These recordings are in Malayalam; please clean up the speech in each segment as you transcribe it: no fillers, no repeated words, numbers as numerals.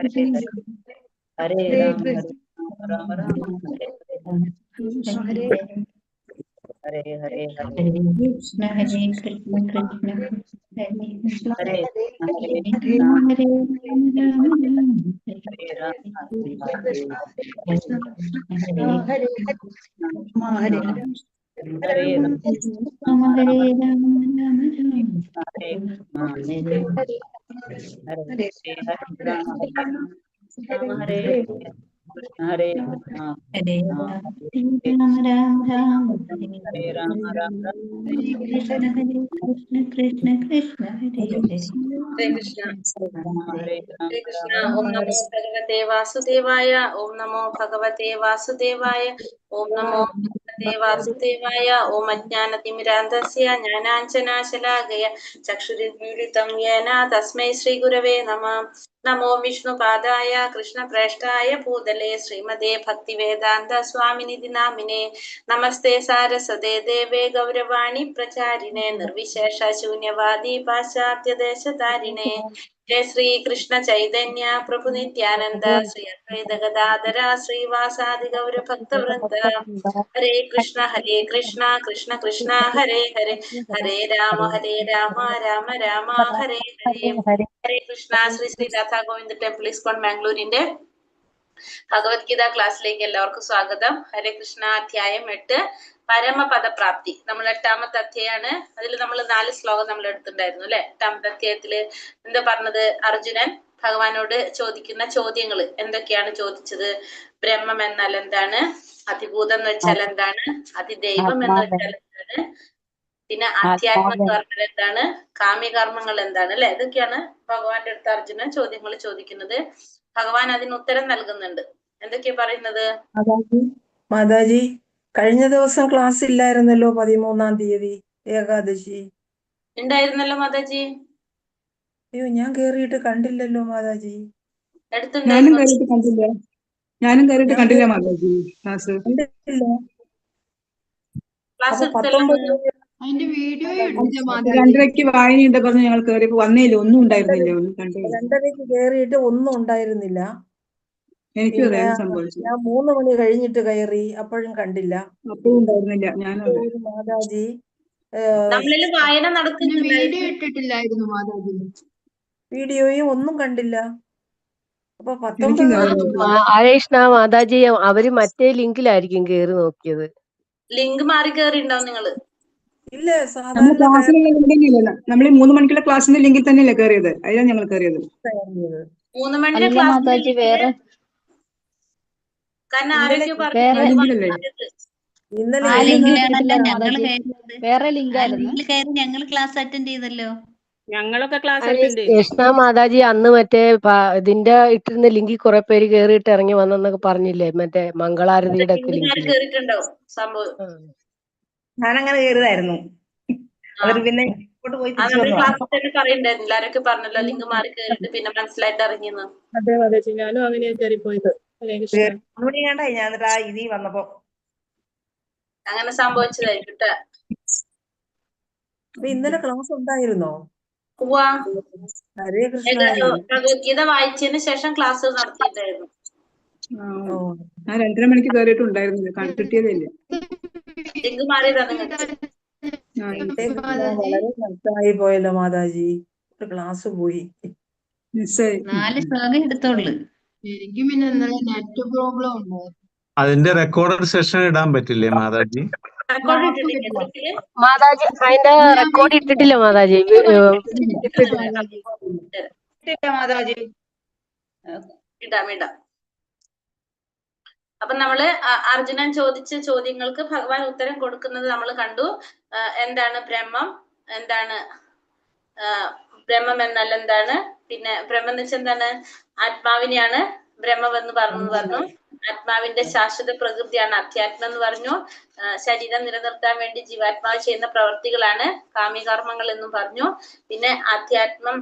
Hare Hare Ram, Krishna, Ram Ram, Hare Hare Hare, Hare Hare, Krishna, Hare Krishna, Krishna Hare Krishna, Hare Hare Hare Ram, Ram, Hare Ram, Ram Ram, Hare Ram, Hare Hare Hare Ram, Rama, Hare Ram, Ram Ram, Hare Hare Hare Hare Ram, Hare Ram, Hare Krishna, Hare Krishna, Hare Krishna Ram, Hare Ram Ram, Hare Hare Ram, Ram Ram, Hare Krishna, Krishna Krishna, Hare Hare Hare Krishna. Hare Ram, Hare Krishna. Ram Om Namo Bhagavate Vasudevaya. Om Namo Bhagavate Vasudevaya. Om Namo Bhagavate Vasudevaya. Om Ajnanatimidandasya Jnananjanashalaghaya Chakshurmilitam Yena Tasmai Shri Gurave Namah. Namo Vishnu Padaya Krishna Prasthaya Bhutale Srimade Bhaktivedanta Swaminidhi Namine Namaste Saraswate Deve Gauravani Pracharine Nirvishesha Shunyavadi Paschatya Deshatarine जय श्री कृष्ण चैतन्य प्रभु नित्यानंद श्री अद्वैत गदाधर श्रीवासादि गौर भक्त वृंद हरे कृष्ण कृष्ण कृष्ण हरे हरे हरे राम राम राम हरे हरे हरे कृष्ण ശ്രീ ശ്രീ രാധാ ഗോവിന്ദ ടെമ്പിൾ ഇസ്കോൺ മാംഗ്ലൂരിന്റെ ഭഗവത്ഗീത ക്ലാസ്സിലേക്ക് എല്ലാവർക്കും സ്വാഗതം. ഹരേ കൃഷ്ണ. അധ്യായം 8 പരമപദപ്രാപ്തി. നമ്മൾ 8ാമത്തെ അധ്യായമാണ്. അതിൽ നമ്മൾ 4 ശ്ലോകം നമ്മൾ എടുത്തിട്ടുണ്ടായിരുന്നു അല്ലെ. 8ാമത്തെ അധ്യായത്തില് എന്താ പറഞ്ഞത്? അർജുനൻ ഭഗവാനോട് ചോദിക്കുന്ന ചോദ്യങ്ങൾ എന്തൊക്കെയാണ് ചോദിച്ചത്? ബ്രഹ്മം എന്നാൽ എന്താണ്? അതിഭൂതം എന്ന് വെച്ചാൽ എന്താണ്? അതിദൈവം എന്ന് വെച്ചാൽ എന്താണ്? പിന്നെ അധ്യാത്മം എന്ന് പറഞ്ഞാൽ എന്താണ്? കാമ്യകർമ്മങ്ങൾ എന്താണ് അല്ലെ? ഇതൊക്കെയാണ് ഭഗവാന്റെ അടുത്ത് അർജുനൻ ചോദ്യങ്ങൾ ചോദിക്കുന്നത്. ഭഗവാൻ അതിന് ഉത്തരം നൽകുന്നുണ്ട്. എന്തൊക്കെയാ പറയുന്നത്? മാതാജി, കഴിഞ്ഞ ദിവസം ക്ലാസ് ഇല്ലായിരുന്നല്ലോ, 13-ാം തീയതി ഏകാദശി. ഉണ്ടായിരുന്നല്ലോ മാതാജി. അയ്യോ, ഞാൻ കേറിയിട്ട് കണ്ടില്ലല്ലോ മാതാജി. ഞാനും കയറിയിട്ട് കണ്ടില്ല മാതാജി ക്ലാസ്. കണ്ടില്ല. ക്ലാസ് അപ്പൊ 19 അതിന്റെ വീഡിയോ 2:30 വായനയുണ്ട് പറഞ്ഞ് ഞങ്ങൾ കയറിയപ്പോ വന്നേയില്ല, ഒന്നും ഉണ്ടായിരുന്നില്ല, ഒന്നും കണ്ടില്ല. 2:30 കേറിയിട്ട് ഒന്നും ഉണ്ടായിരുന്നില്ല. എനിക്കും പിന്നെ അതായത് സംഭവിച്ചത്. ഞാൻ 3 മണി കഴിഞ്ഞിട്ട് കയറി, അപ്പോഴും കണ്ടില്ല. അപ്പോഴും ഉണ്ടായിരുന്നില്ല. ഞാനും അതെ. മാതാജി നമ്മളിൽ വായന നടക്കുന്നുണ്ടായിരുന്നു. വീഡിയോ ഇട്ടിട്ടില്ലായിരുന്നു മാതാജി. വീഡിയോയും ഒന്നും കണ്ടില്ല. അപ്പൊ എനിക്കും 19 ആരേഷ്ണ മാതാജി അവര് മറ്റേ ലിങ്കിലായിരിക്കും കേറി നോക്കിയത്. ലിങ്ക് മാറി കയറി ഉണ്ടാവും നിങ്ങള്. ഇല്ല, നമ്മൾ സാധാരണ ക്ലാസ്സിലുള്ള ലിങ്ക് തന്നെയല്ല, നമ്മൾ 3 മണിക്കുള്ള ക്ലാസ്സിന്റെ ലിങ്കിൽ തന്നെയല്ലേ കയറിയത്, അതിലാണ് ഞങ്ങൾ കയറിയത്. 3 മണിന്റെ ക്ലാസ് വേറെ കാരണം ആരൊക്കെയോ പറഞ്ഞു ഇന്നലെ വേറെ ലിങ്കായിരുന്നു. ഞങ്ങൾ ക്ലാസ് അറ്റൻഡ് ചെയ്തല്ലോ. ഞങ്ങളൊക്കെ ക്ലാസ് അറ്റൻഡ് ചെയ്തു. കൃഷ്ണ മാതാജി അന്ന് മറ്റേ ഇതിന്റെ ഇട്ടിരുന്ന ലിങ്കിൽ കുറെ പേര് കേറിയിട്ട് ഇറങ്ങി വന്നെന്നൊക്കെ പറഞ്ഞില്ലേ, മറ്റേ മംഗളാരതിയുടെ ഒക്കെ ലിങ്കിൽ കേറിയിട്ടുണ്ടാവും സംഭവം. ഞാനങ്ങനെ കയറിയതായിരുന്നു. അവര് പിന്നെ ഇങ്ങോട്ട് പോയി തിരിച്ചു വന്നു. ക്ലാസ്സിൽ തന്നെ പറയണ്ടായിരുന്നില്ല, ആരൊക്കെ പറഞ്ഞല്ലോ ലിങ്ക് മാറി കേറിട്ട് പിന്നെ മനസ്സിലായിട്ട് ഇറങ്ങിയെന്ന്. അതെ മാതാജി, ഞാനും അങ്ങനെ കയറിപ്പോയത്. കണ്ടായി ഞാൻ എന്നിട്ട് ആ ഇതി വന്നപ്പോ അങ്ങനെ സംഭവിച്ചതായിരിക്കും. ഇന്നലെ ക്ലാസ് ഉണ്ടായിരുന്നോ? ഹരേ കൃഷ്ണ. ഭഗവത്ഗീത വായിച്ചതിന് ശേഷം ക്ലാസ് നടത്തിയിട്ടായിരുന്നു. ഞാൻ 2:30 മണിക്ക് കയറിയിട്ടുണ്ടായിരുന്നില്ല, കണ്ടിട്ടേതല്ലേ. ലിങ്ക് മാറിയതാ നിങ്ങൾക്ക്. വളരെ നഷ്ടമായി പോയല്ലോ മാതാജി, ക്ലാസ് പോയി. 4 ശ്ലോകം എടുത്തോളൂ. ശരിക്കും പിന്നെ ഇന്നലെ നെറ്റ് പ്രോബ്ലം ഉണ്ട്. അതിന്റെ റെക്കോർഡഡ് സെഷൻ ഇടാൻ പറ്റില്ലേ മാതാജി? മാതാജി അതിന്റെ റെക്കോർഡ് ഇട്ടിട്ടില്ല മാതാജി. മാതാജി ഇടാം. അപ്പൊ നമ്മള് അർജുനൻ ചോദിച്ച ചോദ്യങ്ങൾക്ക് ഭഗവാൻ ഉത്തരം കൊടുക്കുന്നത് നമ്മൾ കണ്ടു. എന്താണ് ബ്രഹ്മം, എന്താണ് ബ്രഹ്മം എന്നാൽ എന്താണ്, പിന്നെ ബ്രഹ്മം എന്ന് വെച്ചാൽ എന്താണ്? ആത്മാവിനെയാണ് ബ്രഹ്മം എന്ന് പറഞ്ഞു. ആത്മാവിന്റെ ശാശ്വത പ്രകൃതിയാണ് അധ്യാത്മം എന്ന് പറഞ്ഞു. ശരീരം നിലനിർത്താൻ വേണ്ടി ജീവാത്മാവ് ചെയ്യുന്ന പ്രവൃത്തികളാണ് കാമ്യകർമ്മങ്ങൾ എന്നും പറഞ്ഞു. പിന്നെ അധ്യാത്മം,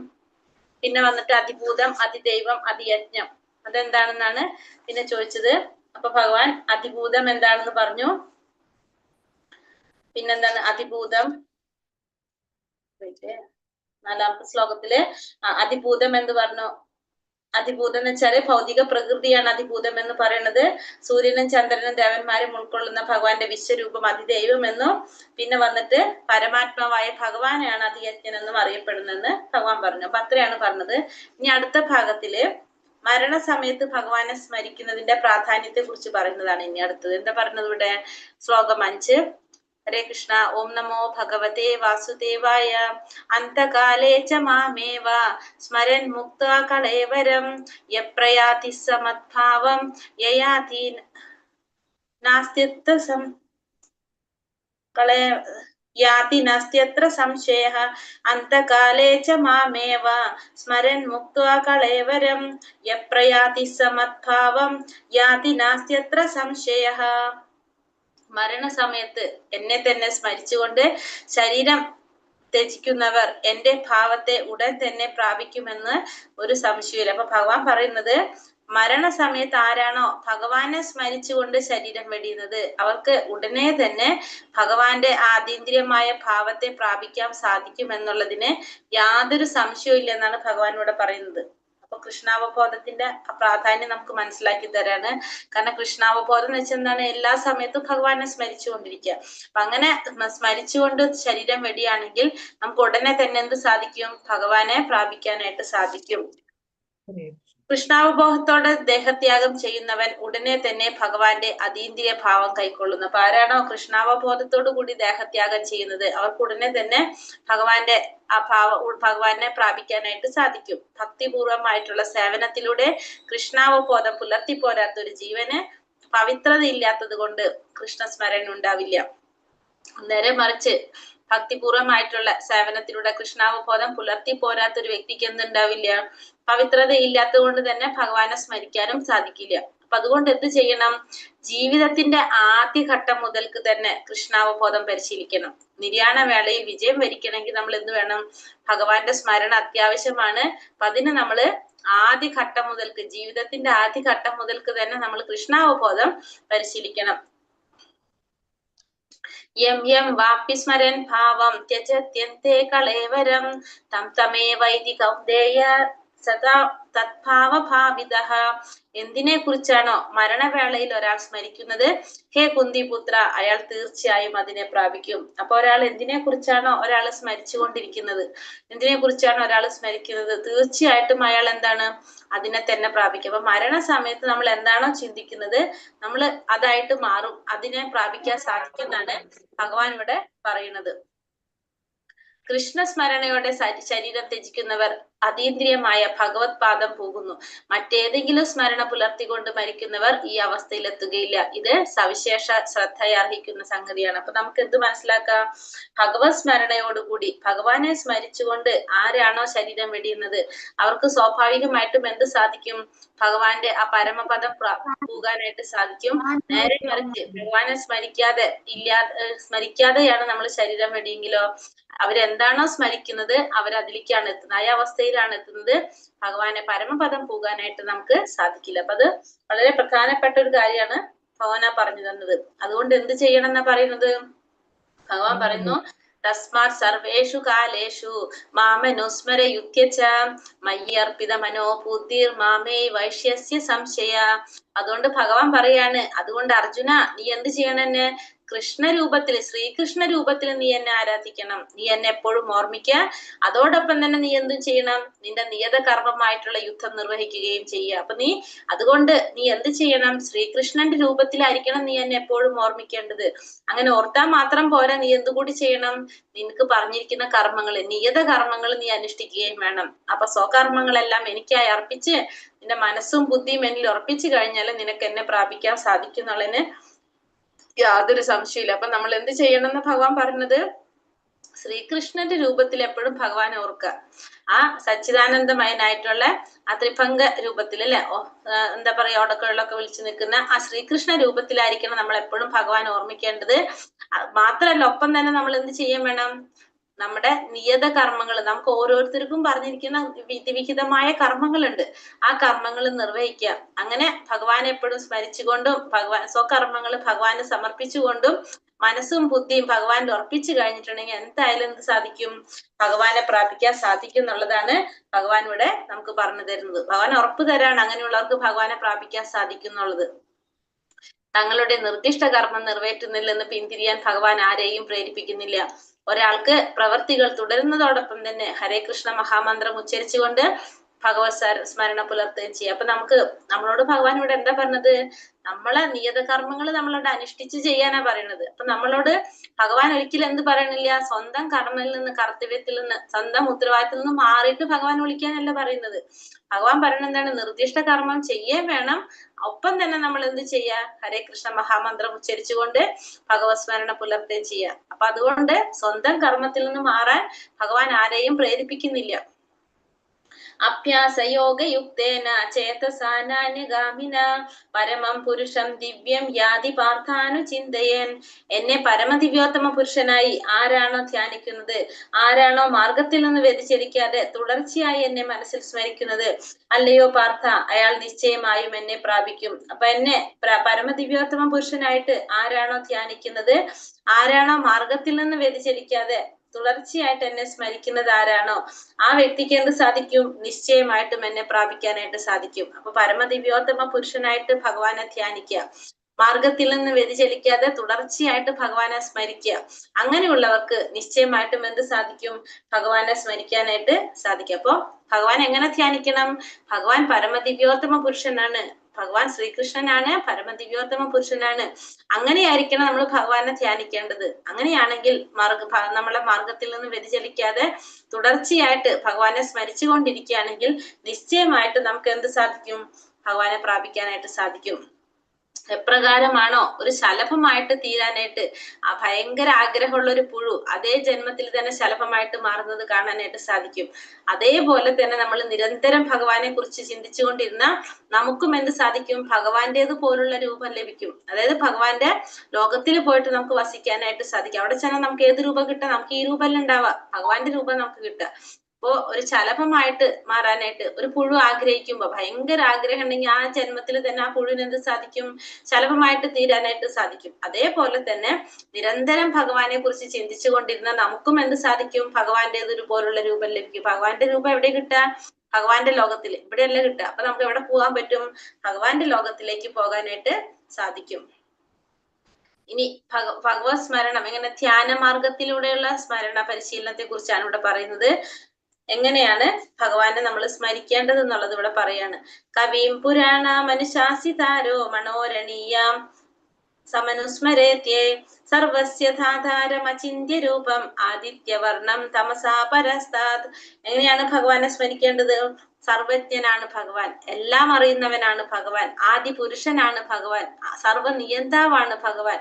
പിന്നെ വന്നിട്ട് അതിഭൂതം, അതിദൈവം, അതിയജ്ഞം, അതെന്താണെന്നാണ് പിന്നെ ചോദിച്ചത്. അപ്പൊ ഭഗവാൻ അതിഭൂതം എന്താണെന്ന് പറഞ്ഞു. പിന്നെന്താണ് അതിഭൂതം? 4ാമത്തെ ശ്ലോകത്തില് അതിഭൂതം എന്ന് പറഞ്ഞു. അതിഭൂതം എന്ന് വെച്ചാല് ഭൗതിക പ്രകൃതിയാണ് അതിഭൂതം എന്ന് പറയുന്നത്. സൂര്യനും ചന്ദ്രനും ദേവന്മാരും ഉൾക്കൊള്ളുന്ന ഭഗവാന്റെ വിശ്വരൂപം അതിദൈവം എന്നും പിന്നെ വന്നിട്ട് പരമാത്മാവായ ഭഗവാനെയാണ് അതിയജ്ഞൻ എന്നും അറിയപ്പെടുന്നതെന്ന് ഭഗവാൻ പറഞ്ഞു. അപ്പൊ അത്രയാണ് പറഞ്ഞത്. ഇനി അടുത്ത ഭാഗത്തില് മരണസമയത്ത് ഭഗവാനെ സ്മരിക്കുന്നതിന്റെ പ്രാധാന്യത്തെ കുറിച്ച് പറയുന്നതാണ് ഇനി അടുത്തത്. എന്താ പറയുന്നത് ഇവിടെ? ശ്ലോകം 5. ഹരേ കൃഷ്ണ. ഓം നമോ ഭഗവതേ വാസുദേവായ. അന്തകാലേ ച മാമേവ സ്മരൻ മുക്ത്വാ കളേവരം യപ്രയാതി സമദ്ഭാവം യയാതി നാസ്ത്യത്ര യാതി നാസ്ത്യത്ര സംശയഃ. അന്തകാലേ ച മാമേവ സ്മരൻ മുക്ത്വാ കളേവരം യപ്രയാതി സമദ്ഭാവം യാതി നാസ്ത്യത്ര സംശയഃ. മരണസമയത്ത് എന്നെ തന്നെ സ്മരിച്ചുകൊണ്ട് ശരീരം ത്യജിക്കുന്നവർ എന്റെ ഭാവത്തെ ഉടൻ തന്നെ പ്രാപിക്കുമെന്ന് ഒരു സംശയമില്ല. അപ്പൊ ഭഗവാൻ പറയുന്നത് മരണസമയത്ത് ആരാണോ ഭഗവാനെ സ്മരിച്ചുകൊണ്ട് ശരീരം വെടിയുന്നത് അവർക്ക് ഉടനെ തന്നെ ഭഗവാന്റെ ആതീന്ദ്രിയമായ ഭാവത്തെ പ്രാപിക്കാൻ സാധിക്കും എന്നുള്ളതിന് യാതൊരു സംശയവും ഇല്ല എന്നാണ് ഭഗവാൻ ഇവിടെ പറയുന്നത്. അപ്പൊ കൃഷ്ണാവബോധത്തിന്റെ പ്രാധാന്യം നമുക്ക് മനസ്സിലാക്കി തരാണ്. കാരണം കൃഷ്ണാവബോധം എന്ന് വെച്ചാൽ എന്താണ്? എല്ലാ സമയത്തും ഭഗവാനെ സ്മരിച്ചുകൊണ്ടിരിക്കുക. അപ്പൊ അങ്ങനെ സ്മരിച്ചുകൊണ്ട് ശരീരം വെടിയാണെങ്കിൽ നമുക്ക് ഉടനെ തന്നെ എന്ത് സാധിക്കും? ഭഗവാനെ പ്രാപിക്കാനായിട്ട് സാധിക്കും. കൃഷ്ണാവബോധത്തോടെ ദേഹത്യാഗം ചെയ്യുന്നവൻ ഉടനെ തന്നെ ഭഗവാന്റെ അതീന്ദ്രിയ ഭാവം കൈക്കൊള്ളുന്നു. അപ്പൊ ആരാണോ കൃഷ്ണാവബോധത്തോടു കൂടി ദേഹത്യാഗം ചെയ്യുന്നത് അവർക്ക് ഉടനെ തന്നെ ഭഗവാന്റെ ആ ഭഗവാനെ പ്രാപിക്കാനായിട്ട് സാധിക്കും. ഭക്തിപൂർവമായിട്ടുള്ള സേവനത്തിലൂടെ കൃഷ്ണാവബോധം പുലർത്തിപ്പോരാത്ത ഒരു ജീവന് പവിത്രത ഇല്ലാത്തത് കൊണ്ട് കൃഷ്ണസ്മരണ ഉണ്ടാവില്ല. നേരെ മറിച്ച് ഭക്തിപൂർവമായിട്ടുള്ള സേവനത്തിലൂടെ കൃഷ്ണാവബോധം പുലർത്തി പോരാത്ത ഒരു വ്യക്തിക്ക് എന്തുണ്ടാവില്ല? പവിത്രത ഇല്ലാത്തത് കൊണ്ട് തന്നെ ഭഗവാനെ സ്മരിക്കാനും സാധിക്കില്ല. അപ്പൊ അതുകൊണ്ട് എന്ത് ചെയ്യണം? ജീവിതത്തിന്റെ ആദ്യഘട്ടം മുതൽക്ക് തന്നെ കൃഷ്ണാവബോധം പരിശീലിക്കണം. നിര്യാണ വേളയിൽ വിജയം വരിക്കണമെങ്കിൽ നമ്മൾ എന്ത് വേണം? ഭഗവാന്റെ സ്മരണ അത്യാവശ്യമാണ്. അപ്പൊ അതിന് നമ്മള് ആദ്യഘട്ടം മുതൽക്ക് ജീവിതത്തിന്റെ ആദ്യഘട്ടം മുതൽക്ക് തന്നെ നമ്മൾ കൃഷ്ണാവബോധം പരിശീലിക്കണം. യം യം വാപി സ്മരൻ ഭാവം ത്യജത്യന്തേ കളേവരം തം തമേവൈതി കൗന്ദേയ സദാ തദ്ഭാവഭാവിതഃ. എന്തിനെ കുറിച്ചാണോ മരണവേളയിൽ ഒരാൾ സ്മരിക്കുന്നത്, ഹേ കുന്തിപുത്ര, അയാൾ തീർച്ചയായും അതിനെ പ്രാപിക്കും. അപ്പൊ ഒരാൾ എന്തിനെ കുറിച്ചാണോ ഒരാൾ സ്മരിച്ചുകൊണ്ടിരിക്കുന്നത്, എന്തിനെ കുറിച്ചാണോ ഒരാൾ സ്മരിക്കുന്നത്, തീർച്ചയായിട്ടും അയാൾ എന്താണ്? അതിനെ തന്നെ പ്രാപിക്കും. അപ്പൊ മരണസമയത്ത് നമ്മൾ എന്താണോ ചിന്തിക്കുന്നത് നമ്മൾ അതായിട്ട് മാറും. അതിനെ പ്രാപിക്കാൻ സാധിക്കുമെന്നാണ് ഭഗവാൻ ഇവിടെ പറയുന്നത്. കൃഷ്ണസ്മരണയോടെ ശരീരം ത്യജിക്കുന്നവർ അതീന്ദ്രിയമായ ഭഗവത് പാദം പോകുന്നു. മറ്റേതെങ്കിലും സ്മരണ പുലർത്തിക്കൊണ്ട് മരിക്കുന്നവർ ഈ അവസ്ഥയിൽ എത്തുകയില്ല. ഇത് സവിശേഷ ശ്രദ്ധയർഹിക്കുന്ന സംഗതിയാണ്. അപ്പൊ നമുക്ക് എന്ത് മനസ്സിലാക്കാം? ഭഗവത് സ്മരണയോടുകൂടി ഭഗവാനെ സ്മരിച്ചുകൊണ്ട് ആരാണോ ശരീരം വെടിയുന്നത് അവർക്ക് സ്വാഭാവികമായിട്ടും എന്ത് സാധിക്കും? ഭഗവാന്റെ ആ പരമപദം പോകാനായിട്ട് സാധിക്കും. നേരെ മറിച്ച് ഭഗവാനെ സ്മരിക്കാതെയാണ് നമ്മൾ ശരീരം വെടിയെങ്കിലോ അവരെന്താണോ സ്മരിക്കുന്നത് അവരതിലേക്കാണ് എത്തുന്നത്, ആ അവസ്ഥയിലാണ് എത്തുന്നത്. ഭഗവാനെ പരമപദം പോകാനായിട്ട് നമുക്ക് സാധിക്കില്ല. അപ്പൊ അത് വളരെ പ്രധാനപ്പെട്ട ഒരു കാര്യമാണ് ഭഗവാൻ പറഞ്ഞു തന്നത്. അതുകൊണ്ട് എന്ത് ചെയ്യണം എന്നാ പറയുന്നത്? ഭഗവാൻ പറയുന്നു, തസ്മാത് സർവേഷു കാലേഷു മാമനുസ്മര യുക്യച മയ്യർപ്പിത മനോബുദ്ധിർ മാമേ വൈശ്യസ്യ സംശയ. അതുകൊണ്ട് ഭഗവാൻ പറയാണ്, അതുകൊണ്ട് അർജുന നീ എന്ത് ചെയ്യണെന്ന്? കൃഷ്ണരൂപത്തിൽ, ശ്രീകൃഷ്ണ രൂപത്തിൽ നീ എന്നെ ആരാധിക്കണം, നീ എന്നെ എപ്പോഴും ഓർമ്മിക്കുക. അതോടൊപ്പം തന്നെ നീ എന്തും ചെയ്യണം? നിന്റെ നിയത കർമ്മമായിട്ടുള്ള യുദ്ധം നിർവഹിക്കുകയും ചെയ്യുക. അപ്പൊ അതുകൊണ്ട് നീ എന്ത് ചെയ്യണം? ശ്രീകൃഷ്ണന്റെ രൂപത്തിലായിരിക്കണം നീ എന്നെ എപ്പോഴും ഓർമ്മിക്കേണ്ടത്. അങ്ങനെ ഓർത്താൽ മാത്രം പോരാ, നീ എന്തുകൂടി ചെയ്യണം? നിനക്ക് പറഞ്ഞിരിക്കുന്ന കർമ്മങ്ങൾ, നിയത കർമ്മങ്ങൾ നീ അനുഷ്ഠിക്കുകയും വേണം. അപ്പൊ സ്വകർമ്മങ്ങളെല്ലാം എനിക്കായി അർപ്പിച്ച് നിന്റെ മനസ്സും ബുദ്ധിയും എന്നിൽ ഉറപ്പിച്ചു കഴിഞ്ഞാൽ നിനക്ക് എന്നെ പ്രാപിക്കാൻ സാധിക്കും എന്നുള്ളതിന് യാതൊരു സംശയമില്ല. അപ്പൊ നമ്മൾ എന്ത് ചെയ്യണം എന്ന് ഭഗവാൻ പറഞ്ഞത്? ശ്രീകൃഷ്ണന്റെ രൂപത്തിൽ എപ്പോഴും ഭഗവാനെ ഓർക്കുക. ആ സച്ചിദാനന്ദമയനായിട്ടുള്ള ആ ത്രിഭംഗ രൂപത്തിൽ അല്ലെ, എന്താ പറയാ, ഓടക്കുഴലൊക്കെ വിളിച്ചു നിൽക്കുന്ന ആ ശ്രീകൃഷ്ണ രൂപത്തിലായിരിക്കണം നമ്മൾ എപ്പോഴും ഭഗവാൻ ഓർമ്മിക്കേണ്ടത്. മാത്രമല്ല ഒപ്പം തന്നെ നമ്മൾ എന്ത് ചെയ്യാൻ വേണം? നമ്മുടെ നിയത കർമ്മങ്ങൾ, നമുക്ക് ഓരോരുത്തർക്കും പറഞ്ഞിരിക്കുന്ന വിധിവിഹിതമായ കർമ്മങ്ങളുണ്ട്. ആ കർമ്മങ്ങൾ നിർവഹിക്കുക. അങ്ങനെ ഭഗവാനെ എപ്പോഴും സ്മരിച്ചുകൊണ്ടും സ്വകർമ്മങ്ങൾ ഭഗവാന് സമർപ്പിച്ചുകൊണ്ടും മനസ്സും ബുദ്ധിയും ഭഗവാനിൽ ഉറപ്പിച്ചു കഴിഞ്ഞിട്ടുണ്ടെങ്കിൽ എന്തായാലും എന്ത് സാധിക്കും? ഭഗവാനെ പ്രാപിക്കാൻ സാധിക്കും എന്നുള്ളതാണ് ഭഗവാൻ ഇവിടെ നമുക്ക് പറഞ്ഞു തരുന്നത്. ഭഗവാൻ ഉറപ്പ് തരാണ് അങ്ങനെയുള്ളവർക്ക് ഭഗവാനെ പ്രാപിക്കാൻ സാധിക്കും എന്നുള്ളത്. തങ്ങളുടെ നിർദ്ദിഷ്ട കർമ്മം നിറവേറ്റുന്നില്ലെന്ന് പിന്തിരിയാൻ ഭഗവാൻ ആരെയും പ്രേരിപ്പിക്കുന്നില്ല. ഒരാൾക്ക് പ്രവർത്തികൾ തുടരുന്നതോടൊപ്പം തന്നെ ഹരേ കൃഷ്ണ മഹാമന്ത്രം ഉച്ചരിച്ചുകൊണ്ട് ഭഗവത് സ്മരണ പുലർത്തുകയും ചെയ്യുക. അപ്പൊ നമ്മളോട് ഭഗവാൻ ഇവിടെ എന്താ പറഞ്ഞത്? നമ്മളെ നിയത കർമ്മങ്ങൾ നമ്മളോട് അനുഷ്ഠിച്ച് ചെയ്യാനാ പറയുന്നത്. അപ്പൊ നമ്മളോട് ഭഗവാൻ ഒരിക്കലും എന്ത് പറയണില്ല? സ്വന്തം കർമ്മത്തിൽ നിന്ന്, കർത്തവ്യത്തിൽ നിന്ന്, സ്വന്തം ഉത്തരവാദിത്തത്തിൽ നിന്ന് മാറിയിട്ട് ഭഗവാൻ വിളിക്കാനല്ല പറയുന്നത്. ഭഗവാൻ പറയുന്നത് എന്താണ്? നിർദ്ദിഷ്ട കർമ്മം ചെയ്യേ വേണം. ഒപ്പം തന്നെ നമ്മൾ എന്ത് ചെയ്യാ? ഹരേ കൃഷ്ണ മഹാമന്ത്രം ഉച്ചരിച്ചുകൊണ്ട് ഭഗവത് സ്മരണ പുലർത്തുകയും ചെയ്യുക. അപ്പൊ അതുകൊണ്ട് സ്വന്തം കർമ്മത്തിൽ നിന്ന് മാറാൻ ഭഗവാൻ ആരെയും പ്രേരിപ്പിക്കുന്നില്ല. അഭ്യാസയോഗയുക്തേന ചേതസാനാന്യഗാമിന പരമം പുരുഷം ദിവ്യം യാതി പാർത്ഥാനു ചിന്തയൻ. എന്നെ പരമദിവ്യോത്തമ പുരുഷനായി ആരാണോ ധ്യാനിക്കുന്നത്, ആരാണോ മാർഗത്തിൽ നിന്ന് വ്യതിചലിക്കാതെ തുടർച്ചയായി എന്നെ മനസ്സിൽ സ്മരിക്കുന്നത്, അല്ലയോ പാർത്ഥ, അയാൾ നിശ്ചയമായും എന്നെ പ്രാപിക്കും. അപ്പൊ എന്നെ പരമദിവ്യോത്തമ പുരുഷനായിട്ട് ആരാണോ ധ്യാനിക്കുന്നത്, ആരാണോ മാർഗത്തിൽ നിന്ന് വ്യതിചലിക്കാതെ തുടർച്ചയായിട്ട് എന്നെ സ്മരിക്കുന്നത് ആരാണോ, ആ വ്യക്തിക്ക് എന്ത് സാധിക്കും? നിശ്ചയമായിട്ടും എന്നെ പ്രാപിക്കാനായിട്ട് സാധിക്കും. അപ്പൊ പരമദിവ്യോത്തമ പുരുഷനായിട്ട് ഭഗവാനെ ധ്യാനിക്കുക, മാർഗത്തിൽ നിന്ന് വ്യതിചലിക്കാതെ തുടർച്ചയായിട്ട് ഭഗവാനെ സ്മരിക്കുക. അങ്ങനെയുള്ളവർക്ക് നിശ്ചയമായിട്ടും എന്ത് സാധിക്കും? ഭഗവാനെ സ്മരിക്കാനായിട്ട് സാധിക്കും. അപ്പൊ ഭഗവാൻ എങ്ങനെ ധ്യാനിക്കണം? ഭഗവാൻ പരമദിവ്യോത്തമ പുരുഷനാണ്, ഭഗവാൻ ശ്രീകൃഷ്ണനാണ്, പരമദിവ്യോത്തമ പുരുഷനാണ്. അങ്ങനെയായിരിക്കണം നമ്മൾ ഭഗവാനെ ധ്യാനിക്കേണ്ടത്. അങ്ങനെയാണെങ്കിൽ നമ്മളെ മാർഗത്തിൽ നിന്ന് വ്യതിചലിക്കാതെ തുടർച്ചയായിട്ട് ഭഗവാനെ സ്മരിച്ചു കൊണ്ടിരിക്കുകയാണെങ്കിൽ നിശ്ചയമായിട്ട് നമുക്ക് എന്ത് സാധിക്കും? ഭഗവാനെ പ്രാപിക്കാനായിട്ട് സാധിക്കും. എപ്രകാരമാണോ ഒരു ശലഭമായിട്ട് തീരാനായിട്ട് ആ ഭയങ്കര ആഗ്രഹമുള്ള ഒരു പുഴു അതേ ജന്മത്തിൽ തന്നെ ശലഭമായിട്ട് മാറുന്നത് കാണാനായിട്ട് സാധിക്കും. അതേപോലെ തന്നെ നമ്മൾ നിരന്തരം ഭഗവാനെ കുറിച്ച് ചിന്തിച്ചുകൊണ്ടിരുന്ന നമുക്കും എന്ത് സാധിക്കും? ഭഗവാന്റേത് പോലുള്ള രൂപം ലഭിക്കും. അതായത് ഭഗവാന്റെ ലോകത്തിൽ പോയിട്ട് നമുക്ക് വസിക്കാനായിട്ട് സാധിക്കും. അവിടെ ചെന്നാൽ നമുക്ക് ഏത് രൂപം കിട്ടുക? നമുക്ക് ഈ രൂപമല്ല ഉണ്ടാവുക, ഭഗവാന്റെ രൂപം നമുക്ക് കിട്ടുക. അപ്പോ ഒരു ശലഭമായിട്ട് മാറാനായിട്ട് ഒരു പുഴു ആഗ്രഹിക്കുമ്പോ, ഭയങ്കര ആഗ്രഹം ഉണ്ടെങ്കിൽ ആ ജന്മത്തിൽ തന്നെ ആ പുഴുവിന് എന്ത് സാധിക്കും? ശലഭമായിട്ട് തീരാനായിട്ട് സാധിക്കും. അതേപോലെ തന്നെ നിരന്തരം ഭഗവാനെ കുറിച്ച് ചിന്തിച്ചു കൊണ്ടിരുന്ന നമുക്കും എന്ത് സാധിക്കും? ഭഗവാന്റേതൊരു പോലുള്ള രൂപം ലഭിക്കും. ഭഗവാന്റെ രൂപം എവിടെ കിട്ടുക? ഭഗവാന്റെ ലോകത്തിൽ, ഇവിടെയല്ല കിട്ടുക. അപ്പൊ നമുക്ക് എവിടെ പോകാൻ പറ്റും? ഭഗവാന്റെ ലോകത്തിലേക്ക് പോകാനായിട്ട് സാധിക്കും. ഇനി ഭഗവത് സ്മരണം എങ്ങനെ, ധ്യാന മാർഗത്തിലൂടെയുള്ള സ്മരണ പരിശീലനത്തെ കുറിച്ചാണ് ഇവിടെ പറയുന്നത്. എങ്ങനെയാണ് ഭഗവാനെ നമ്മൾ സ്മരിക്കേണ്ടത് എന്നുള്ളത് ഇവിടെ പറയാണ്. കവിം പുരാണ മനുശാസിതാരോ മനോരണീയാം സമനുസ്മരേത്യേ സർവസ്യ ധാതാരമചിന്യ രൂപം ആദിത്യവർണം തമസാ പരസ്താത്. എങ്ങനെയാണ് ഭഗവാനെ സ്മരിക്കേണ്ടത്? സർവജ്ഞനാണ് ഭഗവാൻ, എല്ലാം അറിയുന്നവനാണ് ഭഗവാൻ, ആദി പുരുഷനാണ് ഭഗവാൻ, സർവനിയന്താവാണ് ഭഗവാൻ,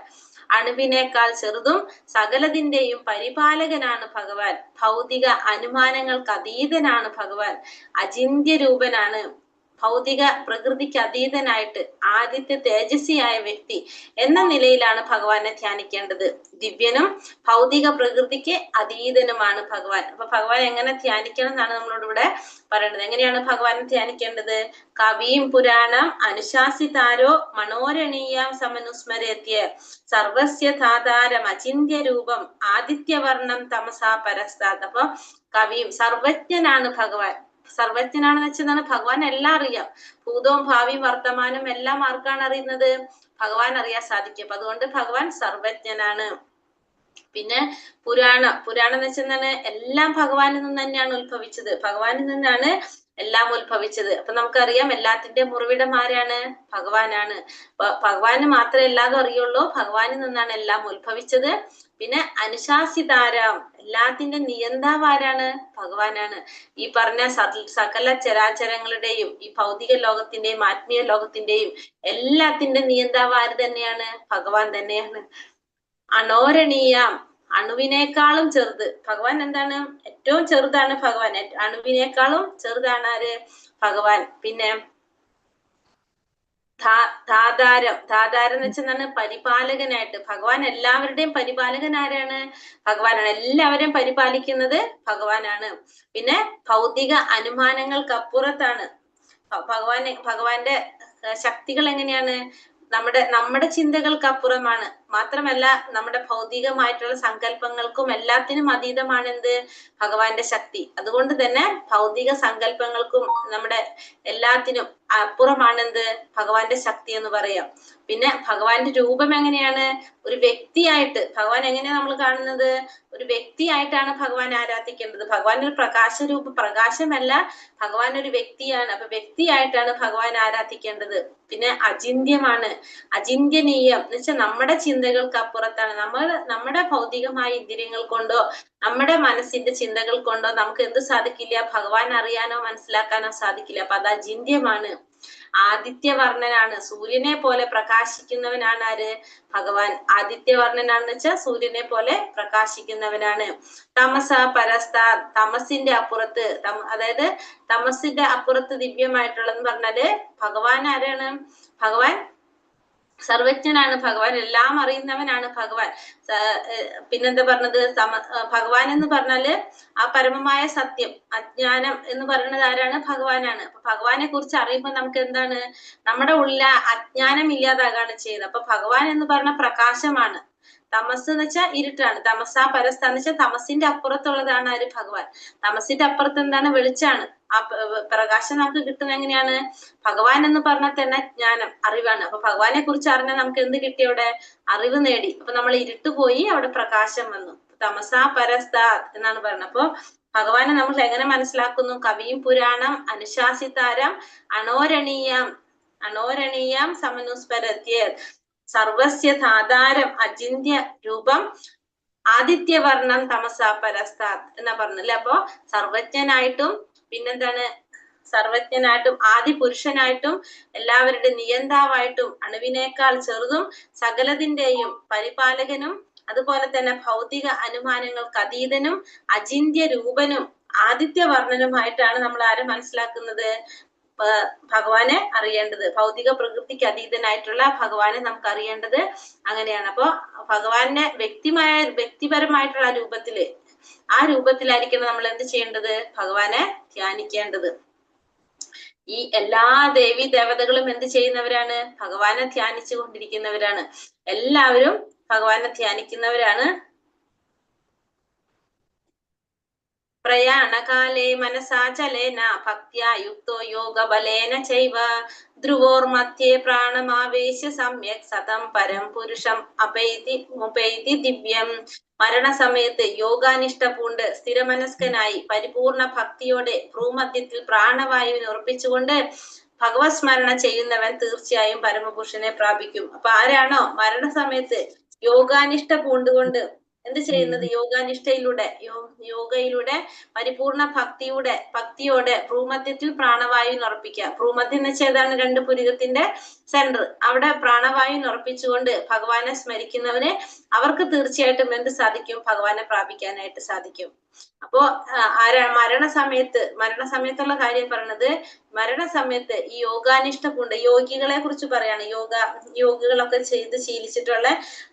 അണുവിനേക്കാൾ ചെറുതും സകലതിന്റെയും പരിപാലകനാണ് ഭഗവാൻ, ഭൗതിക അനുമാനങ്ങൾക്ക് അതീതനാണ് ഭഗവാൻ, അചിന്യ രൂപനാണ്, ഭൗതിക പ്രകൃതിക്ക് അതീതനായിട്ട് ആദിത്യ തേജസ്വിയായ വ്യക്തി എന്ന നിലയിലാണ് ഭഗവാനെ ധ്യാനിക്കേണ്ടത്. ദിവ്യനും ഭൗതിക പ്രകൃതിക്ക് അതീതനുമാണ് ഭഗവാൻ. അപ്പൊ ഭഗവാൻ എങ്ങനെ ധ്യാനിക്കണം എന്നാണ് നമ്മളോട് ഇവിടെ പറയുന്നത്. എങ്ങനെയാണ് ഭഗവാനെ ധ്യാനിക്കേണ്ടത്? കവിയും പുരാണം അനുശാസിതാരോ മനോരണീയാം സമനുസ്മരേത്യ സർവസ്യ ധാതാരം അചിന്യ രൂപം ആദിത്യവർണം തമസാ പരസ്താത്. അപ്പൊ കവിയും സർവജ്ഞനാണ് ഭഗവാൻ. സർവജ്ഞനാണെന്ന് വെച്ചതാണ് ഭഗവാൻ എല്ലാം അറിയാം. ഭൂതവും ഭാവിയും വർത്തമാനവും എല്ലാം ആർക്കാണ് അറിയുന്നത്? ഭഗവാൻ അറിയാൻ സാധിക്കും. അപ്പൊ അതുകൊണ്ട് ഭഗവാൻ സർവജ്ഞനാണ്. പിന്നെ പുരാണം എന്ന് വെച്ചാൽ എല്ലാം ഭഗവാനിൽ നിന്ന് തന്നെയാണ് ഉത്ഭവിച്ചത്, ഭഗവാനിൽ നിന്നാണ് എല്ലാം ഉത്ഭവിച്ചത്. അപ്പൊ നമുക്കറിയാം എല്ലാത്തിന്റെയും ഉറവിടം ആരാണ്? ഭഗവാനാണ്. ഭഗവാന് മാത്രമേ എല്ലാതും അറിയുള്ളൂ, ഭഗവാനിൽ നിന്നാണ് എല്ലാം ഉത്ഭവിച്ചത്. പിന്നെ അനുശാസിതാരാം, എല്ലാത്തിന്റെ നിയന്താവ് ആരാണ്? ഭഗവാനാണ്. ഈ പറഞ്ഞ സകല ചരാചരങ്ങളുടെയും ഈ ഭൗതിക ലോകത്തിന്റെയും ആത്മീയ ലോകത്തിന്റെയും എല്ലാത്തിന്റെ നിയന്താവ് ആര് തന്നെയാണ്? ഭഗവാൻ തന്നെയാണ്. അണോരണീയാം, അണുവിനേക്കാളും ചെറുത് ഭഗവാൻ. എന്താണ്? ഏറ്റവും ചെറുതാണ് ഭഗവാൻ. അണുവിനേക്കാളും ചെറുതാണ് ആര്? ഭഗവാൻ. പിന്നെ ധാതാരം എന്ന് വെച്ചാൽ പരിപാലകനായിട്ട്. ഭഗവാൻ എല്ലാവരുടെയും പരിപാലകൻ ആരാണ്? ഭഗവാനാണ്. എല്ലാവരെയും പരിപാലിക്കുന്നത് ഭഗവാനാണ്. പിന്നെ ഭൗതിക അനുമാനങ്ങൾക്ക് അപ്പുറത്താണ് ഭഗവാന്റെ ശക്തികൾ. എങ്ങനെയാണ്? നമ്മുടെ ചിന്തകൾക്ക് അപ്പുറമാണ്. മാത്രമല്ല നമ്മുടെ ഭൗതികമായിട്ടുള്ള സങ്കല്പങ്ങൾക്കും എല്ലാത്തിനും അതീതമാണ് എന്ത്? ഭഗവാന്റെ ശക്തി. അതുകൊണ്ട് തന്നെ ഭൗതിക സങ്കല്പങ്ങൾക്കും നമ്മുടെ എല്ലാത്തിനും അപ്പുറമാണെന്ത്? ഭഗവാന്റെ ശക്തി എന്ന് പറയാം. പിന്നെ ഭഗവാന്റെ രൂപം എങ്ങനെയാണ്? ഒരു വ്യക്തിയായിട്ട്. ഭഗവാൻ എങ്ങനെയാ നമ്മൾ കാണുന്നത്? ഒരു വ്യക്തിയായിട്ടാണ് ഭഗവാൻ ആരാധിക്കേണ്ടത്. ഭഗവാൻ ഒരു പ്രകാശമല്ല, ഭഗവാൻ ഒരു വ്യക്തിയാണ്. അപ്പൊ വ്യക്തിയായിട്ടാണ് ഭഗവാൻ ആരാധിക്കേണ്ടത്. പിന്നെ അചിന്യമാണ്, അചിന്യനീയം എന്ന് വെച്ചാൽ നമ്മുടെ ചിന്തകൾക്ക് അപ്പുറത്താണ്. നമ്മുടെ ഭൗതികമായ ഇന്ദ്രിയങ്ങൾ കൊണ്ടോ നമ്മുടെ മനസ്സിന്റെ ചിന്തകൾ കൊണ്ടോ നമുക്ക് എന്ത് സാധിക്കില്ല? ഭഗവാൻ അറിയാനോ മനസ്സിലാക്കാനോ സാധിക്കില്ല. അപ്പൊ അത് അചിന്യമാണ്. ആദിത്യവർണ്ണനാണ്, സൂര്യനെ പോലെ പ്രകാശിക്കുന്നവനാണ് ആര്? ഭഗവാൻ. ആദിത്യവർണ്ണനാണെന്ന് വെച്ചാൽ സൂര്യനെ പോലെ പ്രകാശിക്കുന്നവനാണ്. തമസ പരസ്ഥ, തമസിന്റെ അപ്പുറത്ത്, അതായത് തമസിന്റെ അപ്പുറത്ത് ദിവ്യമായിട്ടുള്ളതെന്ന് പറഞ്ഞാല് ഭഗവാൻ ആരാണ്? ഭഗവാൻ സർവജ്ഞനാണ്. ഭഗവാൻ എല്ലാം അറിയുന്നവനാണ് ഭഗവാൻ. പിന്നെന്താ പറഞ്ഞത്? ഭഗവാൻ എന്ന് പറഞ്ഞാല് ആ പരമമായ സത്യം, അജ്ഞാനം എന്ന് പറയുന്നത് ആരാണ്? ഭഗവാനാണ്. അപ്പൊ ഭഗവാനെ കുറിച്ച് അറിയുമ്പോൾ നമുക്ക് എന്താണ്? നമ്മുടെ ഉള്ളിൽ അജ്ഞാനം ഇല്ലാതാകാണ് ചെയ്യുന്നത്. അപ്പൊ ഭഗവാൻ എന്ന് പറഞ്ഞ പ്രകാശമാണ്. തമസ് എന്ന് വെച്ചാൽ ഇരുട്ടാണ്. തമസ പരസ്ഥ എന്ന് വെച്ചാൽ തമസിന്റെ അപ്പുറത്തുള്ളതാണ് ആര്? ഭഗവാൻ. തമസിന്റെ അപ്പുറത്ത് എന്താണ്? വെളിച്ചാണ്. ആ പ്രകാശം നമുക്ക് കിട്ടുന്നത് എങ്ങനെയാണ്? ഭഗവാൻ എന്ന് പറഞ്ഞാൽ തന്നെ ജ്ഞാനം, അറിവാണ്. അപ്പൊ ഭഗവാനെ കുറിച്ച് അറിഞ്ഞാൽ നമുക്ക് എന്ത് കിട്ടി? അവിടെ അറിവ് നേടി. അപ്പൊ നമ്മൾ ഇരുട്ട് പോയി, അവിടെ പ്രകാശം വന്നു. തമസ പരസ്ഥ എന്നാണ് പറയുന്നത്. അപ്പൊ ഭഗവാനെ നമ്മൾ എങ്ങനെ മനസ്സിലാക്കുന്നു? കവിയും പുരാണം അനുശാസിതാരം അണോരണീയം സമനുസ്മരത്യ സർവസ്യ ധാതാരം അചിന്യ രൂപം ആദിത്യവർണം തമസ പരസ്താത് എന്നാ പറഞ്ഞല്ലേ. അപ്പൊ സർവജ്ഞനായിട്ടും പിന്നെന്താണ്? സർവജ്ഞനായിട്ടും ആദി പുരുഷനായിട്ടും എല്ലാവരുടെ നിയന്താവായിട്ടും അണുവിനേക്കാൾ ചെറുതും സകലതിന്റെയും പരിപാലകനും അതുപോലെ തന്നെ ഭൗതിക അനുമാനങ്ങൾക്ക് അതീതനും അചിന്യ രൂപനും ആദിത്യവർണ്ണനുമായിട്ടാണ് നമ്മൾ ആരെ മനസ്സിലാക്കുന്നത്? ഭഗവാനെ അറിയേണ്ടത്. ഭൗതിക പ്രകൃതിക്ക് അതീതനായിട്ടുള്ള ഭഗവാനെ നമുക്ക് അറിയേണ്ടത് അങ്ങനെയാണ്. അപ്പൊ ഭഗവാന്റെ വ്യക്തിപരമായിട്ടുള്ള രൂപത്തില്, ആ രൂപത്തിലായിരിക്കണം നമ്മൾ എന്ത് ചെയ്യേണ്ടത്? ഭഗവാനെ ധ്യാനിക്കേണ്ടത്. ഈ എല്ലാ ദേവി ദേവതകളും എന്ത് ചെയ്യുന്നവരാണ്? ഭഗവാനെ ധ്യാനിച്ചു കൊണ്ടിരിക്കുന്നവരാണ്. എല്ലാവരും ഭഗവാനെ ധ്യാനിക്കുന്നവരാണ്. പ്രയാണകാലേ മനസാചലേന ഭക്ത്യാ യുക്തോ യോഗബലേന ചൈവ ധ്രുവോർമധ്യേ പ്രാണമാവേശ്യ സമ്യക് സതം പരം പുരുഷം മുപൈതി ദിവ്യം. മരണസമയത്ത് യോഗാനിഷ്ഠ പൂണ്ട് സ്ഥിരമനസ്കനായി പരിപൂർണ ഭക്തിയോടെ ഭ്രൂമധ്യത്തിൽ പ്രാണവായുവിനെ ഉറപ്പിച്ചുകൊണ്ട് ഭഗവത് സ്മരണ ചെയ്യുന്നവൻ തീർച്ചയായും പരമപുരുഷനെ പ്രാപിക്കും. അപ്പൊ ആരാണോ മരണസമയത്ത് യോഗാനിഷ്ഠ പൂണ്ടുകൊണ്ട് എന്ത് ചെയ്യുന്നത്? യോഗയിലൂടെ പരിപൂർണ ഭക്തിയോടെ ഭ്രൂമധ്യത്തിൽ പ്രാണവായുവിന് ഉറപ്പിക്കുക. ഭ്രൂമധ്യം എന്ന് വെച്ചാൽ ഏതാണ്? രണ്ട് പുരികത്തിന്റെ സെന്റർ. അവിടെ പ്രാണവായുവിന് ഉറപ്പിച്ചുകൊണ്ട് ഭഗവാനെ സ്മരിക്കുന്നവന് അവർക്ക് തീർച്ചയായിട്ടും എന്ത് സാധിക്കും? ഭഗവാനെ പ്രാപിക്കാനായിട്ട് സാധിക്കും. അപ്പോ മരണസമയത്തുള്ള കാര്യം പറയണത്, മരണസമയത്ത് ഈ യോഗാനിഷ്ഠ പൂണ്ട് യോഗികളെ കുറിച്ച് പറയാണ്. യോഗികളൊക്കെ ചെയ്ത് ശീലിച്ചിട്ടുള്ള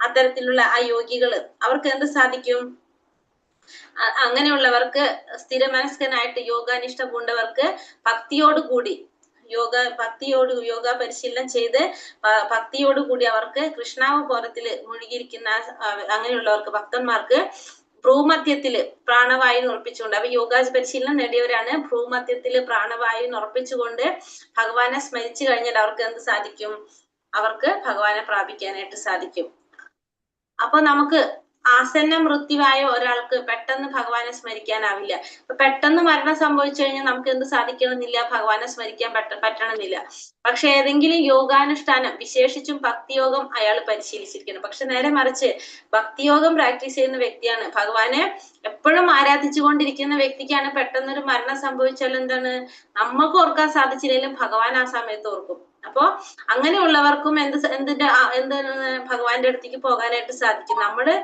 അത്തരത്തിലുള്ള ആ യോഗികള് അവർക്ക് എന്ത് സാധിക്കും? അങ്ങനെയുള്ളവർക്ക് സ്ഥിരമനസ്കനായിട്ട് യോഗാനിഷ്ഠ പൂണ്ടവർക്ക് ഭക്തിയോടുകൂടി യോഗ പരിശീലനം ചെയ്ത് ഭക്തിയോടുകൂടി അവർക്ക് കൃഷ്ണാവബോധത്തില് മുഴുകിയിരിക്കുന്ന അങ്ങനെയുള്ളവർക്ക്, ഭക്തന്മാർക്ക് ഭ്രൂമധ്യത്തില് പ്രാണവായുവിന് ഉറപ്പിച്ചുകൊണ്ട്, അപ്പൊ യോഗ പരിശീലനം നേടിയവരാണ്. ഭ്രൂമധ്യത്തില് പ്രാണവായുവിന് ഉറപ്പിച്ചുകൊണ്ട് ഭഗവാനെ സ്മരിച്ചു കഴിഞ്ഞാൽ അവർക്ക് എന്ത് സാധിക്കും? അവർക്ക് ഭഗവാനെ പ്രാപിക്കാനായിട്ട് സാധിക്കും. അപ്പൊ നമുക്ക് ആസന്ന മൃത്യുവായ ഒരാൾക്ക് പെട്ടെന്ന് ഭഗവാനെ സ്മരിക്കാനാവില്ല. അപ്പൊ പെട്ടെന്ന് മരണം സംഭവിച്ചു കഴിഞ്ഞാൽ നമുക്ക് എന്ത് സാധിക്കണമെന്നില്ല? ഭഗവാനെ സ്മരിക്കാൻ പറ്റണമെന്നില്ല. പക്ഷെ ഏതെങ്കിലും യോഗാനുഷ്ഠാനം, വിശേഷിച്ചും ഭക്തിയോഗം അയാൾ പരിശീലിച്ചിരിക്കണം. പക്ഷെ നേരെ മറിച്ച് ഭക്തിയോഗം പ്രാക്ടീസ് ചെയ്യുന്ന വ്യക്തിയാണ്, ഭഗവാനെ എപ്പോഴും ആരാധിച്ചു കൊണ്ടിരിക്കുന്ന വ്യക്തിക്കാണ് പെട്ടെന്നൊരു മരണം സംഭവിച്ചാൽ എന്താണ്? നമുക്ക് ഓർക്കാൻ സാധിച്ചില്ലെങ്കിലും ഭഗവാൻ ആ സമയത്ത് ഓർക്കും. അപ്പോ അങ്ങനെയുള്ളവർക്കും എന്താണ് ഭഗവാന്റെ അടുത്തേക്ക് പോകാനായിട്ട് സാധിക്കും. നമ്മള്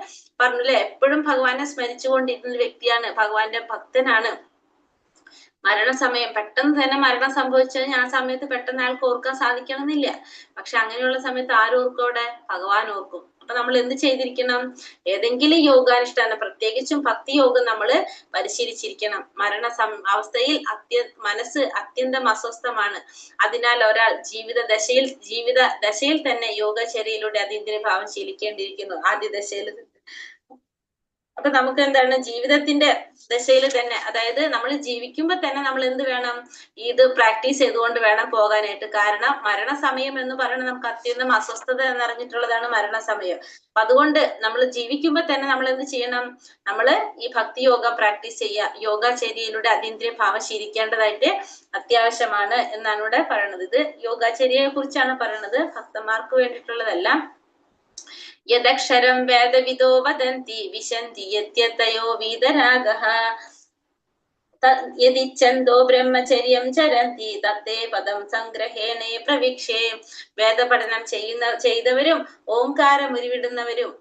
പറഞ്ഞില്ലേ, എപ്പോഴും ഭഗവാനെ സ്മരിച്ചു കൊണ്ടിരിക്കുന്ന വ്യക്തിയാണ്, ഭഗവാന്റെ ഭക്തനാണ്. മരണസമയം പെട്ടെന്ന് തന്നെ മരണം സംഭവിച്ചു കഴിഞ്ഞാൽ ആ സമയത്ത് പെട്ടെന്ന് അയാൾക്ക് ഓർക്കാൻ സാധിക്കണമെന്നില്ല. പക്ഷെ അങ്ങനെയുള്ള സമയത്ത് ആരോർക്കും? അവിടെ ഭഗവാൻ ഓർക്കും. അപ്പൊ നമ്മൾ എന്ത് ചെയ്തിരിക്കണം? ഏതെങ്കിലും യോഗാനുഷ്ഠാനം, പ്രത്യേകിച്ചും ഭക്തി യോഗം നമ്മൾ പരിശീലിച്ചിരിക്കണം. അവസ്ഥയിൽ മനസ്സ് അത്യന്തം അസ്വസ്ഥമാണ്. അതിനാൽ ഒരാൾ ജീവിത ദശയിൽ തന്നെ യോഗചര്യയിലൂടെ അതീന്ദ്രിയ ഭാവം ശീലിക്കേണ്ടിയിരിക്കുന്നു. ആദ്യ ദശയിൽ. അപ്പൊ നമുക്ക് എന്താണ്, ജീവിതത്തിന്റെ ദശയിൽ തന്നെ, അതായത് നമ്മൾ ജീവിക്കുമ്പോ തന്നെ നമ്മൾ എന്ത് വേണം? ഇത് പ്രാക്ടീസ് ചെയ്തുകൊണ്ട് വേണം പോകാനായിട്ട്. കാരണം മരണസമയം എന്ന് പറയുന്നത് നമുക്ക് അത്യന്തം അസ്വസ്ഥത എന്നറിഞ്ഞിട്ടുള്ളതാണ് മരണസമയം. അപ്പൊ അതുകൊണ്ട് നമ്മൾ ജീവിക്കുമ്പോ തന്നെ നമ്മൾ എന്ത് ചെയ്യണം? നമ്മൾ ഈ ഭക്തി യോഗ പ്രാക്ടീസ് ചെയ്യുക. യോഗാചര്യയിലൂടെ അതീന്ദ്രിയ ഭാവം ശീലിക്കേണ്ടതായിട്ട് അത്യാവശ്യമാണ് എന്നാണ് ഇവിടെ പറയുന്നത്. ഇത് യോഗാചര്യയെ കുറിച്ചാണ് പറയുന്നത്, ഭക്തന്മാർക്ക് വേണ്ടിയിട്ടുള്ളതല്ല. യദക്ഷരം വേദവിദോ വദന്തി വിശന്തി യത്യതയോ വീതരാഗഃ യദിച്ഛന്തോ ബ്രഹ്മചര്യം ചരന്തി തത്തേ പദം സംഗ്രഹേണേ പ്രവിക്ഷേ. വേദപഠനം ചെയ്തവരും ഓംകാരം ഉരുവിടുന്നവരും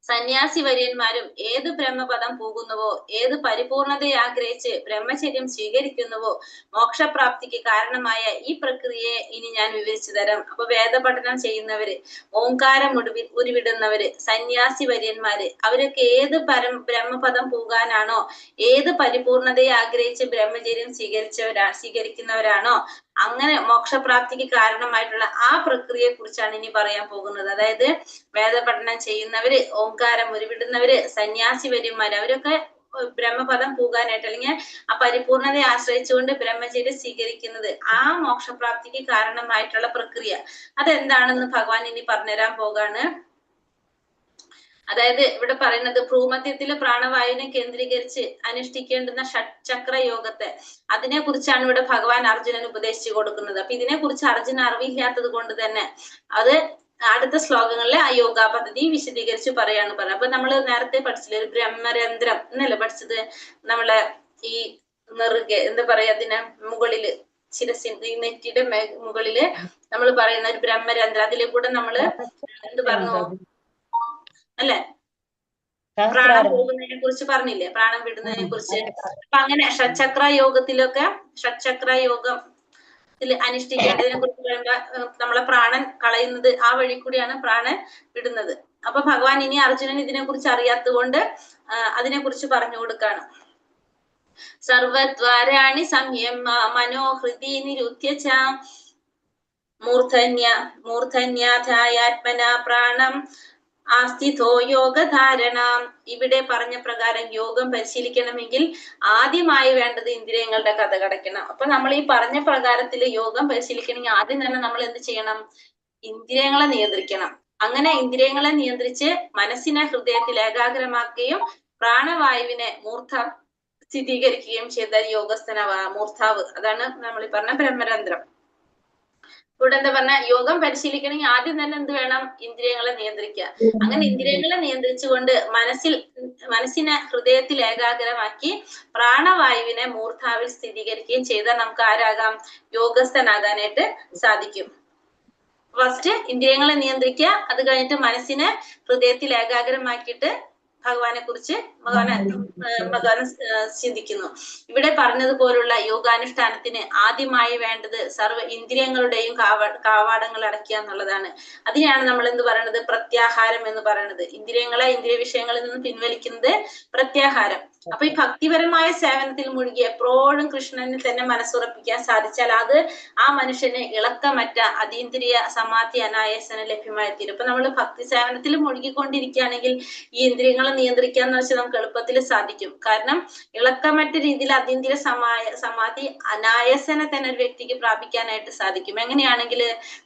സന്യാസി വര്യന്മാരും ഏത് ബ്രഹ്മപദം പോകുന്നുവോ, ഏത് പരിപൂർണതയെ ആഗ്രഹിച്ച് ബ്രഹ്മചര്യം സ്വീകരിക്കുന്നുവോ, മോക്ഷപ്രാപ്തിക്ക് കാരണമായ ഈ പ്രക്രിയയെ ഇനി ഞാൻ വിവരിച്ചു തരാം. അപ്പൊ വേദപഠനം ചെയ്യുന്നവര്, ഓംകാരം ഉരുവിടുന്നവര്, സന്യാസി വര്യന്മാര്, അവരൊക്കെ ഏത് ബ്രഹ്മപദം പോകാനാണോ, ഏത് പരിപൂർണതയെ ആഗ്രഹിച്ച് ബ്രഹ്മചര്യം സ്വീകരിക്കുന്നവരാണോ, അങ്ങനെ മോക്ഷപ്രാപ്തിക്ക് കാരണമായിട്ടുള്ള ആ പ്രക്രിയയെ കുറിച്ചാണ് ഇനി പറയാൻ പോകുന്നത്. അതായത് വേദപഠനം ചെയ്യുന്നവര്, ഓംകാരം ഉരുവിടുന്നവര്, സന്യാസി വര്യന്മാര്, അവരൊക്കെ ബ്രഹ്മപദം പോകാനായിട്ട് അല്ലെങ്കിൽ ആ പരിപൂർണതയെ ആശ്രയിച്ചുകൊണ്ട് ബ്രഹ്മചര്യം സ്വീകരിക്കുന്നത്, ആ മോക്ഷപ്രാപ്തിക്ക് കാരണമായിട്ടുള്ള പ്രക്രിയ അതെന്താണെന്ന് ഭഗവാൻ ഇനി പറഞ്ഞുതരാൻ പോകാണ്. അതായത് ഇവിടെ പറയുന്നത് ഭ്രൂമധ്യത്തില് പ്രാണവായുവിനെ കേന്ദ്രീകരിച്ച് അനുഷ്ഠിക്കേണ്ടുന്ന ഷഡ്ചക്ര യോഗത്തെ, അതിനെ കുറിച്ചാണ് ഇവിടെ ഭഗവാൻ അർജുനന് ഉപദേശിച്ചു കൊടുക്കുന്നത്. അപ്പൊ ഇതിനെ കുറിച്ച് അർജുന അറിവില്ലാത്തത് കൊണ്ട് തന്നെ അത് അടുത്ത ശ്ലോകങ്ങളിലെ ആ യോഗാ പദ്ധതി വിശദീകരിച്ച് പറയാണ് പറയുന്നത്. അപ്പൊ നമ്മൾ നേരത്തെ പഠിച്ചില്ലേ, ഒരു ബ്രഹ്മരന്ധ്രം എന്നല്ലേ പഠിച്ചത്? നമ്മളെ ഈ നെറുകെ എന്താ പറയാ, അതിനെ മുകളില് ശിരസിന്റെ ഈ നെറ്റിയുടെ മുകളില് നമ്മൾ പറയുന്ന ഒരു ബ്രഹ്മരന്ധ്രം, അതിലെ കൂടെ നമ്മള് എന്ത് പറഞ്ഞു അല്ലെ, പ്രാണം പോകുന്നതിനെ കുറിച്ച് പറഞ്ഞില്ലേ, പ്രാണം വിടുന്നതിനെ കുറിച്ച്. അപ്പൊ അങ്ങനെ ഷഡ്ചക്ര യോഗത്തിലൊക്കെ, ഷഡ്ചക്ര യോഗത്തിൽ അനുഷ്ഠിക്കേണ്ടതിനെ കുറിച്ച് പറയുമ്പോ നമ്മളെ പ്രാണൻ കളയുന്നത് ആ വഴി കൂടിയാണ് പ്രാണൻ വിടുന്നത്. അപ്പൊ ഭഗവാൻ ഇനി അർജുനൻ ഇതിനെ കുറിച്ച് അറിയാത്തത് കൊണ്ട് അതിനെ കുറിച്ച് പറഞ്ഞു കൊടുക്കാണ്. സർവദ്വാരാണി സംയമ മനോഹൃതി നിരുദ്ധ്യ ച മൂർധന്യാധായാത്മന പ്രാണം ആസ്ഥിതോ യോഗധാരണ. ഇവിടെ പറഞ്ഞ പ്രകാരം യോഗം പരിശീലിക്കണമെങ്കിൽ ആദ്യമായി വേണ്ടത് ഇന്ദ്രിയങ്ങളുടെ കഥ കടക്കണം. അപ്പൊ നമ്മൾ ഈ പറഞ്ഞ പ്രകാരത്തില് യോഗം പരിശീലിക്കണമെങ്കിൽ ആദ്യം തന്നെ നമ്മൾ എന്ത് ചെയ്യണം? ഇന്ദ്രിയങ്ങളെ നിയന്ത്രിക്കണം. അങ്ങനെ ഇന്ദ്രിയങ്ങളെ നിയന്ത്രിച്ച് മനസ്സിനെ ഹൃദയത്തിൽ ഏകാഗ്രമാക്കുകയും പ്രാണവായുവിനെ സ്ഥിരീകരിക്കുകയും ചെയ്താൽ മൂർധാവ്, അതാണ് നമ്മൾ ഈ പറഞ്ഞ ബ്രഹ്മരന്ധ്രം. ഇവിടെ എന്താ പറഞ്ഞ, യോഗം പരിശീലിക്കണമെങ്കിൽ ആദ്യം തന്നെ എന്ത് വേണം? ഇന്ദ്രിയങ്ങളെ നിയന്ത്രിക്കുക. അങ്ങനെ ഇന്ദ്രിയങ്ങളെ നിയന്ത്രിച്ചുകൊണ്ട് മനസ്സിനെ ഹൃദയത്തിൽ ഏകാഗ്രമാക്കി പ്രാണവായുവിനെ മൂർധാവിൽ സ്ഥിരീകരിക്കുകയും ചെയ്താൽ നമുക്ക് ആരാകാം? യോഗസ്ഥനാകാനായിട്ട് സാധിക്കും. ഫസ്റ്റ് ഇന്ദ്രിയങ്ങളെ നിയന്ത്രിക്കുക, അത് കഴിഞ്ഞിട്ട് മനസ്സിനെ ഹൃദയത്തിൽ ഏകാഗ്രമാക്കിയിട്ട് ഭഗവാനെ കുറിച്ച് ഭഗവാനെ ചിന്തിക്കുന്നു. ഇവിടെ പറഞ്ഞതുപോലുള്ള യോഗാനുഷ്ഠാനത്തിന് ആദ്യമായി വേണ്ടത് സർവ്വ ഇന്ദ്രിയങ്ങളുടെയും കാവാടങ്ങൾ അടയ്ക്കുക എന്നുള്ളതാണ്. അതിനെയാണ് നമ്മൾ എന്ത് പറയുന്നത്? പ്രത്യാഹാരം എന്ന് പറയുന്നത്. ഇന്ദ്രിയ വിഷയങ്ങളിൽ നിന്ന് പിൻവലിക്കുന്നത് പ്രത്യാഹാരം. അപ്പൊ ഈ ഭക്തിപരമായ സേവനത്തിൽ മുഴുകി എപ്പോഴും കൃഷ്ണനിൽ തന്നെ മനസ്സുറപ്പിക്കാൻ സാധിച്ചാൽ അത് ആ മനുഷ്യന് ഇളക്കമറ്റ അതീന്ദ്രിയ സമാധി അനായാസന ലഭ്യമായി തീരും. ഇപ്പൊ നമ്മൾ ഭക്തി സേവനത്തിൽ മുഴുകിക്കൊണ്ടിരിക്കുകയാണെങ്കിൽ ഈ ഇന്ദ്രിയങ്ങളെ നിയന്ത്രിക്കാന്ന് വെച്ചാൽ നമുക്ക് എളുപ്പത്തിൽ സാധിക്കും. കാരണം ഇളക്കമറ്റ രീതിയിൽ അതീന്ദ്രിയ സമാധി അനായാസന തന്നെ ഒരു വ്യക്തിക്ക് പ്രാപിക്കാനായിട്ട് സാധിക്കും. എങ്ങനെയാണെങ്കിൽ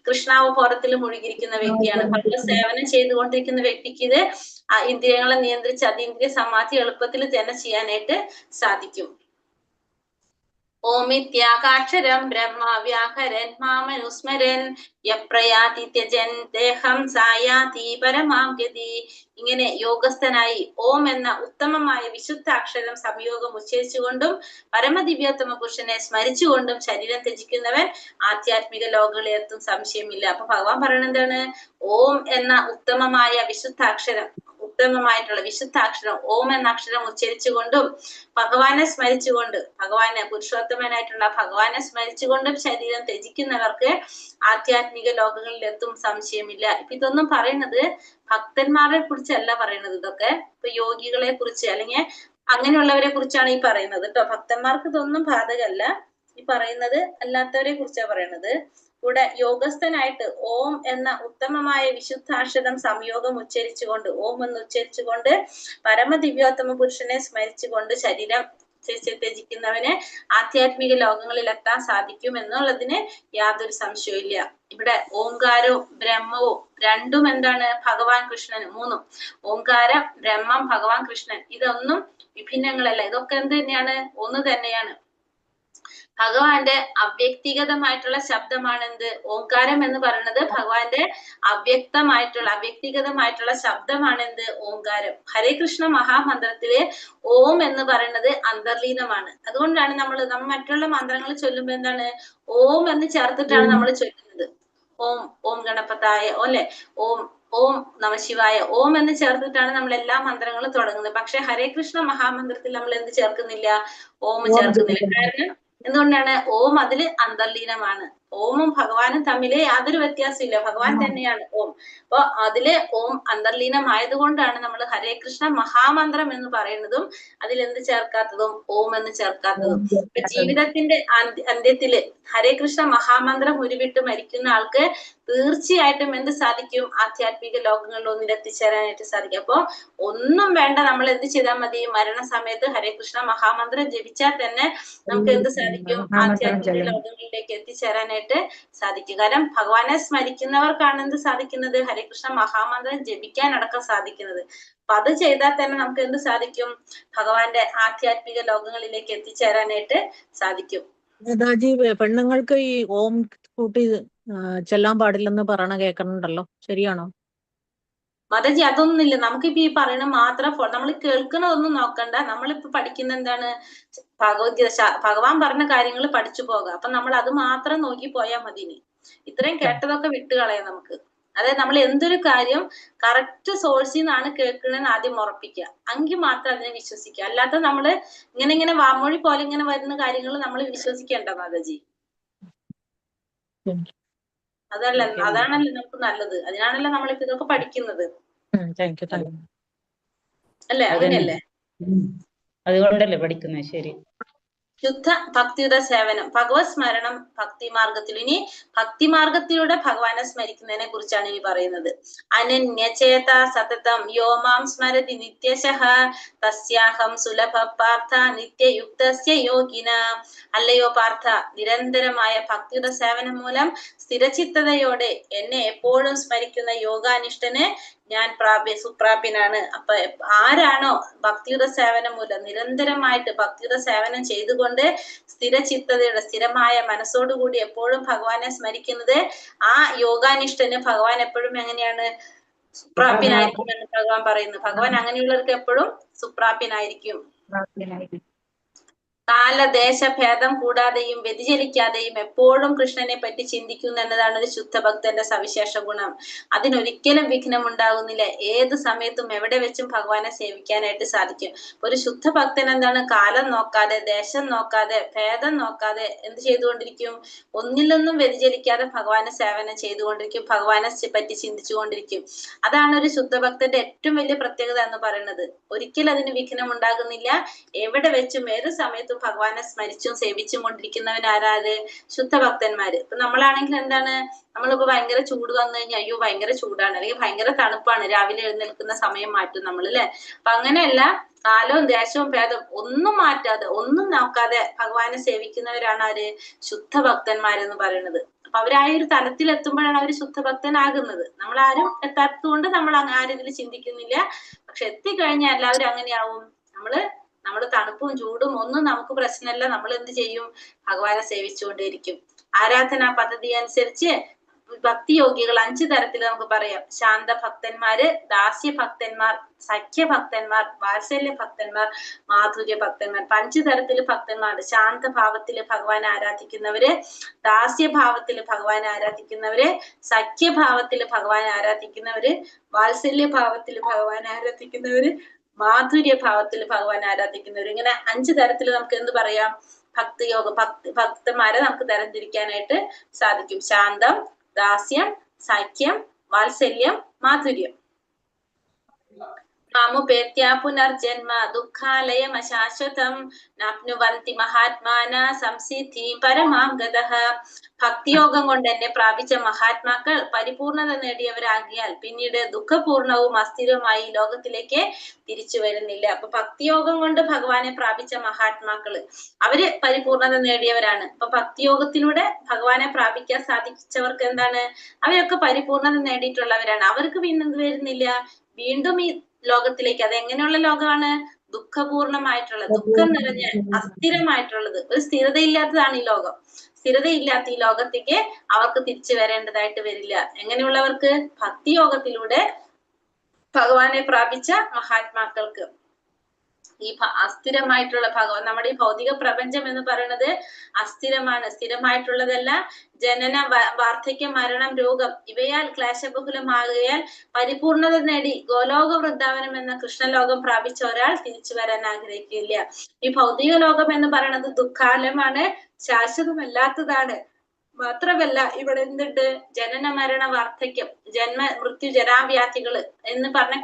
കൃഷ്ണാവബോധത്തിൽ മുഴുകിയിരിക്കുന്ന വ്യക്തിയാണ്, ഭക്തി സേവനം ചെയ്തുകൊണ്ടിരിക്കുന്ന വ്യക്തിക്ക് ഇത് ഇന്ദ്രിയങ്ങളെ നിയന്ത്രിച്ച് അതീന്ദ്രിയ സമാധി എളുപ്പത്തിൽ തന്നെ ചെയ്യാനായിട്ട് സാധിക്കും. ഓമിത്യാകാക്ഷരം ബ്രഹ്മ വ്യാഹരൻ മാമനുസ്മരൻ യപ്രയാതി ത്യജൻ ദേഹം സായാതി പരമാം ഗതി. ഇങ്ങനെ യോഗസ്ഥനായി ഓം എന്ന ഉത്തമമായ വിശുദ്ധ അക്ഷരം സംയോഗം ഉച്ചരിച്ചുകൊണ്ടും പരമദിവ്യോത്തമ പുരുഷനെ സ്മരിച്ചുകൊണ്ടും ശരീരം ത്യജിക്കുന്നവൻ ആധ്യാത്മിക ലോകങ്ങളിലെത്തും, സംശയമില്ല. അപ്പൊ ഭഗവാൻ പറയുന്നത് എന്താണ്? ഓം എന്ന ഉത്തമമായ വിശുദ്ധ അക്ഷരം, ഉത്തമമായിട്ടുള്ള വിശുദ്ധാക്ഷരം ഓം എന്ന അക്ഷരം ഉച്ചരിച്ചുകൊണ്ടും ഭഗവാനെ സ്മരിച്ചുകൊണ്ട് ഭഗവാനെ പുരുഷോത്തമനായിട്ടുള്ള ഭഗവാനെ സ്മരിച്ചുകൊണ്ടും ശരീരം ത്യജിക്കുന്നവർക്ക് ആധ്യാത്മിക ലോകങ്ങളിലെത്തും സംശയമില്ല. ഇപ്പൊ ഇതൊന്നും പറയുന്നത് ഭക്തന്മാരെ കുറിച്ചല്ല പറയുന്നത്. ഇതൊക്കെ ഇപ്പൊ യോഗികളെ കുറിച്ച് അല്ലെങ്കിൽ അങ്ങനെയുള്ളവരെ കുറിച്ചാണ് ഈ പറയുന്നത് കേട്ടോ. ഭക്തന്മാർക്ക് ഇതൊന്നും ബാധകമല്ല. ഈ പറയുന്നത് അല്ലാത്തവരെ കുറിച്ചാണ് പറയുന്നത്. കൂടെ യോഗസ്ഥനായിട്ട് ഓം എന്ന ഉത്തമമായ വിശുദ്ധാക്ഷരം സംയോഗം ഉച്ചരിച്ചുകൊണ്ട് ഓം എന്ന് ഉച്ചരിച്ചുകൊണ്ട് പരമദിവ്യോത്തമ പുരുഷനെ സ്മരിച്ചുകൊണ്ട് ശരീരം ത്യജിക്കുന്നവന് ആധ്യാത്മിക ലോകങ്ങളിൽ എത്താൻ സാധിക്കും എന്നുള്ളതിന് യാതൊരു സംശയവും ഇല്ല. ഇവിടെ ഓംകാരവും ബ്രഹ്മവും രണ്ടും എന്താണ്? ഭഗവാൻ കൃഷ്ണനും. മൂന്നും ഓംകാരം, ബ്രഹ്മം, ഭഗവാൻ കൃഷ്ണൻ, ഇതൊന്നും വിഭിന്നങ്ങളല്ല. ഇതൊക്കെ എന്ത് തന്നെയാണ്? ഒന്ന് തന്നെയാണ്. ഭഗവാന്റെ അവ്യക്തിഗതമായിട്ടുള്ള ശബ്ദമാണ് എന്ത്? ഓംകാരം എന്ന് പറയുന്നത് ഭഗവാന്റെ അവ്യക്തിഗതമായിട്ടുള്ള ശബ്ദമാണ് എന്ത്? ഓംകാരം. ഹരേ കൃഷ്ണ മഹാമന്ത്രത്തില് ഓം എന്ന് പറയുന്നത് അന്തർലീനമാണ്. അതുകൊണ്ടാണ് നമ്മൾ മറ്റുള്ള മന്ത്രങ്ങൾ ചൊല്ലുമ്പോ എന്താണ്? ഓം എന്ന് ചേർത്തിട്ടാണ് നമ്മൾ ചൊല്ലുന്നത്. ഓം ഓം ഗണപതായ അല്ലെ, ഓം ഓം നമശിവായ, ഓം എന്ന് ചേർത്തിട്ടാണ് നമ്മൾ എല്ലാ മന്ത്രങ്ങളും തുടങ്ങുന്നത്. പക്ഷെ ഹരേ കൃഷ്ണ മഹാമന്ത്രത്തിൽ നമ്മൾ എന്ത് ചേർക്കുന്നില്ല? ഓം ചേർക്കുന്നില്ല. കാരണം എന്തുകൊണ്ടാണ്? ഓം അതില് അന്തർലീനമാണ്. ഓമും ഭഗവാനും തമ്മില് യാതൊരു വ്യത്യാസമില്ല. ഭഗവാൻ തന്നെയാണ് ഓം. അപ്പൊ അതില് ഓം അന്തർലീനമായത് കൊണ്ടാണ് നമ്മൾ ഹരേ കൃഷ്ണ മഹാമന്ത്രം എന്ന് പറയുന്നതും അതിലെന്ത് ചേർക്കാത്തതും? ഓം എന്ന് ചേർക്കാത്തതും. ഇപ്പൊ ജീവിതത്തിന്റെ അന്ത്യത്തില് ഹരേ കൃഷ്ണ മഹാമന്ത്രം ഉരുവിട്ട് മരിക്കുന്ന ആൾക്ക് തീർച്ചയായിട്ടും എന്ത് സാധിക്കും? ആധ്യാത്മിക ലോകങ്ങളിൽ ഒന്നിലെത്തിച്ചേരാനായിട്ട് സാധിക്കും. അപ്പൊ ഒന്നും വേണ്ട, നമ്മൾ എന്ത് ചെയ്താൽ മതി? മരണസമയത്ത് ഹരേ കൃഷ്ണ മഹാമന്ത്രം ജപിച്ചാൽ തന്നെ നമുക്ക് എന്ത് സാധിക്കും? ആധ്യാത്മിക ലോകങ്ങളിലേക്ക് എത്തിച്ചേരാനായിട്ട് സാധിക്കും. കാരണം ഭഗവാനെ സ്മരിക്കുന്നവർക്കാണ് എന്ത് സാധിക്കുന്നത്? ഹരേ കൃഷ്ണ മഹാമന്ത്രം ജപിക്കാൻ അടക്കം സാധിക്കുന്നത്. അപ്പൊ അത് ചെയ്താൽ തന്നെ നമുക്ക് എന്ത് സാധിക്കും? ഭഗവാന്റെ ആധ്യാത്മിക ലോകങ്ങളിലേക്ക് എത്തിച്ചേരാനായിട്ട് സാധിക്കും. നേതാജി, പെണ്ണുങ്ങൾക്ക് ഈ ഓം കൂട്ടി ചെല്ലാൻ പാടില്ലെന്ന് പറയണ കേൾക്കണുണ്ടല്ലോ, ശരിയാണോ? മാതാജി അതൊന്നുമില്ല. നമുക്കിപ്പോ ഈ പറയണ മാത്രം നമ്മൾ കേൾക്കണതൊന്നും നോക്കണ്ട. നമ്മളിപ്പോ പഠിക്കുന്ന എന്താണ്? ഭഗവത്ഗീത, ഭഗവാൻ പറഞ്ഞ കാര്യങ്ങൾ പഠിച്ചു പോകാം. അപ്പൊ നമ്മൾ അത് മാത്രം നോക്കി പോയാൽ മതി. ഇത്രയും കേട്ടതൊക്കെ വിട്ടുകളയാം നമുക്ക്. അതായത് നമ്മൾ എന്തൊരു കാര്യം കറക്റ്റ് സോഴ്സിൽ നിന്നാണ് കേൾക്കണെന്ന് ആദ്യം ഉറപ്പിക്കുക. എങ്കിൽ മാത്രം അതിനെ വിശ്വസിക്കുക. അല്ലാത്ത നമ്മള് ഇങ്ങനെ വാമൊഴി പോലെ ഇങ്ങനെ വരുന്ന കാര്യങ്ങൾ നമ്മൾ വിശ്വസിക്കേണ്ട മാതാജി. അതാണല്ലോ നമുക്ക് നല്ലത്. അതിനാണല്ലോ നമ്മളിപ്പോ ഇതൊക്കെ പഠിക്കുന്നത് അല്ലേ? അങ്ങനെയല്ലേ? അതുകൊണ്ടല്ലേ പഠിക്കുന്നത്. ശരി. ശുദ്ധ ഭക്തിയുടെ സേവനം, ഭഗവത് സ്മരണം ഭക്തിമാർഗത്തിൽ. ഇനി ഭക്തിമാർഗത്തിലൂടെ ഭഗവാനെ സ്മരിക്കുന്നതിനെ കുറിച്ചാണ് ഇനി പറയുന്നത്. അനന്യചേത സതതം യോമാം സ്മരതി നിത്യശഃ തസ്യാഹം സുലഭ പാർത്ഥ നിത്യയുക്തസ്യ യോഗിന. അല്ലയോ പാർത്ഥ, നിരന്തരമായ ഭക്തിയുടെ സേവനം മൂലം സ്ഥിരചിത്തതയോടെ എന്നെ എപ്പോഴും സ്മരിക്കുന്ന യോഗാനിഷ്ഠന് ഞാൻ സുപ്രാപ്യനാണ്. അപ്പൊ ആരാണോ ഭക്തിയുടെ സേവനം മൂലം നിരന്തരമായിട്ട് ഭക്തിയുടെ സേവനം ചെയ്തുകൊണ്ട് സ്ഥിരചിത്തതയുടെ സ്ഥിരമായ മനസ്സോടുകൂടി എപ്പോഴും ഭഗവാനെ സ്മരിക്കുന്നത്, ആ യോഗാനിഷ്ഠന് ഭഗവാൻ എപ്പോഴും എങ്ങനെയാണ്? സുപ്രാപ്യനായിരിക്കും എന്ന് ഭഗവാൻ പറയുന്നു. ഭഗവാൻ അങ്ങനെയുള്ളവർക്ക് എപ്പോഴും സുപ്രാപ്യനായിരിക്കും. കാലദേശഭേദം കൂടാതെയും വ്യതിചലിക്കാതെയും എപ്പോഴും കൃഷ്ണനെ പറ്റി ചിന്തിക്കുന്നു എന്നതാണ് ഒരു ശുദ്ധഭക്തന്റെ സവിശേഷ ഗുണം. അതിനൊരിക്കലും വിഘ്നം ഉണ്ടാകുന്നില്ല. ഏത് സമയത്തും എവിടെ വെച്ചും ഭഗവാനെ സേവിക്കാനായിട്ട് സാധിക്കും. ഒരു ശുദ്ധഭക്തൻ എന്താണ്? കാലം നോക്കാതെ, ദേശം നോക്കാതെ, ഭേദം നോക്കാതെ എന്ത് ചെയ്തുകൊണ്ടിരിക്കും? ഒന്നിലൊന്നും വ്യതിചലിക്കാതെ ഭഗവാനെ സേവനം ചെയ്തുകൊണ്ടിരിക്കും. ഭഗവാനെ പറ്റി ചിന്തിച്ചുകൊണ്ടിരിക്കും. അതാണ് ഒരു ശുദ്ധഭക്തന്റെ ഏറ്റവും വലിയ പ്രത്യേകത എന്ന് പറയുന്നത്. ഒരിക്കലും അതിന് വിഘ്നം ഉണ്ടാകുന്നില്ല. എവിടെ വെച്ചും ഏത് സമയത്തും ഭഗവാനെ സ്മരിച്ചും സേവിച്ചും കൊണ്ടിരിക്കുന്നവനാരാത്? ശുദ്ധഭക്തന്മാര്. ഇപ്പൊ നമ്മളാണെങ്കിൽ എന്താണ്? നമ്മളിപ്പോ ഭയങ്കര ചൂട് വന്നു കഴിഞ്ഞാൽ അയ്യോ ഭയങ്കര ചൂടാണ്, അല്ലെങ്കിൽ ഭയങ്കര തണുപ്പാണ്, രാവിലെ എഴുന്നേൽക്കുന്ന സമയം മാറ്റും നമ്മൾ, അല്ലെ? അപ്പൊ അങ്ങനെയല്ല, കാലവും ദേശവും ഭേദം ഒന്നും മാറ്റാതെ, ഒന്നും നോക്കാതെ ഭഗവാനെ സേവിക്കുന്നവരാണ് ആര്? ശുദ്ധഭക്തന്മാരെന്ന് പറയുന്നത്. അപ്പൊ അവരായ ഒരു തലത്തിൽ എത്തുമ്പോഴാണ് അവർ ശുദ്ധഭക്തനാകുന്നത്. നമ്മളാരും എത്താത്തത് കൊണ്ട് നമ്മൾ ആരും ചിന്തിക്കുന്നില്ല. പക്ഷെ എത്തിക്കഴിഞ്ഞാൽ എല്ലാവരും അങ്ങനെയാവും. നമ്മള് തണുപ്പും ചൂടും ഒന്നും നമുക്ക് പ്രശ്നമല്ല. നമ്മൾ എന്ത് ചെയ്യും? ഭഗവാനെ സേവിച്ചുകൊണ്ടേയിരിക്കും. ആരാധനാ പദ്ധതി അനുസരിച്ച് ഭക്തിയോഗികൾ 5 തരത്തിൽ നമുക്ക് പറയാം. ശാന്തഭക്തന്മാര്, ദാസ്യഭക്തന്മാർ, സഖ്യഭക്തന്മാർ, വാത്സല്യ ഭക്തന്മാർ, മാധുര്യ ഭക്തന്മാർ. 5 തരത്തില് ഭക്തന്മാർ. ശാന്തഭാവത്തില് ഭഗവാനെ ആരാധിക്കുന്നവര്, ദാസ്യഭാവത്തില് ഭഗവാനെ ആരാധിക്കുന്നവര്, സഖ്യഭാവത്തില് ഭഗവാനെ ആരാധിക്കുന്നവര്, വാത്സല്യഭാവത്തില് ഭഗവാനെ ആരാധിക്കുന്നവര്, മാധുര്യഭാവത്തില് ഭഗവാനെ ആരാധിക്കുന്നവര്. ഇങ്ങനെ 5 തരത്തില് നമുക്ക് എന്ത് പറയാം? ഭക്തന്മാരെ നമുക്ക് തരംതിരിക്കാനായിട്ട് സാധിക്കും. ശാന്തം, ദാസ്യം, സഖ്യം, വാത്സല്യം, മാധുര്യം. മാമുപേത്യ പുനർജന്മ ദുഃഖാലയമശാശ്വതം നാപ്നുവന്തി മഹാത്മാന സംസിദ്ധി പരമാം ഗതഃ. ഭക്തിയോഗം കൊണ്ട് എന്നെ പ്രാപിച്ച മഹാത്മാക്കൾ പരിപൂർണത നേടിയവരാകിയാൽ പിന്നീട് ദുഃഖപൂർണവും അസ്ഥിരവുമായി ലോകത്തിലേക്ക് തിരിച്ചു വരുന്നില്ല. അപ്പൊ ഭക്തിയോഗം കൊണ്ട് ഭഗവാനെ പ്രാപിച്ച മഹാത്മാക്കള് അവര് പരിപൂർണത നേടിയവരാണ്. അപ്പൊ ഭക്തിയോഗത്തിലൂടെ ഭഗവാനെ പ്രാപിക്കാൻ സാധിച്ചവർക്ക് എന്താണ്? അവരൊക്കെ പരിപൂർണത നേടിയിട്ടുള്ളവരാണ്. അവർക്ക് പിന്നെ എന്ത് വരുന്നില്ല? വീണ്ടും ഈ ലോകത്തിലേക്ക്. അതെങ്ങനെയുള്ള ലോകമാണ്? ദുഃഖപൂർണമായിട്ടുള്ള, ദുഃഖം നിറഞ്ഞ, അസ്ഥിരമായിട്ടുള്ളത്, ഒരു സ്ഥിരതയില്ലാത്തതാണ് ഈ ലോകം. സ്ഥിരതയില്ലാത്ത ഈ ലോകത്തേക്ക് അവർക്ക് തിരിച്ചു വരേണ്ടതായിട്ട് വരില്ല. എങ്ങനെയുള്ളവർക്ക്? ഭക്തിയോഗത്തിലൂടെ ഭഗവാനെ പ്രാപിച്ച മഹാത്മാക്കൾക്ക്. ഈ അസ്ഥിരമായിട്ടുള്ള നമ്മുടെ ഈ ഭൗതിക പ്രപഞ്ചം എന്ന് പറയുന്നത് അസ്ഥിരമാണ്, സ്ഥിരമായിട്ടുള്ളതല്ല. ജനന, വാർദ്ധക്യം, മരണം, രോഗം ഇവയാൽ ക്ലേശബഹുലമാകയാൽ പരിപൂർണത നേടി ഗോലോക വൃന്ദാവനം എന്ന കൃഷ്ണലോകം പ്രാപിച്ച ഒരാൾ തിരിച്ചു വരാൻ ആഗ്രഹിക്കില്ല. ഈ ഭൗതിക ലോകം എന്ന് പറയുന്നത് ദുഃഖാലയമാണ്, ശാശ്വതമല്ലാത്തതാണ്. മാത്രമല്ല ഇവിടെ എന്തുണ്ട്? ജനന, മരണ, വാർദ്ധക്യം, ജന്മ, മൃത്യു, ജരാവ്യാധികള് എന്ന് പറഞ്ഞ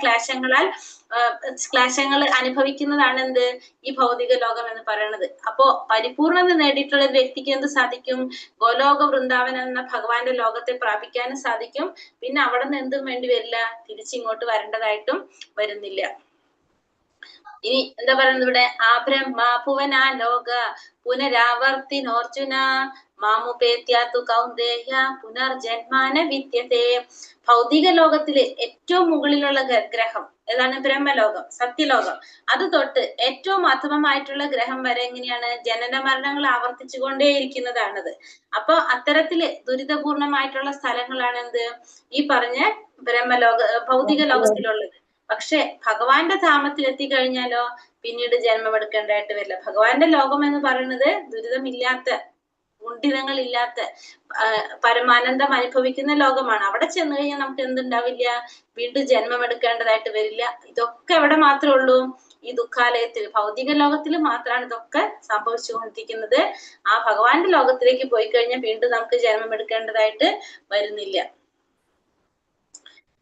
ക്ലേശങ്ങൾ അനുഭവിക്കുന്നതാണ് എന്ത്? ഈ ഭൗതിക ലോകം എന്ന് പറയുന്നത്. അപ്പോ പരിപൂർണത നേടിയിട്ടുള്ള ഒരു വ്യക്തിക്ക് എന്ത് സാധിക്കും? ഗോലോക വൃന്ദാവനം എന്ന ഭഗവാന്റെ ലോകത്തെ പ്രാപിക്കാനും സാധിക്കും. പിന്നെ അവിടെ നിന്ന് എന്തും വേണ്ടി വരില്ല, തിരിച്ചിങ്ങോട്ട് വരേണ്ടതായിട്ടും വരുന്നില്ല. ഇനി എന്താ പറയുന്നത് ഇവിടെ? ആ ബ്രഹ്മ ഭുവനാ ലോക പുനരാവർത്തിനോർജുന മാമുപേത്യാതു കൗന്ദേയ പുനർജന്മാന വിദ്യതേ. ഭൗതിക ലോകത്തില് ഏറ്റവും മുകളിലുള്ള ഗ്രഹം ഏതാണ്? ബ്രഹ്മലോകം, സത്യലോകം. അത് തൊട്ട് ഏറ്റവും അധമമായിട്ടുള്ള ഗ്രഹം വരെ എങ്ങനെയാണ്? ജനന മരണങ്ങൾ ആവർത്തിച്ചു കൊണ്ടേയിരിക്കുന്നതാണത്. അപ്പൊ അത്തരത്തില് ദുരിതപൂർണമായിട്ടുള്ള സ്ഥലങ്ങളാണ് എന്ത്? ഈ പറഞ്ഞ ഭൗതിക ലോകത്തിലുള്ളത്. പക്ഷെ ഭഗവാന്റെ ധാമത്തിൽ എത്തിക്കഴിഞ്ഞാലോ പിന്നീട് ജന്മമെടുക്കേണ്ടതായിട്ട് വരില്ല. ഭഗവാന്റെ ലോകം എന്ന് പറയുന്നത് ദുരിതമില്ലാത്ത, ഗുണ്ടിതങ്ങളില്ലാത്ത, പരമാനന്ദം അനുഭവിക്കുന്ന ലോകമാണ്. അവിടെ ചെന്ന് കഴിഞ്ഞാൽ നമുക്ക് എന്തുണ്ടാവില്ല? വീണ്ടും ജന്മമെടുക്കേണ്ടതായിട്ട് വരില്ല. ഇതൊക്കെ എവിടെ മാത്രമേ ഉള്ളൂ? ഈ ദുഃഖാലയത്തിൽ, ഭൗതിക ലോകത്തിൽ മാത്രമാണ് ഇതൊക്കെ സംഭവിച്ചുകൊണ്ടിരിക്കുന്നത്. ആ ഭഗവാന്റെ ലോകത്തിലേക്ക് പോയി കഴിഞ്ഞാൽ വീണ്ടും നമുക്ക് ജന്മമെടുക്കേണ്ടതായിട്ട് വരുന്നില്ല.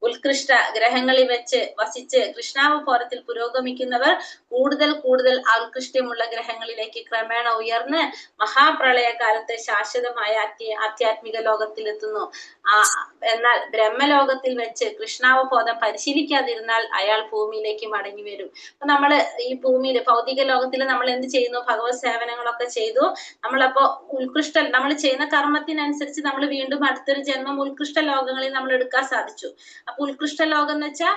ഉത്കൃഷ്ട ഗ്രഹങ്ങളിൽ വെച്ച് വസിച്ച് കൃഷ്ണാവബോധത്തിൽ പുരോഗമിക്കുന്നവർ കൂടുതൽ കൂടുതൽ ഔത്കൃഷ്ടമുള്ള ഗ്രഹങ്ങളിലേക്ക് ക്രമേണ ഉയർന്ന് മഹാപ്രളയകാലത്തെ ശാശ്വതമായ ആധ്യാത്മിക ലോകത്തിലെത്തുന്നു. എന്നാൽ ബ്രഹ്മലോകത്തിൽ വെച്ച് കൃഷ്ണാവബോധം പരിശീലിക്കാതിരുന്നാൽ അയാൾ ഭൂമിയിലേക്ക് മടങ്ങി വരും. അപ്പൊ നമ്മള് ഈ ഭൂമിയിൽ ഭൗതിക ലോകത്തിൽ നമ്മൾ എന്ത് ചെയ്യുന്നു? ഭഗവത് സേവനങ്ങളൊക്കെ ചെയ്തു. നമ്മളപ്പോ നമ്മൾ ചെയ്യുന്ന കർമ്മത്തിനനുസരിച്ച് നമ്മൾ വീണ്ടും അടുത്തൊരു ജന്മം ഉത്കൃഷ്ട ലോകങ്ങളിൽ നമ്മൾ എടുക്കാൻ സാധിച്ചു. അപ്പൊ ഉത്കൃഷ്ട ലോകം എന്ന് വെച്ചാൽ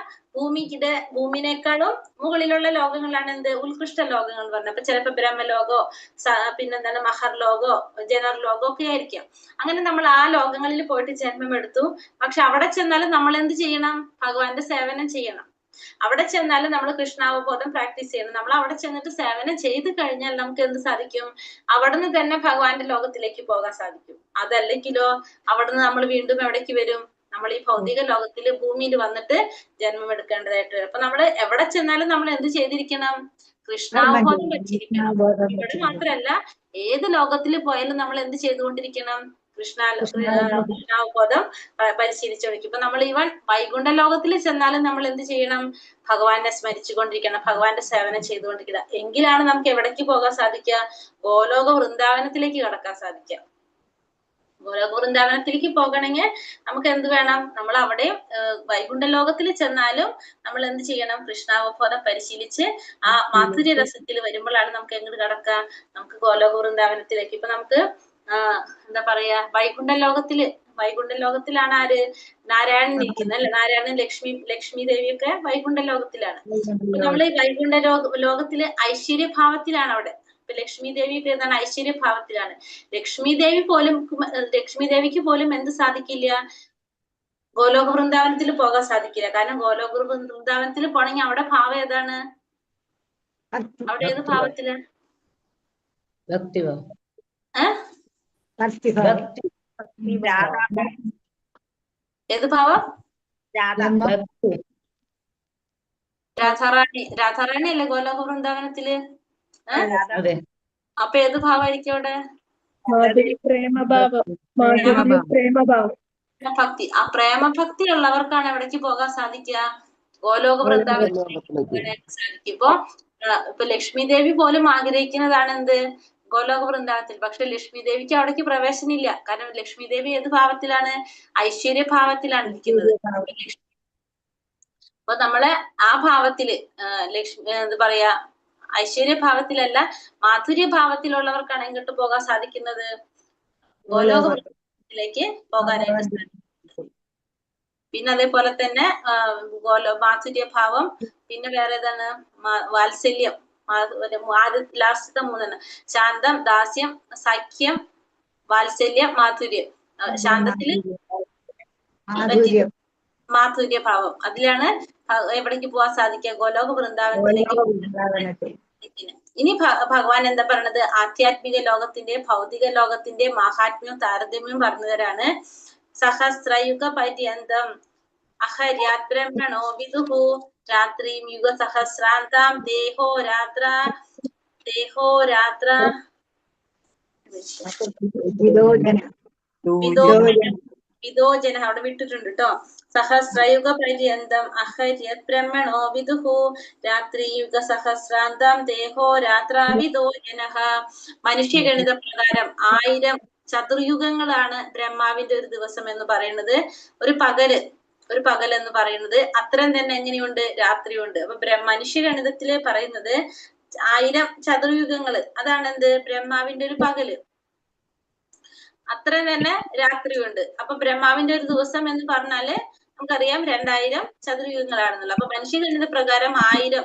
ഭൂമിനേക്കാളും മുകളിലുള്ള ലോകങ്ങളാണ് എന്ത്? ഉത്കൃഷ്ട ലോകങ്ങൾ എന്ന് പറഞ്ഞത്. അപ്പൊ ചിലപ്പോ ബ്രഹ്മലോകോ, പിന്നെന്താണ് മഹർലോകോ, ജനർലോകോ ഒക്കെ ആയിരിക്കാം. അങ്ങനെ നമ്മൾ ആ ലോകങ്ങളിൽ പോയിട്ട് ജന്മം എടുത്തു. പക്ഷെ അവിടെ ചെന്നാലും നമ്മൾ എന്ത് ചെയ്യണം? ഭഗവാന്റെ സേവനം ചെയ്യണം. അവിടെ ചെന്നാലും നമ്മൾ കൃഷ്ണാവബോധം പ്രാക്ടീസ് ചെയ്യണം. നമ്മൾ അവിടെ ചെന്നിട്ട് സേവനം ചെയ്ത് കഴിഞ്ഞാൽ നമുക്ക് എന്ത് സാധിക്കും? അവിടുന്ന് തന്നെ ഭഗവാന്റെ ലോകത്തിലേക്ക് പോകാൻ സാധിക്കും. അതല്ലെങ്കിലോ അവിടുന്ന് നമ്മൾ വീണ്ടും എവിടേക്ക് വരും? നമ്മൾ ഈ ഭൗതിക ലോകത്തില് ഭൂമിയിൽ വന്നിട്ട് ജന്മം എടുക്കേണ്ടതായിട്ട് വരും. അപ്പൊ നമ്മൾ എവിടെ ചെന്നാലും നമ്മൾ എന്ത് ചെയ്തിരിക്കണം? കൃഷ്ണാവബോധം വെച്ചിരിക്കണം. ഇവിടെ മാത്രല്ല, ഏത് ലോകത്തിൽ പോയാലും നമ്മൾ എന്ത് ചെയ്തുകൊണ്ടിരിക്കണം? കൃഷ്ണാവബോധം പരിശീലിച്ചുകൊണ്ടിരിക്കും. ഇപ്പൊ നമ്മൾ ഈവൻ വൈകുണ്ഠ ലോകത്തിൽ ചെന്നാലും നമ്മൾ എന്ത് ചെയ്യണം? ഭഗവാനെ സ്മരിച്ചുകൊണ്ടിരിക്കണം, ഭഗവാന്റെ സേവനം ചെയ്തുകൊണ്ടിരിക്കണം. എങ്കിലാണ് നമുക്ക് എവിടേക്ക് പോകാൻ സാധിക്കുക? ഗോലോക വൃന്ദാവനത്തിലേക്ക് കടക്കാൻ സാധിക്കുക. ഗോലോക വൃന്ദാവനത്തിലേക്ക് പോകണമെങ്കിൽ നമുക്ക് എന്ത് വേണം? നമ്മൾ അവിടെ വൈകുണ്ഠ ലോകത്തിൽ ചെന്നാലും നമ്മൾ എന്ത് ചെയ്യണം? കൃഷ്ണാവബോധം പരിശീലിച്ച് ആ മാധുര്യ രസത്തിൽ വരുമ്പോഴാണ് നമുക്ക് എങ്ങോട്ട് കടക്കുക? നമുക്ക് ഗോലോക വൃന്ദാവനത്തിലേക്ക്. ഇപ്പൊ നമുക്ക് എന്താ പറയാ, വൈകുണ്ഠ ലോകത്തിലാണ് ആര്? നാരായണൻ ഇരിക്കുന്നത് അല്ലെ? നാരായണൻ, ലക്ഷ്മി ദേവിയൊക്കെ വൈകുണ്ഠ ലോകത്തിലാണ്. അപ്പൊ നമ്മൾ ഈ വൈകുണ്ഠ ലോകത്തില് ഐശ്വര്യഭാവത്തിലാണ് അവിടെ. ഇപ്പൊ ലക്ഷ്മി ദേവിയൊക്കെ ഏതാണ് ഐശ്വര്യഭാവത്തിലാണ്. ലക്ഷ്മി ദേവിക്ക് പോലും എന്ത് സാധിക്കില്ല, ഗോലോക വൃന്ദാവനത്തിൽ പോകാൻ സാധിക്കില്ല. കാരണം ഗോലോക വൃന്ദാവനത്തിൽ പോണെങ്കിൽ അവിടെ ഭാവം ഏതാണ്, അവിടെ ഏത് ഭാവത്തില്, ഭക്തിഭാവം. ഏത് ഭാവം, ഭക്തി. രാധാറാണി അല്ലേ ഗോലോക വൃന്ദാവനത്തില്? അതെ. അപ്പൊ ഏത് ഭാവമായിരിക്കും അവിടെ? പ്രേമഭാവം. ഭക്തി. ആ പ്രേമഭക്തി ഉള്ളവർക്കാണ് എവിടേക്ക് പോകാൻ സാധിക്കുക, ഗോലോക വൃന്ദാവനത്തിലേക്ക് സാധിക്കും. ഇപ്പൊ ലക്ഷ്മി ദേവി പോലും ആഗ്രഹിക്കുന്നതാണ് എന്ത്, ഗോലോക വൃന്ദാവനത്തിൽ. പക്ഷെ ലക്ഷ്മി ദേവിക്ക് അവിടേക്ക് പ്രവേശനം ഇല്ല. കാരണം ലക്ഷ്മി ദേവി ഏത് ഭാവത്തിലാണ്, ഐശ്വര്യഭാവത്തിലാണ് ഇരിക്കുന്നത്. അപ്പൊ നമ്മള് ആ ഭാവത്തില് എന്താ പറയാ, ഐശ്വര്യഭാവത്തിലല്ല മാധുര്യഭാവത്തിലുള്ളവർക്കാണ് എങ്ങോട്ട് പോകാൻ സാധിക്കുന്നത്, ഗോലോക വൃന്ദാവനത്തിലേക്ക് പോകാനായിട്ട് സാധിക്കും. പിന്നെ അതേപോലെ തന്നെ മാധുര്യഭാവം, പിന്നെ വേറെ ഏതാണ്, വാത്സല്യം, ലാസ്റ്റത്തെ മൂന്നെണ്ണം, ശാന്തം, ദാസ്യം, സഖ്യം, വാത്സല്യം, മാധുര്യം. ശാന്തത്തില് മാധുര്യഭാവം, അതിലാണ് എവിടേക്ക് പോകാൻ സാധിക്കുക, ഗോലോക വൃന്ദാവനത്തിലേക്ക്. ഇനി ഭഗവാൻ എന്താ പറയണത്, ആധ്യാത്മിക ലോകത്തിന്റെ ഭൗതിക ലോകത്തിന്റെ മഹാത്മ്യവും താരതമ്യവും പറഞ്ഞവരാണ്. സഹസ്രയുഗ പര്യന്തം അഹര്യാത് ബ്രഹ്മണോ വിദുഹു രാത്രിം യുഗ സഹസ്രാന്താം ദേഹോ രാത്ര വിദോജന അവിടെ വിട്ടിട്ടുണ്ട് കേട്ടോ. സഹസ്രയുഗ പര്യന്തം അഹര്യത് ബ്രഹ്മണോ വിദുഹു രാത്രി യുഗ സഹസ്രാന്തം ദേഹോ രാത്രാവിദോജന. മനുഷ്യഗണിത പ്രകാരം 1000 ചതുർയുഗങ്ങളാണ് ബ്രഹ്മാവിന്റെ ഒരു ദിവസം എന്ന് പറയുന്നത്. ഒരു പകൽ എന്ന് പറയുന്നത് അത്രയും തന്നെ എങ്ങനെയുണ്ട്, രാത്രിയുണ്ട്. അപ്പൊ മനുഷ്യഗണിതത്തില് പറയുന്നത് 1000 ചതുർയുഗങ്ങള്, അതാണ് എന്ത്, ബ്രഹ്മാവിന്റെ ഒരു പകല്. അത്രയും തന്നെ രാത്രിയുണ്ട്. അപ്പൊ ബ്രഹ്മാവിന്റെ ഒരു ദിവസം എന്ന് പറഞ്ഞാല് നമുക്കറിയാം 2000 ചതുർയുഗങ്ങളാണെന്നുള്ളത്. അപ്പൊ മനുഷ്യഗണിത പ്രകാരം 1000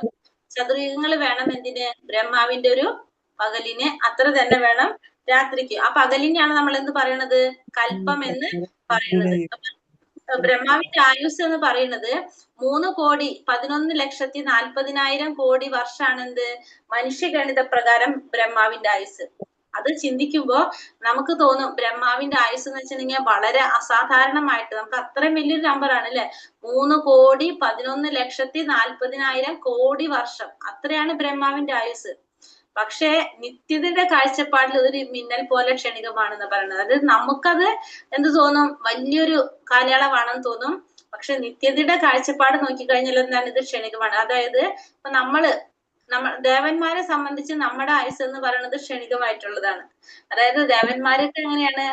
ചതുർയുഗങ്ങൾ വേണം എന്തിന്, ബ്രഹ്മാവിന്റെ ഒരു പകലിന്. അത്ര തന്നെ വേണം രാത്രിക്ക്. ആ പകലിനെയാണ് നമ്മൾ എന്ത് പറയണത്, കൽപ്പം എന്ന് പറയുന്നത്. ബ്രഹ്മാവിന്റെ ആയുസ് എന്ന് പറയുന്നത് 3,11,40,000 കോടി വർഷമാണ് എന്ത്, മനുഷ്യഗണിത പ്രകാരം ബ്രഹ്മാവിന്റെ ആയുസ്. അത് ചിന്തിക്കുമ്പോ നമുക്ക് തോന്നും ബ്രഹ്മാവിന്റെ ആയുസ് എന്ന് വെച്ചിട്ടുണ്ടെങ്കിൽ വളരെ അസാധാരണമായിട്ട്, നമുക്ക് അത്രയും വലിയൊരു നമ്പറാണ് അല്ലെ, 3,11,40,000 കോടി വർഷം, അത്രയാണ് ബ്രഹ്മാവിന്റെ ആയുസ്. പക്ഷെ നിത്യതയുടെ കാഴ്ചപ്പാടിൽ ഒരു മിന്നൽ പോലെ ക്ഷണികമാണെന്ന് പറയുന്നത്. അത് നമുക്കത് എന്ത് തോന്നും, വലിയൊരു കാലയളവാണെന്ന് തോന്നും. പക്ഷെ നിത്യതയുടെ കാഴ്ചപ്പാട് നോക്കിക്കഴിഞ്ഞാൽ എന്താണ്, ഇത് ക്ഷണികമാണ്. അതായത് ഇപ്പൊ ദേവന്മാരെ സംബന്ധിച്ച് നമ്മുടെ ആയുസ് എന്ന് പറയുന്നത് ക്ഷണികമായിട്ടുള്ളതാണ്. അതായത് ദേവന്മാരൊക്കെ എങ്ങനെയാണ്,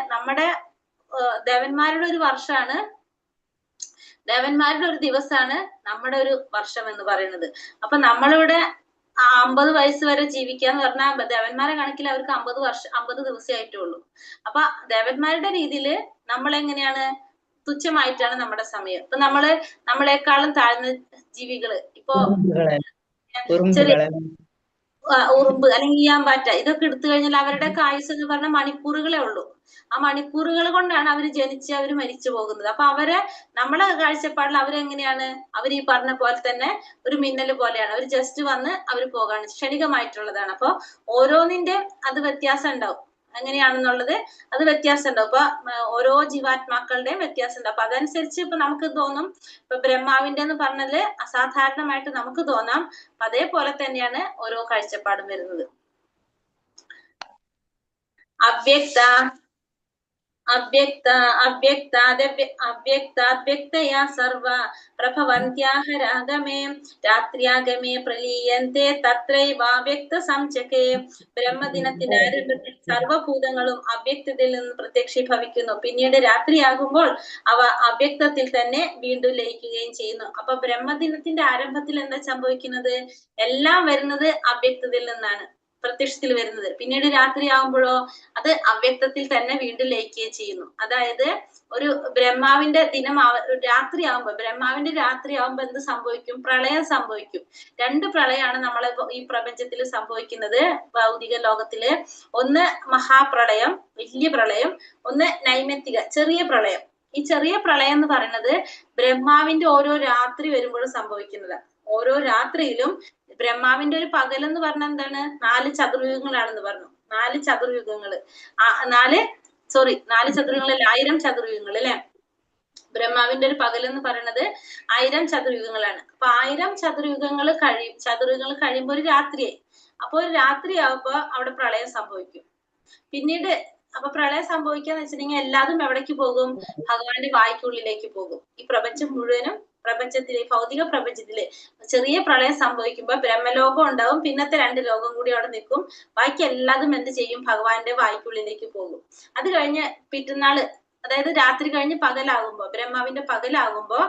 ദേവന്മാരുടെ ഒരു വർഷമാണ്, ദേവന്മാരുടെ ഒരു ദിവസമാണ് നമ്മുടെ ഒരു വർഷം എന്ന് പറയുന്നത്. അപ്പൊ നമ്മളിവിടെ 50 വയസ്സ് വരെ ജീവിക്കാന്ന് പറഞ്ഞാൽ ദേവന്മാരെ കണക്കിൽ അവർക്ക് 50 ദിവസമേ ആയിട്ടുള്ളൂ. അപ്പൊ ദേവന്മാരുടെ രീതിയിൽ നമ്മൾ എങ്ങനെയാണ്, തുച്ഛമായിട്ടാണ് നമ്മുടെ സമയം. ഇപ്പൊ നമ്മളെക്കാളും താഴ്ന്ന ജീവികള്, ഇപ്പൊ ചെറിയ ഉറുമ്പ് അല്ലെങ്കിൽ ഈയാമ്പാറ്റ, ഇതൊക്കെ എടുത്തു കഴിഞ്ഞാൽ അവരുടെ ആയുസ് എന്ന് പറഞ്ഞാൽ മണിക്കൂറുകളേ ഉള്ളൂ. ആ മണിക്കൂറുകൾ കൊണ്ടാണ് അവർ ജനിച്ച് അവർ മരിച്ചു പോകുന്നത്. അപ്പൊ നമ്മളെ കാഴ്ചപ്പാടിൽ അവരെങ്ങനെയാണ്, അവർ ഈ പറഞ്ഞ പോലെ തന്നെ ഒരു മിന്നൽ പോലെയാണ്. അവർ ജസ്റ്റ് വന്ന് അവർ പോകാണ്, ക്ഷണികമായിട്ടുള്ളതാണ്. അപ്പൊ ഓരോന്നിന്റെ അത് വ്യത്യാസം ഉണ്ടാവും, എങ്ങനെയാണെന്നുള്ളത് അത് വ്യത്യാസം ഉണ്ടാവും. അപ്പൊ ഓരോ ജീവാത്മാക്കളുടെയും വ്യത്യാസം ഉണ്ടാവും. അപ്പൊ അതനുസരിച്ച് ഇപ്പൊ നമുക്ക് തോന്നും, ഇപ്പൊ ബ്രഹ്മാവിന്റെ എന്ന് പറഞ്ഞാല് അസാധാരണമായിട്ട് നമുക്ക് തോന്നാം. അതേപോലെ തന്നെയാണ് ഓരോ കാഴ്ചപ്പാടും വരുന്നത്. അവ്യക്താദ്വ്യക്തയാ സർവ പ്രഭവന്ത്യാഹരാഗമേ രാത്ര്യാഗമേ പ്രലീയന്തേ തത്രൈവാവ്യക്ത സംചകേ. ബ്രഹ്മദിനത്തിന്റെ ആരംഭത്തിൽ സർവഭൂതങ്ങളും അവ്യക്തതയിൽ നിന്ന് പ്രത്യക്ഷീഭവിക്കുന്നു. പിന്നീട് രാത്രിയാകുമ്പോൾ അവ അവ്യക്തത്തിൽ തന്നെ വീണ്ടും ലയിക്കുകയും ചെയ്യുന്നു. അപ്പൊ ബ്രഹ്മദിനത്തിന്റെ ആരംഭത്തിൽ എന്താ സംഭവിക്കുന്നത്, എല്ലാം വരുന്നത് അവ്യക്തതയിൽ നിന്നാണ്. പ്രത്യക്ഷത്തിൽ വരുന്നത്. പിന്നീട് രാത്രിയാവുമ്പോഴോ അത് അവ്യക്തത്തിൽ തന്നെ വീണ്ടും ലയിക്കുകയും ചെയ്യുന്നു. അതായത് ഒരു ബ്രഹ്മാവിന്റെ ദിനം രാത്രിയാവുമ്പോ ബ്രഹ്മാവിന്റെ രാത്രിയാവുമ്പോ എന്ത് സംഭവിക്കും? പ്രളയം സംഭവിക്കും. 2 പ്രളയമാണ് നമ്മളെ ഈ പ്രപഞ്ചത്തിൽ സംഭവിക്കുന്നത് ഭൗതിക ലോകത്തില്. ഒന്ന് മഹാപ്രളയം, വലിയ പ്രളയം, ഒന്ന് നൈമിത്തിക ചെറിയ പ്രളയം. ഈ ചെറിയ പ്രളയം എന്ന് പറയുന്നത് ബ്രഹ്മാവിന്റെ ഓരോ രാത്രി വരുമ്പോഴും സംഭവിക്കുന്നതാണ്. ഓരോ രാത്രിയിലും ബ്രഹ്മാവിന്റെ ഒരു പകലെന്ന് പറഞ്ഞാൽ എന്താണ്? 4 ചതുർയുഗങ്ങളാണെന്ന് പറഞ്ഞു. 4 ചതുർയുഗങ്ങള് 4 ചതുർയുഗങ്ങളിൽ 1000 ചതുർയുഗങ്ങൾ അല്ലെ. ബ്രഹ്മാവിന്റെ ഒരു പകലെന്ന് പറയുന്നത് 1000 ചതുർയുഗങ്ങളാണ്. അപ്പൊ 1000 ചതുർയുഗങ്ങൾ കഴിയുമ്പോൾ ഒരു രാത്രിയായി. അപ്പൊ ഒരു രാത്രിയാവുമ്പോ അവിടെ പ്രളയം സംഭവിക്കും. പിന്നീട് അപ്പൊ പ്രളയം സംഭവിക്കാന്ന് വെച്ചിട്ടുണ്ടെങ്കിൽ എല്ലാതും എവിടേക്ക് പോകും? ഭഗവാന്റെ വായ്ക്കുള്ളിലേക്ക് പോകും. ഈ പ്രപഞ്ചം മുഴുവനും പ്രപഞ്ചത്തിലെ ഭൗതിക പ്രപഞ്ചത്തില് ചെറിയ പ്രളയം സംഭവിക്കുമ്പോ ബ്രഹ്മലോകം ഉണ്ടാവും. പിന്നത്തെ 2 ലോകം കൂടി അവിടെ നിൽക്കും. ബാക്കി എല്ലാതും എന്ത് ചെയ്യും? ഭഗവാന്റെ വായ്ക്കുള്ളിലേക്ക് പോകും. അത് കഴിഞ്ഞ് പിറ്റന്നാള്, അതായത് രാത്രി കഴിഞ്ഞ് പകലാകുമ്പോ, ബ്രഹ്മാവിന്റെ പകലാകുമ്പോ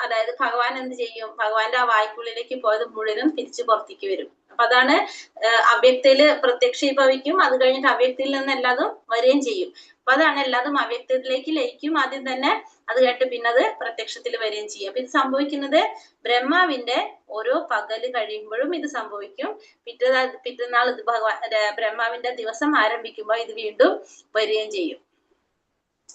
അതായത് ഭഗവാൻ എന്ത് ചെയ്യും? ഭഗവാന്റെ ആ വായ്ക്കുള്ളിലേക്ക് പോയത് മുഴുവനും തിരിച്ചു പുറത്തേക്ക് വരും. അപ്പൊ അതാണ് അവ്യക്തയില് പ്രത്യക്ഷീഭവിക്കും. അത് കഴിഞ്ഞിട്ട് അവ്യക്തയിൽ നിന്ന് എല്ലാതും വരികയും ചെയ്യും. അപ്പൊ അതാണ് എല്ലാതും അവ്യക്തത്തിലേക്ക് ലയിക്കും ആദ്യം തന്നെ. അത് കഴിഞ്ഞിട്ട് പിന്നെ അത് പ്രത്യക്ഷത്തിൽ വരികയും ചെയ്യും. അപ്പൊ ഇത് സംഭവിക്കുന്നത് ബ്രഹ്മാവിന്റെ ഓരോ പകല് കഴിയുമ്പോഴും ഇത് സംഭവിക്കും. പിറ്റന്നാൾ ബ്രഹ്മാവിന്റെ ദിവസം ആരംഭിക്കുമ്പോ ഇത് വീണ്ടും വരികയും ചെയ്യും.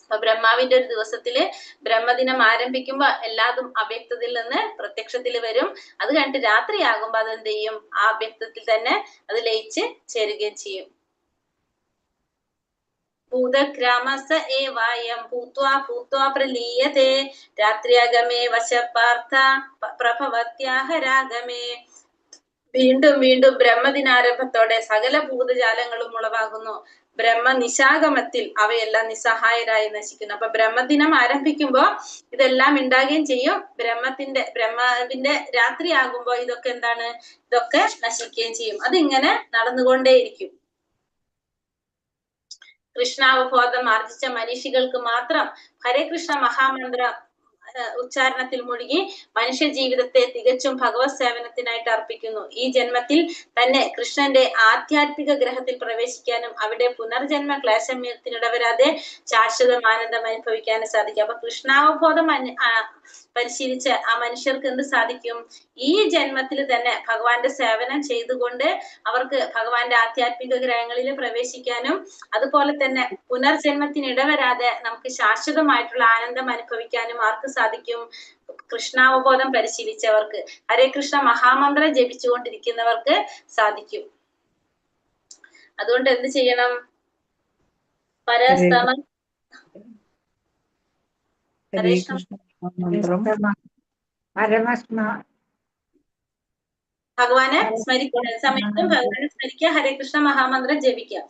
അപ്പൊ ബ്രഹ്മാവിന്റെ ഒരു ദിവസത്തില് ബ്രഹ്മദിനം ആരംഭിക്കുമ്പോ എല്ലാതും അവ്യക്തത്തിൽ നിന്ന് പ്രത്യക്ഷത്തിൽ വരും. അത് കഴിഞ്ഞിട്ട് രാത്രിയാകുമ്പോ അതെന്ത് ചെയ്യും? ആ അവ്യക്തത്തിൽ തന്നെ അത് ലയിച്ച് ചേരുകയും ചെയ്യും. ഭൂതഗ്രാമസ ഏവായം ഭൂത്വാ പ്രലീയതേ രാത്രിയാഗമേ വശപാർത്ഥ പ്രഭവത്യാഹരാഗമേ. വീണ്ടും വീണ്ടും ബ്രഹ്മദിനാരംഭത്തോടെ സകല ഭൂതജാലങ്ങളും ഉളവാകുന്നു. ബ്രഹ്മനിശാഗമത്തിൽ അവയെല്ലാം നിസ്സഹായരായി നശിക്കുന്നു. അപ്പൊ ബ്രഹ്മദിനം ആരംഭിക്കുമ്പോ ഇതെല്ലാം ഉണ്ടാകുകയും ചെയ്യും. ബ്രഹ്മാവിന്റെ രാത്രിയാകുമ്പോ ഇതൊക്കെ എന്താണ്? ഇതൊക്കെ നശിക്കുകയും ചെയ്യും. അതിങ്ങനെ നടന്നുകൊണ്ടേയിരിക്കും. കൃഷ്ണാവബോധം ആർജിച്ച മനുഷ്യകൾക്ക് മാത്രം ഹരേ കൃഷ്ണ മഹാമന്ത്ര ഉച്ചാരണത്തിൽ മുഴുകി മനുഷ്യ ജീവിതത്തെ തികച്ചും ഭഗവത് സേവനത്തിനായിട്ട് അർപ്പിക്കുന്നു. ഈ ജന്മത്തിൽ തന്നെ കൃഷ്ണന്റെ ആധ്യാത്മിക ഗ്രഹത്തിൽ പ്രവേശിക്കാനും അവിടെ പുനർജന്മ ക്ലേശത്തിനിടവരാതെ ശാശ്വതം ആനന്ദം അനുഭവിക്കാനും സാധിക്കും. അപ്പൊ കൃഷ്ണാവബോധം പരിശീലിച്ച ആ മനുഷ്യർക്ക് എന്ത് സാധിക്കും? ഈ ജന്മത്തിൽ തന്നെ ഭഗവാന്റെ സേവനം ചെയ്തുകൊണ്ട് അവർക്ക് ഭഗവാന്റെ ആധ്യാത്മിക ഗ്രഹങ്ങളിൽ പ്രവേശിക്കാനും അതുപോലെ തന്നെ പുനർജന്മത്തിനിടവരാതെ നമുക്ക് ശാശ്വതമായിട്ടുള്ള ആനന്ദം അനുഭവിക്കാനും ആർക്ക് സാധിക്കും? കൃഷ്ണാവബോധം പരിശീലിച്ചവർക്ക്, ഹരേ കൃഷ്ണ മഹാമന്ത്രം ജപിച്ചുകൊണ്ടിരിക്കുന്നവർക്ക് സാധിക്കും. അതുകൊണ്ട് എന്ത് ചെയ്യണം? ഹരേ കൃഷ്ണ ഭഗവാനെ സ്മരിക്കുന്ന സമയത്തും ഭഗവാനെ സ്മരിക്കുക, ഹരേ കൃഷ്ണ മഹാമന്ത്രം ജപിക്കുക.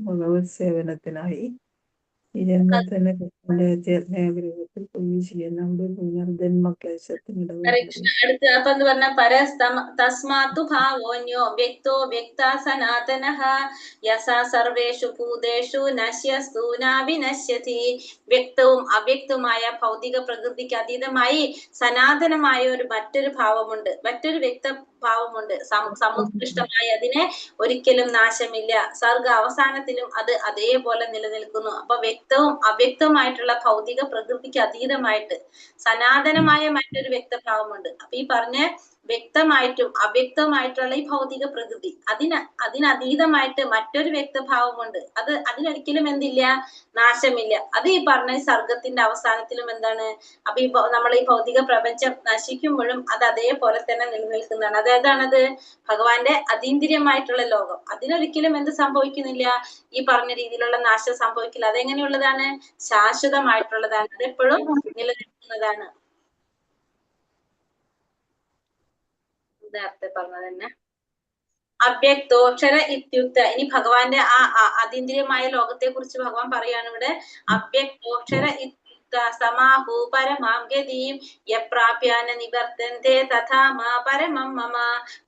ഭഗവത് സേവനത്തിനായി ഈ ജന്മത്തിനെ ഗ്രഹത്തിൽ പ്രവേശിക്കാൻ നമ്മുടെ പുനർജന്മ ക്ലേശത്തിനിടവരുന്നത്. അടുത്ത് അപ്പൊ എന്ത് പറഞ്ഞ തസ്മാത്തു ഭാവോന്യോ വ്യക്തോ വ്യക്ത സനാതനഃ യസാ സർവേഷു ഭൂതേഷു നശ്യസ്തു ന വിനശ്യതി. വ്യക്തവും അവ്യക്തവുമായ ഭൗതിക പ്രകൃതിക്ക് അതീതമായി സനാതനമായ മറ്റൊരു ഭാവമുണ്ട്, മറ്റൊരു വ്യക്തഭാവമുണ്ട്. സമുത്കൃഷ്ടമായ അതിനെ ഒരിക്കലും നാശമില്ല. സർഗ അവസാനത്തിലും അത് അതേപോലെ നിലനിൽക്കുന്നു. അപ്പൊ വ്യക്തവും അവ്യക്തവുമായിട്ടുള്ള ഭൗതിക പ്രകൃതിക്ക് അതീതമായിട്ട് സനാതനമായ മറ്റൊരു വ്യക്തഭാവമുണ്ട്. അപ്പൊ ഈ പറഞ്ഞ വ്യക്തമായിട്ടും അവ്യക്തമായിട്ടുള്ള ഈ ഭൗതിക പ്രകൃതി അതിനതീതമായിട്ട് മറ്റൊരു വ്യക്തഭാവമുണ്ട്. അതിനൊരിക്കലും എന്തില്ല? നാശമില്ല. അത് ഈ പറഞ്ഞ സർഗത്തിന്റെ അവസാനത്തിലും എന്താണ്? അപ്പൊ ഈ നമ്മൾ ഈ ഭൗതിക പ്രപഞ്ചം നശിക്കുമ്പോഴും അത് അതേപോലെ തന്നെ നിലനിൽക്കുന്നതാണ്. അതേതാണത്? ഭഗവാന്റെ അതീന്ദ്രിയമായിട്ടുള്ള ലോകം. അതിനൊരിക്കലും എന്ത് സംഭവിക്കുന്നില്ല? ഈ പറഞ്ഞ രീതിയിലുള്ള നാശം സംഭവിക്കില്ല. അതെങ്ങനെയുള്ളതാണ്? ശാശ്വതമായിട്ടുള്ളതാണ്. അതെപ്പോഴും നിലനിൽക്കുന്നതാണ്. നേരത്തെ പറഞ്ഞത് തന്നെ. അവ്യക്തോക്ഷര ഇത്യുക്ത. ഇനി ഭഗവാന്റെ ആ അതീന്ദ്രിയമായ ലോകത്തെ കുറിച്ച് ഭഗവാൻ പറയാണ് ഇവിടെ. അവ്യക്തോക്ഷര ഇത്യുക്ത സമാഹു പരമാം ഗതിം യപ്രാപ്യാന നിവർത്തന്തെ തഥാ മാ പരമം മമ.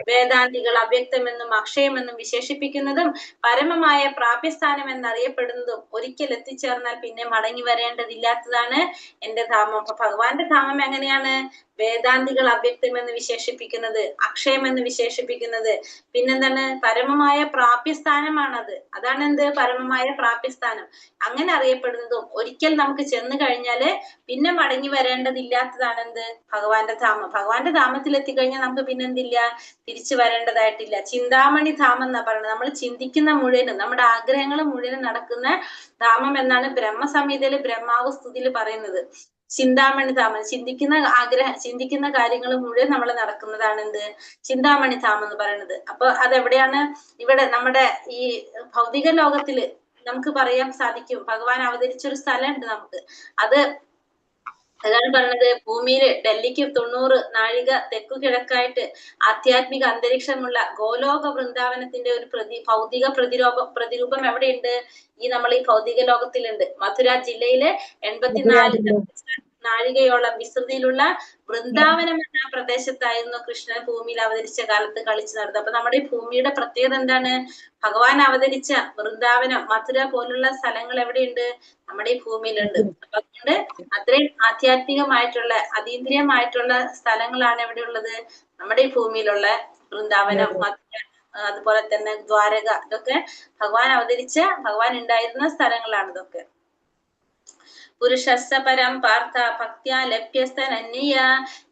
വേദാന്തികൾ അവ്യക്തമെന്നും അക്ഷയമെന്നും വിശേഷിപ്പിക്കുന്നതും പരമമായ പ്രാപ്യസ്ഥാനം എന്നറിയപ്പെടുന്നതും ഒരിക്കൽ എത്തിച്ചേർന്നാൽ പിന്നെ മടങ്ങി വരേണ്ടതില്ലാത്തതാണ് എന്റെ ധാമം. അപ്പൊ ഭഗവാന്റെ ധാമം എങ്ങനെയാണ്? വേദാന്തികൾ അവ്യക്തം എന്ന് വിശേഷിപ്പിക്കുന്നത്, അക്ഷയം എന്ന് വിശേഷിപ്പിക്കുന്നത്. പിന്നെന്താണ്? പരമമായ പ്രാപ്യസ്ഥാനമാണത്. അതാണ് എന്ത്? പരമമായ പ്രാപ്യസ്ഥാനം. അങ്ങനെ അറിയപ്പെടുന്നതും ഒരിക്കൽ നമുക്ക് ചെന്ന് കഴിഞ്ഞാല് പിന്നെ മടങ്ങി വരേണ്ടതില്ലാത്തതാണ് എന്ത്? ഭഗവാന്റെ ധാമം. ഭഗവാന്റെ ധാമത്തിൽ എത്തിക്കഴിഞ്ഞാൽ നമുക്ക് പിന്നെ എന്തില്ല? തിരിച്ചു വരേണ്ടതായിട്ടില്ല. ചിന്താമണി ധാമം എന്നാ പറയുന്നത്. നമ്മൾ ചിന്തിക്കുന്ന മുഴുവനും, നമ്മുടെ ആഗ്രഹങ്ങൾ മുഴുവനും നടക്കുന്ന ധാമം എന്നാണ് ബ്രഹ്മസംഹിതയില് ബ്രഹ്മാവ് സ്തുതിയിൽ പറയുന്നത്. ചിന്താമണി ധാമം. ചിന്തിക്കുന്ന കാര്യങ്ങൾ മുഴുവൻ നമ്മൾ നടക്കുന്നതാണ് എന്ത്? ചിന്താമണി ധാമം എന്ന് പറയുന്നത്. അപ്പൊ അതെവിടെയാണ്? ഇവിടെ നമ്മുടെ ഈ ഭൗതിക ലോകത്തില് നമുക്ക് പറയാൻ സാധിക്കും, ഭഗവാൻ അവതരിച്ചൊരു സ്ഥലമുണ്ട് നമുക്ക്. അതാണ് പറഞ്ഞത്, ഭൂമിയില് ഡൽഹിക്ക് 90 നാഴിക തെക്കു കിഴക്കായിട്ട് ആധ്യാത്മിക അന്തരീക്ഷമുള്ള ഗോലോക വൃന്ദാവനത്തിന്റെ ഒരു ഭൗതിക പ്രതിരൂപം എവിടെയുണ്ട്? നമ്മൾ ഈ ഭൗതിക ലോകത്തിലുണ്ട്. മഥുര ജില്ലയിലെ 84 നാഴികയോളം വിസ്തൃതിയിലുള്ള വൃന്ദാവനം എന്ന പ്രദേശത്തായിരുന്നു കൃഷ്ണൻ ഭൂമിയിൽ അവതരിച്ച കാലത്ത് കളിച്ചു നടന്നത്. അപ്പൊ നമ്മുടെ ഈ ഭൂമിയുടെ പ്രത്യേകത എന്താണ്? ഭഗവാൻ അവതരിച്ച വൃന്ദാവനം, മഥുര പോലുള്ള സ്ഥലങ്ങൾ എവിടെയുണ്ട്? നമ്മുടെ ഈ ഭൂമിയിലുണ്ട്. അപ്പൊ അതുകൊണ്ട് അത്രയും ആധ്യാത്മികമായിട്ടുള്ള, അതീന്ദ്രിയമായിട്ടുള്ള സ്ഥലങ്ങളാണ് എവിടെയുള്ളത്? നമ്മുടെ ഈ ഭൂമിയിലുള്ള വൃന്ദാവനം, മഥുര, അതുപോലെ തന്നെ ദ്വാരക, ഇതൊക്കെ ഭഗവാൻ ഉണ്ടായിരുന്ന സ്ഥലങ്ങളാണ് ഇതൊക്കെ. പുരുഷസ്സ പരം പാർത്ഥ ഭക്ത്യാ ലഭ്യസ്തനന്യ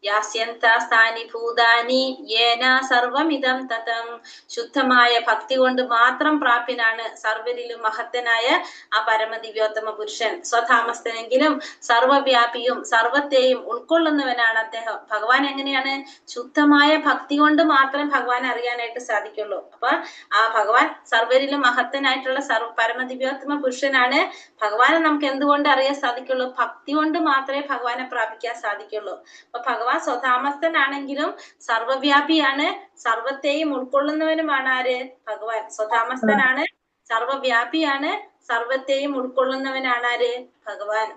യാസ്യന്താസ്ഥാനി ഭൂതാനി യേന സർവമിദം തതം. ശുദ്ധമായ ഭക്തി കൊണ്ട് മാത്രം പ്രാപ്യനാണ് സർവരിലും മഹത്തനായ ആ പരമദിവ്യോത്തമ പുരുഷൻ. സ്വധാമസ്ഥനെങ്കിലും സർവവ്യാപിയും സർവത്തെയും ഉൾക്കൊള്ളുന്നവനാണ് അദ്ദേഹം. ഭഗവാൻ എങ്ങനെയാണ്? ശുദ്ധമായ ഭക്തി കൊണ്ട് മാത്രമേ ഭഗവാൻ അറിയാനായിട്ട് സാധിക്കുള്ളൂ. അപ്പൊ ആ ഭഗവാൻ സർവരിലും മഹത്തനായിട്ടുള്ള പരമദിവ്യോത്തമ പുരുഷനാണ്. ഭഗവാനെ നമുക്ക് എന്തുകൊണ്ട് അറിയാൻ സാധിക്കുള്ളൂ? ഭക്തി കൊണ്ട് മാത്രമേ ഭഗവാനെ പ്രാപിക്കാൻ സാധിക്കുള്ളൂ. അപ്പൊ ഭഗവാൻ സ്വധാമസ്ഥനാണെങ്കിലും സർവവ്യാപിയാണ്, സർവത്തെയും ഉൾക്കൊള്ളുന്നവനുമാണ്. ആര്? ഭഗവാൻ സ്വധാമസ്ഥനാണ്, സർവവ്യാപിയാണ്, സർവത്തെയും ഉൾക്കൊള്ളുന്നവനാണ്. ആര്?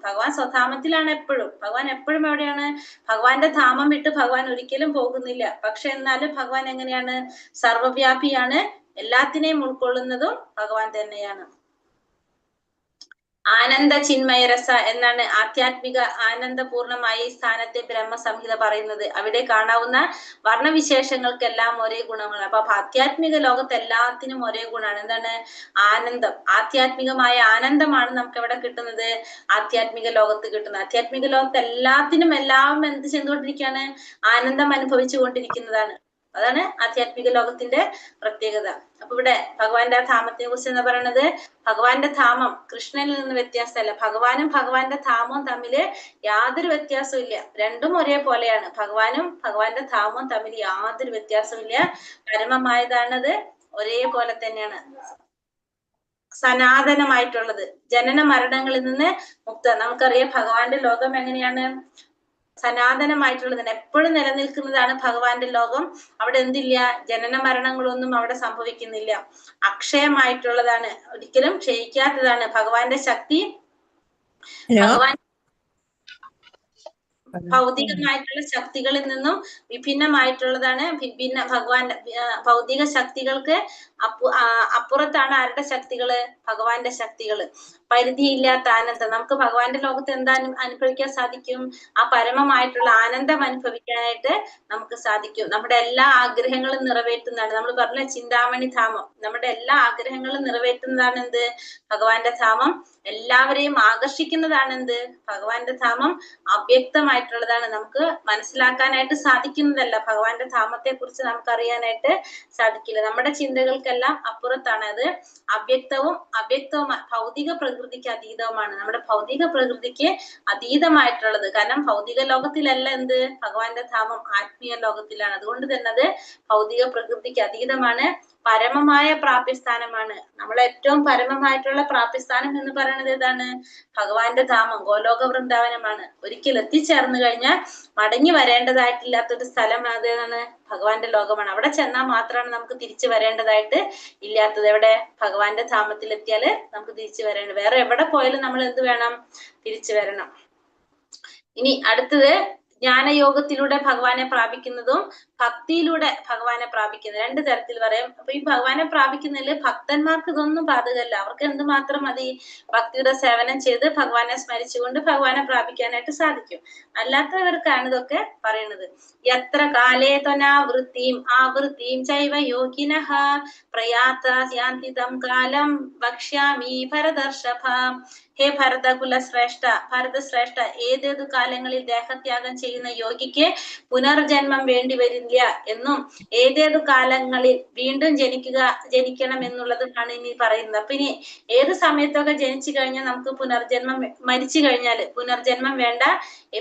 ഭഗവാൻ സ്വധാമത്തിലാണ് എപ്പോഴും. ഭഗവാൻ എപ്പോഴും എവിടെയാണ്? ഭഗവാന്റെ ധാമം വിട്ട് ഭഗവാൻ ഒരിക്കലും പോകുന്നില്ല. പക്ഷെ എന്നാലും ഭഗവാൻ എങ്ങനെയാണ്? സർവവ്യാപിയാണ്, എല്ലാത്തിനെയും ഉൾക്കൊള്ളുന്നതും ഭഗവാൻ തന്നെയാണ്. ആനന്ദ ചിന്മയരസ എന്നാണ് ആധ്യാത്മിക ആനന്ദപൂർണമായ ഈ സ്ഥാനത്തെ ബ്രഹ്മസംഹിത പറയുന്നത്. അവിടെ കാണാവുന്ന വർണ്ണവിശേഷങ്ങൾക്കെല്ലാം ഒരേ ഗുണങ്ങളാണ്. അപ്പൊ ആധ്യാത്മിക ലോകത്ത് എല്ലാത്തിനും ഒരേ ഗുണമാണ്. എന്താണ്? ആനന്ദം. ആധ്യാത്മികമായ ആനന്ദമാണ് നമുക്ക് എവിടെ കിട്ടുന്നത്? ആധ്യാത്മിക ലോകത്ത് കിട്ടുന്നത്. ആധ്യാത്മിക ലോകത്ത് എല്ലാത്തിനും എല്ലാം എന്ത് ചെയ്തുകൊണ്ടിരിക്കുകയാണ്? ആനന്ദം അനുഭവിച്ചു കൊണ്ടിരിക്കുന്നതാണ്. അതാണ് ആധ്യാത്മിക ലോകത്തിന്റെ പ്രത്യേകത. അപ്പൊ ഇവിടെ ഭഗവാന്റെ ധാമത്തെ കുറിച്ച് എന്താ പറയണത്? ഭഗവാന്റെ ധാമം കൃഷ്ണനിൽ നിന്ന് വ്യത്യാസമല്ല. ഭഗവാനും ഭഗവാന്റെ ധാമവും തമ്മില് യാതൊരു വ്യത്യാസവും ഇല്ല. രണ്ടും ഒരേപോലെയാണ്. ഭഗവാനും ഭഗവാന്റെ ധാമവും തമ്മിൽ യാതൊരു വ്യത്യാസവും ഇല്ല. പരമമായതാണത്. ഒരേപോലെ തന്നെയാണ്. സനാതനമായിട്ടുള്ളത്, ജനന മരണങ്ങളിൽ നിന്ന് മുക്ത. നമുക്കറിയാം ഭഗവാന്റെ ലോകം എങ്ങനെയാണ്? സനാതനമായിട്ടുള്ളതാണ്, എപ്പോഴും നിലനിൽക്കുന്നതാണ് ഭഗവാന്റെ ലോകം. അവിടെ എന്തില്ല? ജനന മരണങ്ങളൊന്നും അവിടെ സംഭവിക്കുന്നില്ല. അക്ഷയമായിട്ടുള്ളതാണ്, ഒരിക്കലും ക്ഷയിക്കാത്തതാണ്. ഭഗവാന്റെ ശക്തി ഭഗവാൻ ഭൗതികമായിട്ടുള്ള ശക്തികളിൽ നിന്നും വിഭിന്നമായിട്ടുള്ളതാണ്. ഭഗവാന്റെ ഭൗതിക ശക്തികൾക്ക് അപ്പുറത്താണ് ആരുടെ ശക്തികള്? ഭഗവാന്റെ ശക്തികള്. പരിധിയില്ലാത്ത ആനന്ദം. നമുക്ക് ഭഗവാന്റെ ലോകത്ത് എന്താ അനുഭവിക്കാൻ സാധിക്കും? ആ പരമമായിട്ടുള്ള ആനന്ദം അനുഭവിക്കാനായിട്ട് നമുക്ക് സാധിക്കും. നമ്മുടെ എല്ലാ ആഗ്രഹങ്ങളും നിറവേറ്റുന്നതാണ്. നമ്മൾ പറഞ്ഞ ചിന്താമണി ധാമം. നമ്മുടെ എല്ലാ ആഗ്രഹങ്ങളും നിറവേറ്റുന്നതാണ് എന്ത്? ഭഗവാന്റെ ധാമം. എല്ലാവരെയും ആകർഷിക്കുന്നതാണ് എന്ത്? ഭഗവാന്റെ ധാമം. അവ്യക്തമായിട്ടുള്ളതാണ്, നമുക്ക് മനസ്സിലാക്കാനായിട്ട് സാധിക്കുന്നതല്ല. ഭഗവാന്റെ ധാമത്തെ കുറിച്ച് നമുക്ക് അറിയാനായിട്ട് സാധിക്കില്ല. നമ്മുടെ ചിന്തകൾക്കെല്ലാം അപ്പുറത്താണ്. അത് അവ്യക്തവും ഭൗതിക പ്രകൃതിക്ക് അതീതവുമാണ്. നമ്മുടെ ഭൗതിക പ്രകൃതിക്ക് അതീതമായിട്ടുള്ളത്. കാരണം ഭൗതിക ലോകത്തിലല്ല എന്ത്? ഭഗവാന്റെ ധാമം ആത്മീയ ലോകത്തിലാണ്. അതുകൊണ്ട് തന്നെ അത് ഭൗതിക പ്രകൃതിക്ക് അതീതമാണ്. പരമമായ പ്രാപ്യസ്ഥാനമാണ്. നമ്മളെ ഏറ്റവും പരമമായിട്ടുള്ള പ്രാപ്യസ്ഥാനം എന്ന് പറയുന്നത് ഏതാണ്? ഭഗവാന്റെ ധാമം, ഗോലോക വൃന്ദാവനമാണ്. ഒരിക്കൽ എത്തിച്ചേർന്ന് കഴിഞ്ഞാൽ മടങ്ങി വരേണ്ടതായിട്ടില്ലാത്തൊരു സ്ഥലം ഏതാണ്? ഭഗവാന്റെ ലോകമാണ്. അവിടെ ചെന്നാൽ മാത്രമാണ് നമുക്ക് തിരിച്ചു വരേണ്ടതായിട്ട് ഇല്ലാത്തത്. എവിടെ? ഭഗവാന്റെ ധാമത്തിൽ എത്തിയാല് നമുക്ക് തിരിച്ചു വരേണ്ടത്. വേറെ എവിടെ പോയാലും നമ്മൾ എന്ത് വേണം? തിരിച്ചു വരണം. ഇനി അടുത്തത് ജ്ഞാനയോഗത്തിലൂടെ ഭഗവാനെ പ്രാപിക്കുന്നതും ഭക്തിയിലൂടെ ഭഗവാനെ പ്രാപിക്കുന്നത്. രണ്ട് തരത്തിൽ പറയാം. അപ്പൊ ഈ ഭഗവാനെ പ്രാപിക്കുന്നതിൽ ഭക്തന്മാർക്ക് ഇതൊന്നും ബാധകമല്ല. അവർക്ക് എന്തുമാത്രം മതി? ഭക്തിയുടെ സേവനം ചെയ്ത് ഭഗവാനെ സ്മരിച്ചുകൊണ്ട് ഭഗവാനെ പ്രാപിക്കാനായിട്ട് സാധിക്കും. അല്ലാത്തവർക്കാണ് ഇതൊക്കെ പറയുന്നത്. യത്ര കാലേ ത്വനാവൃത്തിം ആവൃത്തിം ചൈവ യോഗിനഃ പ്രയാത യാന്തിതം കാലം വക്ഷ്യാമി ഭരതർഷഭ. ഹേ ഭരതകുലശ്രേഷ്ഠ, ഭരതശ്രേഷ്ഠ, ഏതേതു കാലങ്ങളിൽ ദേഹത്യാഗം ചെയ്യുന്ന യോഗിക്ക് പുനർജന്മം വേണ്ടി വരില്ല എന്നും ഏതേതു കാലങ്ങളിൽ വീണ്ടും ജനിക്കണം എന്നുള്ളതാണ് ഇനി പറയുന്നത്. അപ്പൊ ഇനി ഏത് സമയത്തൊക്കെ ജനിച്ചു കഴിഞ്ഞാൽ നമുക്ക് പുനർജന്മം, മരിച്ചു കഴിഞ്ഞാൽ പുനർജന്മം വേണ്ട,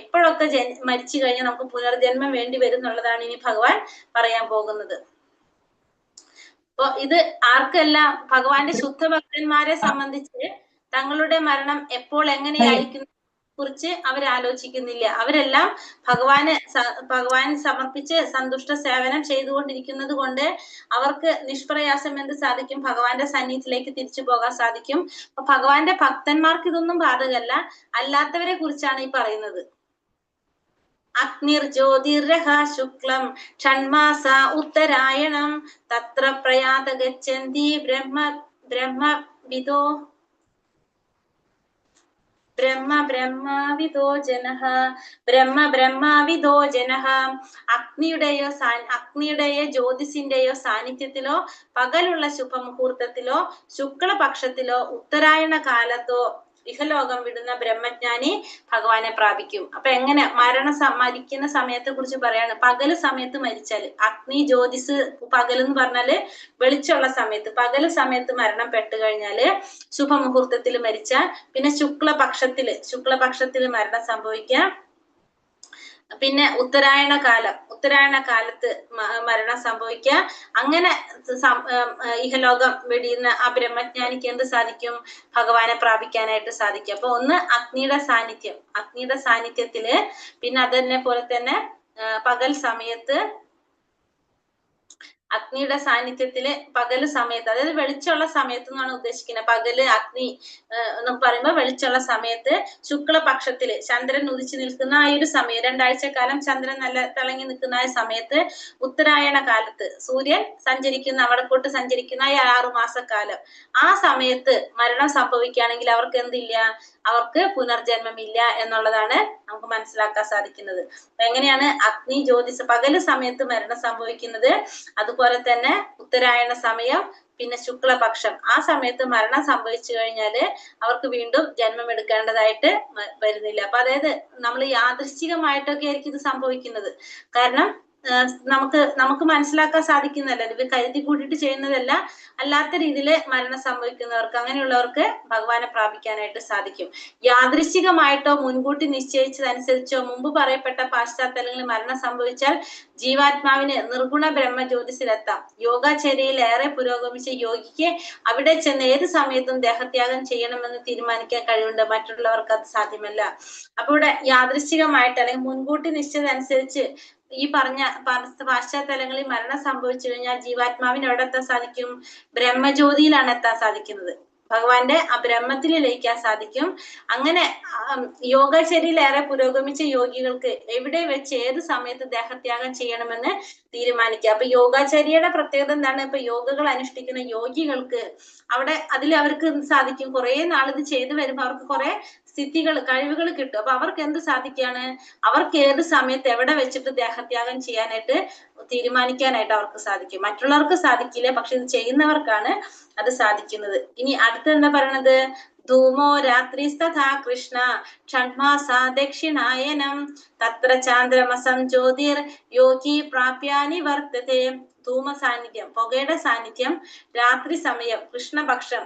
എപ്പോഴൊക്കെ മരിച്ചു കഴിഞ്ഞാൽ നമുക്ക് പുനർജന്മം വേണ്ടി വരും എന്നുള്ളതാണ് ഇനി ഭഗവാൻ പറയാൻ പോകുന്നത്. അപ്പൊ ഇത് ആർക്കെല്ലാം? ഭഗവാന്റെ ശുദ്ധഭക്തന്മാരെ സംബന്ധിച്ച് തങ്ങളുടെ മരണം എപ്പോൾ എങ്ങനെയായിരിക്കും കുറിച്ച് അവർ ആലോചിക്കുന്നില്ല. അവരെല്ലാം ഭഗവാൻ സമർപ്പിച്ച് സന്തുഷ്ട സേവനം ചെയ്തുകൊണ്ടിരിക്കുന്നത് കൊണ്ട് അവർക്ക് നിഷ്പ്രയാസം എന്ത് സാധിക്കും? ഭഗവാന്റെ സന്നിധിയിലേക്ക് തിരിച്ചു പോകാൻ സാധിക്കും. അപ്പൊ ഭഗവാന്റെ ഭക്തന്മാർക്ക് ഇതൊന്നും ബാധകമല്ല. അല്ലാത്തവരെ കുറിച്ചാണ് ഈ പറയുന്നത്. അഗ്നിർ ജ്യോതിർരഹ ശുക്ലം ഷണ്മാസ ഉത്തരായണം തത്ര പ്രയാത ഗച്ഛന്തി ബ്രഹ്മവിദോ ജനഃ. അഗ്നിയുടെയോ ജ്യോതിസിന്റെയോ സാന്നിധ്യത്തിലോ പകലുള്ള ശുഭമുഹൂർത്തത്തിലോ ശുക്ലപക്ഷത്തിലോ ഉത്തരായണ കാലത്തോ ഇഹലോകം വിടുന്ന ബ്രഹ്മജ്ഞാനി ഭഗവാനെ പ്രാപിക്കും. അപ്പൊ എങ്ങനെ മരിക്കുന്ന സമയത്തെ കുറിച്ച് പറയാണ്. പകല് സമയത്ത് മരിച്ചാല്, അഗ്നി ജ്യോതിസ് പകലെന്ന് പറഞ്ഞാല് വെളിച്ചമുള്ള സമയത്ത്, പകല് സമയത്ത് മരണപ്പെട്ടു കഴിഞ്ഞാല് ശുഭമുഹൂർത്തത്തിൽ മരിച്ച, പിന്നെ ശുക്ലപക്ഷത്തില് മരണം സംഭവിക്കാം. പിന്നെ ഉത്തരായണ കാലത്ത് മരണം സംഭവിക്കുക. അങ്ങനെ ഇഹലോകം വെടിയുന്ന ആ ബ്രഹ്മജ്ഞാനിക്ക് എന്ത് സാധിക്കും? ഭഗവാനെ പ്രാപിക്കാനായിട്ട് സാധിക്കും. അപ്പൊ ഒന്ന് അഗ്നിയുടെ സാന്നിധ്യത്തില്, പിന്നെ അതന്നെ പോലെ തന്നെ പകൽ സമയത്ത്, അഗ്നിയുടെ സാന്നിധ്യത്തില് പകല് സമയത്ത്, അതായത് വെളിച്ചമുള്ള സമയത്ത് എന്നാണ് ഉദ്ദേശിക്കുന്നത്. പകല് അഗ്നി എന്നൊക്കെ പറയുമ്പോൾ വെളിച്ചമുള്ള സമയത്ത്, ശുക്ലപക്ഷത്തില് ചന്ദ്രൻ ഉദിച്ചു നിൽക്കുന്ന ആ ഒരു സമയം, 2 ആഴ്ചക്കാലം ചന്ദ്രൻ നല്ല തിളങ്ങി നിൽക്കുന്ന ആ സമയത്ത്, ഉത്തരായണ കാലത്ത് സൂര്യൻ വടക്കോട്ട് സഞ്ചരിക്കുന്ന ആ 6 മാസക്കാലം, ആ സമയത്ത് മരണം സംഭവിക്കുകയാണെങ്കിൽ അവർക്ക് എന്തില്ല? അവർക്ക് പുനർജന്മമില്ല എന്നുള്ളതാണ് നമുക്ക് മനസ്സിലാക്കാൻ സാധിക്കുന്നത്. എങ്ങനെയാണ് അഗ്നി ജ്യോതിസ് പകല് സമയത്ത് മരണം സംഭവിക്കുന്നത്, അതുപോലെ തന്നെ ഉത്തരായണ സമയം, പിന്നെ ശുക്ലപക്ഷം, ആ സമയത്ത് മരണം സംഭവിച്ചു കഴിഞ്ഞാല് അവർക്ക് വീണ്ടും ജന്മം എടുക്കേണ്ടതായിട്ട് വരുന്നില്ല. അപ്പൊ അതായത് നമ്മൾ യാദൃശ്ചികമായിട്ടൊക്കെ ആയിരിക്കും ഇത് സംഭവിക്കുന്നത്. കാരണം നമുക്ക് മനസ്സിലാക്കാൻ സാധിക്കുന്നതല്ല, ഇത് കരുതി കൂട്ടിയിട്ട് ചെയ്യുന്നതല്ല. അല്ലാത്ത രീതിയിൽ മരണം സംഭവിക്കുന്നവർക്ക്, അങ്ങനെയുള്ളവർക്ക് ഭഗവാനെ പ്രാപിക്കാനായിട്ട് സാധിക്കും. യാദൃശ്ചികമായിട്ടോ മുൻകൂട്ടി നിശ്ചയിച്ചതനുസരിച്ചോ മുമ്പ് പറയപ്പെട്ട പാശ്ചാത്തലങ്ങളിൽ മരണം സംഭവിച്ചാൽ ജീവാത്മാവിന് നിർഗുണ ബ്രഹ്മ ജ്യോതിസിലെത്താം. യോഗാചര്യയിൽ ഏറെ പുരോഗമിച്ച യോഗിക്ക് അവിടെ ചെന്ന് ഏത് സമയത്തും ദേഹത്യാഗം ചെയ്യണമെന്ന് തീരുമാനിക്കാൻ കഴിവുണ്ട്. മറ്റുള്ളവർക്ക് അത് സാധ്യമല്ല. അപ്പൊ ഇവിടെ യാദൃശ്ചികമായിട്ട് അല്ലെങ്കിൽ മുൻകൂട്ടി നിശ്ചയതനുസരിച്ച് ഈ പറഞ്ഞ പാശ്ചാത്തലങ്ങളിൽ മരണം സംഭവിച്ചു കഴിഞ്ഞാൽ ജീവാത്മാവിന് എവിടെ എത്താൻ സാധിക്കും? ബ്രഹ്മജ്യോതിയിലാണ് എത്താൻ സാധിക്കുന്നത്. ഭഗവാന്റെ ആ ബ്രഹ്മത്തിൽ ലയിക്കാൻ സാധിക്കും. അങ്ങനെ യോഗചര്യയിലേറെ പുരോഗമിച്ച യോഗികൾക്ക് എവിടെ വെച്ച് ഏത് സമയത്ത് ദേഹത്യാഗം ചെയ്യണമെന്ന് തീരുമാനിക്കുക. അപ്പൊ യോഗാചര്യയുടെ പ്രത്യേകത എന്താണ്? ഇപ്പൊ യോഗകൾ അനുഷ്ഠിക്കുന്ന യോഗികൾക്ക് അവിടെ അവർക്ക് സാധിക്കും. കുറെ നാളിത് ചെയ്തു വരുമ്പോ അവർക്ക് കുറെ കഴിവുകൾ കിട്ടും. അപ്പൊ അവർക്ക് എന്ത് സാധിക്കാണ്? അവർക്ക് ഏത് സമയത്ത് എവിടെ വെച്ചിട്ട് ദേഹത്യാഗം ചെയ്യാനായിട്ട് തീരുമാനിക്കാനായിട്ട് അവർക്ക് സാധിക്കും. മറ്റുള്ളവർക്ക് സാധിക്കില്ല, പക്ഷെ ഇത് ചെയ്യുന്നവർക്കാണ് അത് സാധിക്കുന്നത്. ഇനി അടുത്ത് എന്താ പറയണത്? ധൂമോ രാത്രിസ്തഥാ കൃഷ്ണ ഷണ്മാസ ദക്ഷിണായനം തത്ര ചാന്ദ്രമസം ജ്യോതിർ യോഗി പ്രാപ്യാനി വർത്തത്തെ. ധൂമ സാന്നിധ്യം, പുകയുടെ സാന്നിധ്യം, രാത്രി സമയം, കൃഷ്ണപക്ഷം,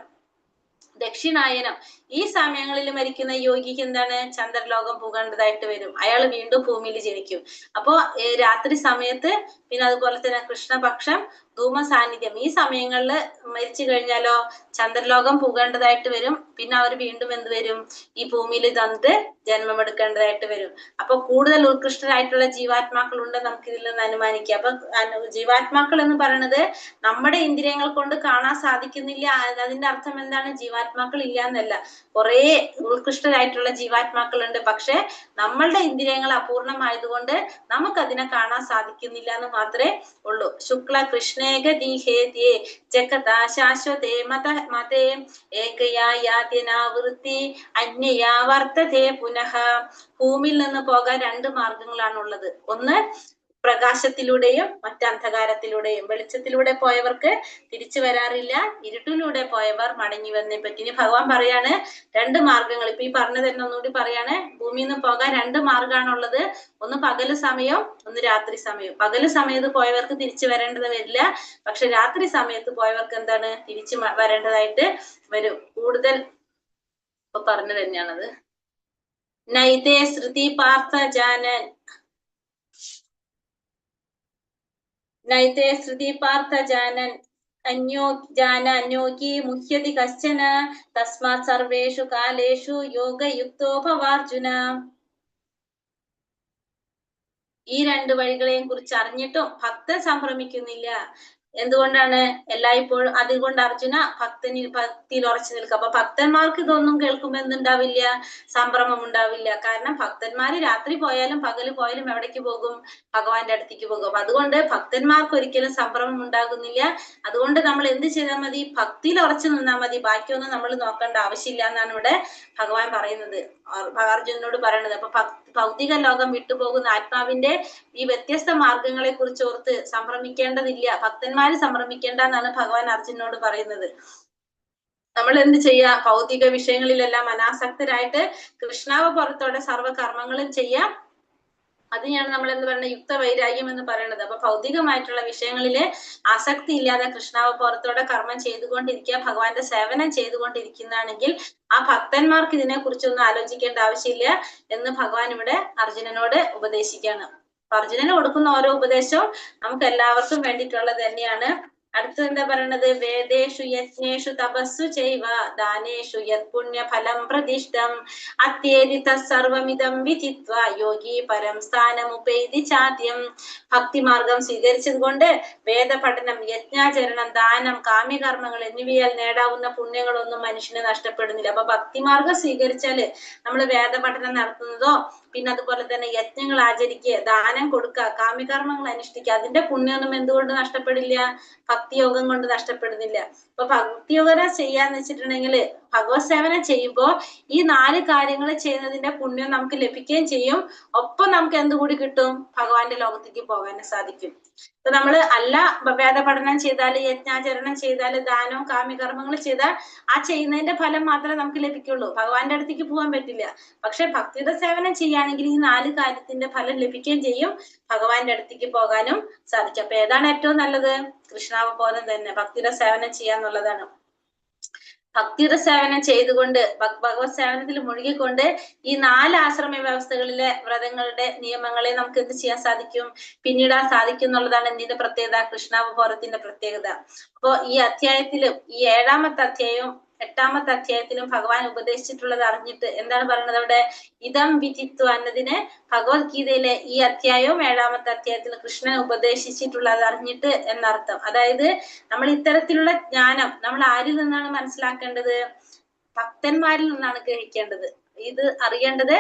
ദക്ഷിണായനം, ഈ സമയങ്ങളിൽ മരിക്കുന്ന യോഗിക്ക് എന്താണ്? ചന്ദ്രലോകം പോകേണ്ടതായിട്ട് വരും. അയാൾ വീണ്ടും ഭൂമിയിൽ ജനിക്കും. അപ്പോ രാത്രി സമയത്ത്, പിന്നെ അതുപോലെ തന്നെ കൃഷ്ണപക്ഷം, ധൂമ സാന്നിധ്യം, ഈ സമയങ്ങളിൽ മരിച്ചു കഴിഞ്ഞാലോ ചന്ദ്രലോകം പോകേണ്ടതായിട്ട് വരും. പിന്നെ അവർ വീണ്ടും എന്ത് വരും? ഈ ഭൂമിയിൽ തന്നിട്ട് ജന്മം എടുക്കേണ്ടതായിട്ട് വരും. അപ്പൊ കൂടുതൽ ഉത്കൃഷ്ടരായിട്ടുള്ള ജീവാത്മാക്കൾ ഉണ്ട് നമുക്ക് ഇതിൽ നിന്ന് അനുമാനിക്കാം. അപ്പൊ ജീവാത്മാക്കൾ എന്ന് പറയുന്നത് നമ്മുടെ ഇന്ദ്രിയങ്ങൾ കൊണ്ട് കാണാൻ സാധിക്കുന്നില്ല. അതിന്റെ അർത്ഥം എന്താണ്? ജീവാത്മാക്കൾ ഇല്ല എന്നല്ല. കുറെ ഉത്കൃഷ്ടരായിട്ടുള്ള ജീവാത്മാക്കളുണ്ട്. പക്ഷെ നമ്മളുടെ ഇന്ദ്രിയങ്ങൾ അപൂർണമായതുകൊണ്ട് നമുക്കതിനെ കാണാൻ സാധിക്കുന്നില്ല എന്ന് മാത്രമേ ഉള്ളൂ. ശുക്ല കൃഷ്ണേക ദീഹേദ്യേ ജഗത ശാശ്വതേ മതേ ഏകയാ യാത്യനാവൃത്തി അന്യയാ വർത്തതേ പുനഃ. ഭൂമിയിൽ നിന്ന് പോകാൻ രണ്ട് മാർഗങ്ങളാണുള്ളത്. ഒന്ന് പ്രകാശത്തിലൂടെയും മറ്റന്ധകാരത്തിലൂടെയും. വെളിച്ചത്തിലൂടെ പോയവർക്ക് തിരിച്ചു വരാറില്ല, ഇരുട്ടിലൂടെ പോയവർ മടങ്ങി വന്നേ പറ്റി. ഇനി ഭഗവാൻ പറയാണ് രണ്ട് മാർഗങ്ങൾ. ഇപ്പൊ ഈ പറഞ്ഞത് തന്നെ ഒന്നുകൂടി പറയാണ്. ഭൂമിയിൽ നിന്ന് പോകാൻ രണ്ട് മാർഗമാണുള്ളത്. ഒന്ന് പകല് സമയം, ഒന്ന് രാത്രി സമയം. പകല് സമയത്ത് പോയവർക്ക് തിരിച്ചു വരേണ്ടത് വരില്ല, പക്ഷെ രാത്രി സമയത്ത് പോയവർക്ക് എന്താണ് തിരിച്ചു വരേണ്ടതായിട്ട് വരും. കൂടുതൽ ഇപ്പൊ പറഞ്ഞു തന്നെയാണത്. നൈതേ ശ്രുതി പാർത്ഥ ജാനൻ നൈതേ ശ്രുതി പാർത്ഥ ജാനൻ അന്യോകി മുഹ്യതി കശ്ചന തസ്മാത് സർവേഷു കാലേഷു യോഗയുക്തോ ഭവാർജുന. ഈ രണ്ട് വഴികളെയും കുറിച്ച് അറിഞ്ഞിട്ടും ഭക്തൻ സംഭ്രമിക്കുന്നില്ല. എന്തുകൊണ്ടാണ്? എല്ലായ്പ്പോഴും. അതുകൊണ്ട് അർജുന ഭക്തിയിൽ ഉറച്ചു നിൽക്കുക. അപ്പൊ ഭക്തന്മാർക്ക് ഇതൊന്നും കേൾക്കുമ്പോ എന്തുണ്ടാവില്ല? സംഭ്രമം ഉണ്ടാവില്ല. കാരണം ഭക്തന്മാര് രാത്രി പോയാലും പകല് പോയാലും എവിടേക്ക് പോകും? ഭഗവാന്റെ അടുത്തേക്ക് പോകും. അപ്പൊ അതുകൊണ്ട് ഭക്തന്മാർക്ക് ഒരിക്കലും സംഭ്രമം ഉണ്ടാകുന്നില്ല. അതുകൊണ്ട് നമ്മൾ എന്ത് ചെയ്താൽ മതി? ഭക്തിയിൽ ഉറച്ചു നിന്നാൽ മതി. ബാക്കിയൊന്നും നമ്മൾ നോക്കേണ്ട ആവശ്യമില്ല എന്നാണ് ഇവിടെ ഭഗവാൻ പറയുന്നത്, അർജുനനോട് പറയണത്. അപ്പൊ ഭൗതിക ലോകം വിട്ടുപോകുന്ന ആത്മാവിന്റെ ഈ വ്യത്യസ്ത മാർഗങ്ങളെ കുറിച്ച് ഓർത്ത് സംഭ്രമിക്കേണ്ടതില്ല. ഭക്തന്മാര് സംഭ്രമിക്കേണ്ട എന്നാണ് ഭഗവാൻ അർജുനനോട് പറയുന്നത്. നമ്മൾ എന്ത് ചെയ്യാ? ഭൗതിക വിഷയങ്ങളിലെല്ലാം അനാസക്തരായിട്ട് കൃഷ്ണാവബോധത്തോടെ സർവ്വകർമ്മങ്ങളും ചെയ്യാം. അതിനെയാണ് നമ്മൾ എന്ത് പറയുന്നത്? യുക്ത വൈരാഗ്യം എന്ന് പറയുന്നത്. അപ്പൊ ഭൗതികമായിട്ടുള്ള വിഷയങ്ങളില് ആസക്തി ഇല്ലാതെ കൃഷ്ണാവബോധത്തോടെ കർമ്മം ചെയ്തുകൊണ്ടിരിക്കുക, ഭഗവാന്റെ സേവനം ചെയ്തുകൊണ്ടിരിക്കുന്നതാണെങ്കിൽ ആ ഭക്തന്മാർക്ക് ഇതിനെ കുറിച്ചൊന്നും ആലോചിക്കേണ്ട ആവശ്യമില്ല എന്ന് ഭഗവാൻ ഇവിടെ അർജുനനോട് ഉപദേശിക്കുകയാണ്. അപ്പൊ അർജുനന് കൊടുക്കുന്ന ഓരോ ഉപദേശവും നമുക്ക് എല്ലാവർക്കും വേണ്ടിയിട്ടുള്ളത് തന്നെയാണ്. അടുത്തത് എന്താ പറയണത്? വേദേഷു യജ്ഞേഷു തപസ്സു ചെയ്വ ദാനേഷു യത് പുണ്യ ഫലം പ്രതിഷ്ഠം അത്യേതി തസ്സർവമിദം വിധിത്വ യോഗി പരം സ്ഥാനമുപൈതി ചാദ്യം. ഭക്തിമാർഗം സ്വീകരിച്ചത് കൊണ്ട് വേദപഠനം, യജ്ഞാചരണം, ദാനം, കാമ്യകർമ്മങ്ങൾ എന്നിവയാൽ നേടാവുന്ന പുണ്യങ്ങളൊന്നും മനുഷ്യന് നഷ്ടപ്പെടുന്നില്ല. അപ്പൊ ഭക്തിമാർഗം സ്വീകരിച്ചാല് നമ്മൾ വേദപഠനം നടത്തുന്നതോ പിന്നെ അതുപോലെ തന്നെ യജ്ഞങ്ങൾ ആചരിക്കുക, ദാനം കൊടുക്കുക, കാമ്യകർമ്മങ്ങൾ അനുഷ്ഠിക്കുക, അതിന്റെ പുണ്യമൊന്നും എന്തുകൊണ്ട് നഷ്ടപ്പെടില്ല? ഭക്തിയോഗം കൊണ്ട് നഷ്ടപ്പെടുന്നില്ല. ഇപ്പൊ ഭക്തിയോഗം ചെയ്യാന്ന് വെച്ചിട്ടുണ്ടെങ്കിൽ ഭഗവത് സേവനം ചെയ്യുമ്പോൾ ഈ 4 കാര്യങ്ങൾ ചെയ്യുന്നതിന്റെ പുണ്യം നമുക്ക് ലഭിക്കുകയും ചെയ്യും. ഒപ്പം നമുക്ക് എന്തുകൂടി കിട്ടും? ഭഗവാന്റെ ലോകത്തേക്ക് പോകാനും സാധിക്കും. ഇപ്പൊ നമ്മള് അല്ല വേദപഠനം ചെയ്താല്, യജ്ഞാചരണം ചെയ്താല്, ദാനവും കാമ്യകർമ്മങ്ങൾ ചെയ്താൽ ആ ചെയ്യുന്നതിന്റെ ഫലം മാത്രമേ നമുക്ക് ലഭിക്കുള്ളൂ. ഭഗവാന്റെ അടുത്തേക്ക് പോകാൻ പറ്റില്ല. പക്ഷെ ഭക്തിയുടെ സേവനം ചെയ്യുകയാണെങ്കിൽ ഈ 4 കാര്യത്തിന്റെ ഫലം ലഭിക്കുകയും ചെയ്യും, ഭഗവാന്റെ അടുത്തേക്ക് പോകാനും സാധിക്കും. അപ്പൊ ഏതാണ് ഏറ്റവും നല്ലത്? കൃഷ്ണാവബോധം തന്നെ, ഭക്തിയുടെ സേവനം ചെയ്യാന്നുള്ളതാണ്. ഭക്തിയുടെ സേവനം ചെയ്തുകൊണ്ട് ഭഗവത് സേവനത്തിൽ മുഴുകിക്കൊണ്ട് ഈ 4 ആശ്രമ വ്യവസ്ഥകളിലെ വ്രതങ്ങളുടെ നിയമങ്ങളെ നമുക്ക് എന്ത് ചെയ്യാൻ സാധിക്കും? പിന്നിടാൻ സാധിക്കും എന്നുള്ളതാണ് എന്തിന്റെ പ്രത്യേകത? കൃഷ്ണാവബോധത്തിന്റെ പ്രത്യേകത. അപ്പോ ഈ അധ്യായത്തിലും ഈ 7ാമത്തെ അധ്യായവും 8ാമത്തെ അധ്യായത്തിലും ഭഗവാൻ ഉപദേശിച്ചിട്ടുള്ളത് അറിഞ്ഞിട്ട് എന്താണ് പറയുന്നത് അവിടെ? ഇതം വിധിത്വ എന്നതിന് ഭഗവത്ഗീതയിലെ ഈ അധ്യായവും 7ാമത്തെ അധ്യായത്തിൽ കൃഷ്ണൻ ഉപദേശിച്ചിട്ടുള്ളത് അറിഞ്ഞിട്ട് എന്നർത്ഥം. അതായത് നമ്മൾ ഇത്തരത്തിലുള്ള ജ്ഞാനം നമ്മൾ ആരിൽ നിന്നാണ് മനസ്സിലാക്കേണ്ടത്? ഭക്തന്മാരിൽ നിന്നാണ് ഗ്രഹിക്കേണ്ടത്. ഇത് അറിയേണ്ടത്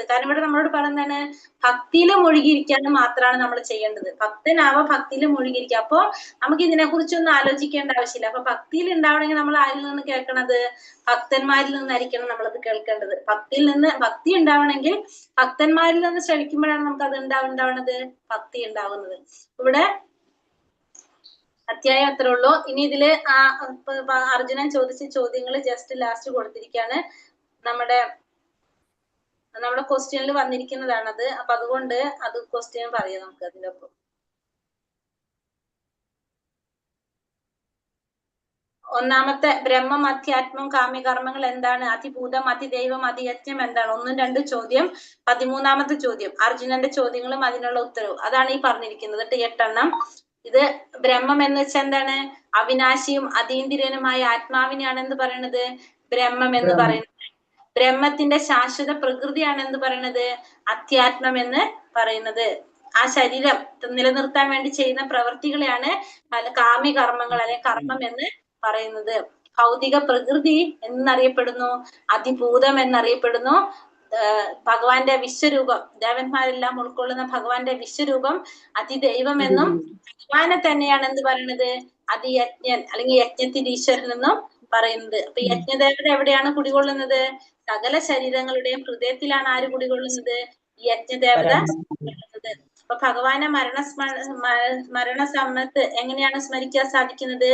കാരണം ഇവിടെ നമ്മളോട് പറയുന്നതാണ് ഭക്തിയിൽ മുഴുകിയിരിക്കാൻ മാത്രമാണ് നമ്മൾ ചെയ്യേണ്ടത്. ഭക്തനാവാ, ഭക്തിയിൽ മുഴുകിയിരിക്കുക. അപ്പോ നമുക്ക് ഇതിനെ കുറിച്ചൊന്നും ആലോചിക്കേണ്ട ആവശ്യമില്ല. അപ്പൊ ഭക്തിയിൽ ഉണ്ടാവണമെങ്കിൽ നമ്മൾ ആരിൽ നിന്ന് കേൾക്കണത്? ഭക്തന്മാരിൽ നിന്നായിരിക്കണം നമ്മളത് കേൾക്കേണ്ടത്. ഭക്തി ഉണ്ടാവണമെങ്കിൽ ഭക്തന്മാരിൽ നിന്ന് ശ്രമിക്കുമ്പോഴാണ് നമുക്ക് അത് ഉണ്ടാവുന്നത്, ഭക്തി ഉണ്ടാവുന്നത്. ഇവിടെ അധ്യായം അത്രേ ഉള്ളൂ. ഇനി ഇതില് അർജുനൻ ചോദിച്ച ചോദ്യങ്ങൾ ജസ്റ്റ് ലാസ്റ്റ് കൊടുത്തിരിക്കുകയാണ്. നമ്മുടെ ക്വസ്റ്റ്യനിൽ വന്നിരിക്കുന്നതാണത്. അപ്പൊ അതുകൊണ്ട് അത് ക്വസ്റ്റ്യൻ പറയാം നമുക്ക് അതിന്റെ ഒപ്പം. ഒന്നാമത്തെ ബ്രഹ്മം, അധ്യാത്മം, കാമ്യകർമ്മങ്ങൾ എന്താണ്? അതിഭൂതം, അതിദൈവം, അതിയജ്ഞം എന്താണ്? 1, 2 ചോദ്യം. 13ാമത്തെ ചോദ്യം അർജുനന്റെ ചോദ്യങ്ങളും അതിനുള്ള ഉത്തരവും. അതാണ് ഈ പറഞ്ഞിരിക്കുന്നത്. 8 എണ്ണം. ഇത് ബ്രഹ്മം എന്ന് വെച്ചാൽ എന്താണ്? അവിനാശിയും അതീന്ദ്രിയനുമായ ആത്മാവിനെയാണ് എന്ത് പറയണത്? ബ്രഹ്മം എന്ന് പറയുന്നത്. ബ്രഹ്മത്തിന്റെ ശാശ്വത പ്രകൃതിയാണ് എന്ത് പറയണത്? അധ്യാത്മം എന്ന് പറയുന്നത്. ആ ശരീരം നിലനിർത്താൻ വേണ്ടി ചെയ്യുന്ന പ്രവൃത്തികളെയാണ് കാമ്യകർമ്മങ്ങൾ അല്ലെങ്കിൽ കർമ്മം എന്ന് പറയുന്നത്. ഭൗതിക പ്രകൃതി എന്നറിയപ്പെടുന്നു, അതിഭൂതം എന്നറിയപ്പെടുന്നു. ഭഗവാന്റെ വിശ്വരൂപം, ദേവന്മാരെല്ലാം ഉൾക്കൊള്ളുന്ന ഭഗവാന്റെ വിശ്വരൂപം അതിദൈവം എന്നും, ഭഗവാനെ തന്നെയാണ് എന്ത് പറയുന്നത്, അതിയജ്ഞൻ അല്ലെങ്കിൽ യജ്ഞത്തിൽ ഈശ്വരൻ എന്നും പറയുന്നത്. അപ്പൊ യജ്ഞദേവത എവിടെയാണ് കുടികൊള്ളുന്നത്? സകല ശരീരങ്ങളുടെയും ഹൃദയത്തിലാണ് ആര് കുടികൊള്ളുന്നത്? ഈ യജ്ഞദേവത കുടികൊള്ളുന്നത്. അപ്പൊ ഭഗവാനെ മരണസമയത്ത് എങ്ങനെയാണ് സ്മരിക്കാൻ സാധിക്കുന്നത്?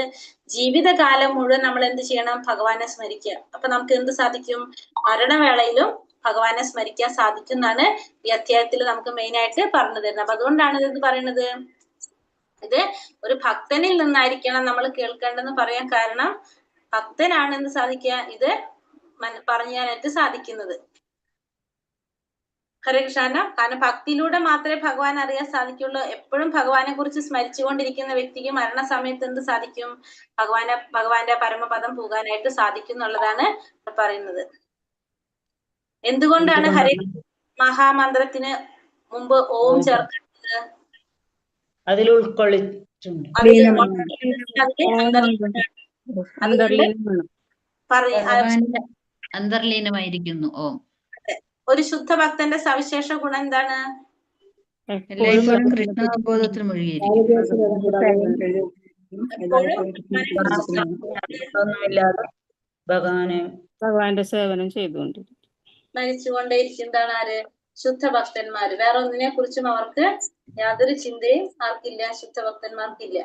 ജീവിതകാലം മുഴുവൻ നമ്മൾ എന്ത് ചെയ്യണം? ഭഗവാനെ സ്മരിക്കുക. അപ്പൊ നമുക്ക് എന്ത് സാധിക്കും? മരണവേളയിലും ഭഗവാനെ സ്മരിക്കാൻ സാധിക്കും എന്നാണ് ഈ അധ്യായത്തിൽ നമുക്ക് മെയിൻ ആയിട്ട് പറഞ്ഞു തരുന്നത്. അപ്പൊ അതുകൊണ്ടാണ് ഇത് പറയുന്നത്, ഇത് ഒരു ഭക്തനിൽ നിന്നായിരിക്കണം നമ്മൾ കേൾക്കേണ്ടെന്ന് പറയാൻ കാരണം, ഭക്തനാണ് എന്ത് സാധിക്കുക, ഇത് പറഞ്ഞാനായിട്ട് സാധിക്കുന്നത്. ഹരേ കൃഷ്ണ. കാരണം ഭക്തിയിലൂടെ മാത്രമേ ഭഗവാൻ അറിയാൻ സാധിക്കുള്ളൂ. എപ്പോഴും ഭഗവാനെ കുറിച്ച് സ്മരിച്ചുകൊണ്ടിരിക്കുന്ന വ്യക്തിക്ക് മരണസമയത്ത് എന്ത് സാധിക്കും? ഭഗവാന്റെ പരമപദം പോകാനായിട്ട് സാധിക്കും എന്നുള്ളതാണ് പറയുന്നത്. എന്തുകൊണ്ടാണ് ഹരേ മഹാമന്ത്രത്തിന് മുമ്പ് ഓം ചേർക്കുന്നത്? അതിൽ ഉൾക്കൊള്ളിച്ചിട്ടുണ്ട്. അന്തർലീനമായിരിക്കുന്നു ഓം. ഒരു ശുദ്ധ ഭക്തന്റെ സവിശേഷ ഗുണം എന്താണ്? എല്ലായ്പ്പോഴും കൃഷ്ണബോധത്തിൽ മുഴുകിയിരിക്കും. ഒന്നുമില്ലാതെ ഭഗവാന്റെ സേവനം ചെയ്തുകൊണ്ടിരിക്കും. സ്മരിച്ചുകൊണ്ടേയിരിക്കുന്നതാണ് ആര്? ശുദ്ധ ഭക്തന്മാര്. വേറെ ഒന്നിനെ കുറിച്ചും അവർക്ക് യാതൊരു ചിന്തയും ആർക്കില്ല, ശുദ്ധ ഭക്തന്മാർക്കില്ല.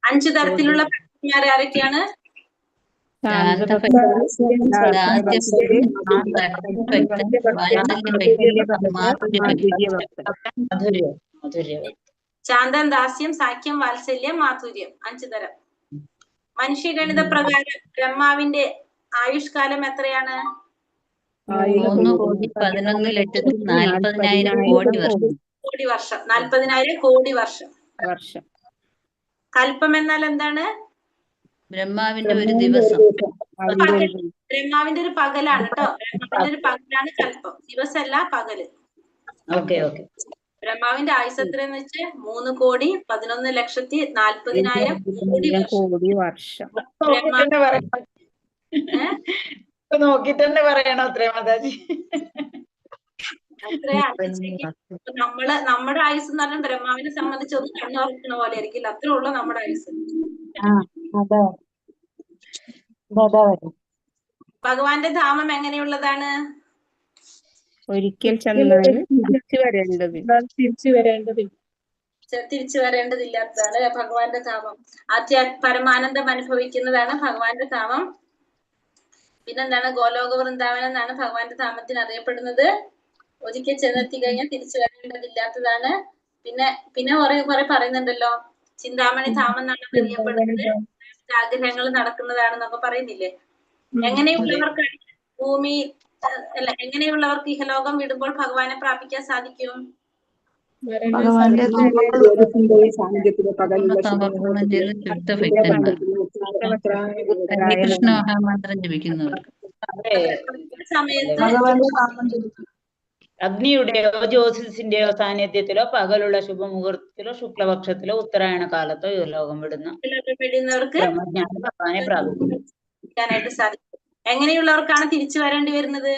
അഞ്ചു തരത്തിലുള്ള ഭക്തന്മാർ ആരൊക്കെയാണ്? ശാന്തം, ദാസ്യം, സാഖ്യം, വാത്സല്യം, മാധുര്യം. 5 തരം. മനുഷ്യഗണിത പ്രകാരം ബ്രഹ്മാവിന്റെ ആയുഷ്കാലം എത്രയാണ്? 3,11,40,000 കോടി വർഷം. 40,000 കോടി വർഷം. കൽപ്പം എന്നാൽ എന്താണ്? ബ്രഹ്മാവിന്റെ ഒരു ദിവസം. ബ്രഹ്മാവിന്റെ ഒരു പകലാണ് കേട്ടോ. ബ്രഹ്മാവിന്റെ ഒരു പകലാണ് കൽപ്പം, ദിവസമല്ല, പകല്. ബ്രഹ്മാവിന്റെ ആയുസ് എത്രയെന്ന് വെച്ച് 3,11,40,000 കോടി വർഷം. നോക്കിട്ട് തന്നെ പറയണോ അത്രേ മാതാജി? നമ്മുടെ ആയുസ് എന്ന് പറഞ്ഞാൽ ബ്രഹ്മാവിനെ സംബന്ധിച്ച് ഒന്ന് കണ്ണുറക്കുന്ന പോലെ ആയിരിക്കില്ല, അത്രേ ഉള്ളൂ നമ്മുടെ ആയുസ്. ഭഗവാന്റെ ധാമം എങ്ങനെയുള്ളതാണ്? ഒരിക്കൽ ചെന്നാൽ തിരിച്ചു വരേണ്ടതില്ലാത്തതാണ് ഭഗവാന്റെ ധാമം. പരമാനന്ദം അനുഭവിക്കുന്നതാണ് ഭഗവാന്റെ ധാമം. പിന്നെന്താണ്? ഗോലോക വൃന്ദാവനം എന്നാണ് ഭഗവാന്റെ ധാമത്തിന് അറിയപ്പെടുന്നത്. ഒരിക്കൽ ചെന്നെത്തി കഴിഞ്ഞാൽ തിരിച്ചു വരേണ്ടതില്ലാത്തതാണ്. പിന്നെ കുറെ പറയുന്നുണ്ടല്ലോ, ചിന്താമണി ധാമം എന്നാണ് അറിയപ്പെടുന്നത്, ആഗ്രഹങ്ങൾ നടക്കുന്നതാണെന്നൊക്കെ പറയുന്നില്ലേ. എങ്ങനെയുള്ളവർക്കാണ് ഭൂമി അല്ല എങ്ങനെയുള്ളവർക്ക് ഇഹലോകം വിടുമ്പോൾ ഭഗവാനെ പ്രാപിക്കാൻ സാധിക്കും? സമയത്ത് അഗ്നിയുടെയോ ജ്യോതിസിന്റെയോ സാന്നിധ്യത്തിലോ പകലുള്ള ശുഭമുഹൂർത്തത്തിലോ ശുക്ലപക്ഷത്തിലോ ഉത്തരായണ കാലത്തോ ഇഹലോകം വിടുന്നവർക്ക് ഭഗവാനെ പ്രാപിക്കാനായിട്ട് സാധിക്കും. എങ്ങനെയുള്ളവർക്കാണ് തിരിച്ചു വരേണ്ടി വരുന്നത്?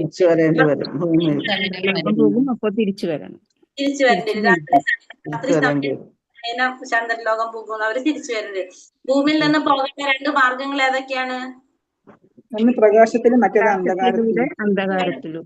തിരിച്ചു വരേണ്ടി വരും. തിരിച്ചു വരണം. ചന്ദ്രലോകം പോകുന്നവര് തിരിച്ചു വരേണ്ടി വരും. ഭൂമിയിൽ നിന്ന് പോകുന്ന 2 മാർഗങ്ങൾ ഏതൊക്കെയാണ്? ഒന്ന് പ്രകാശത്തിലും മറ്റേത് അന്ധകാരത്തിലും.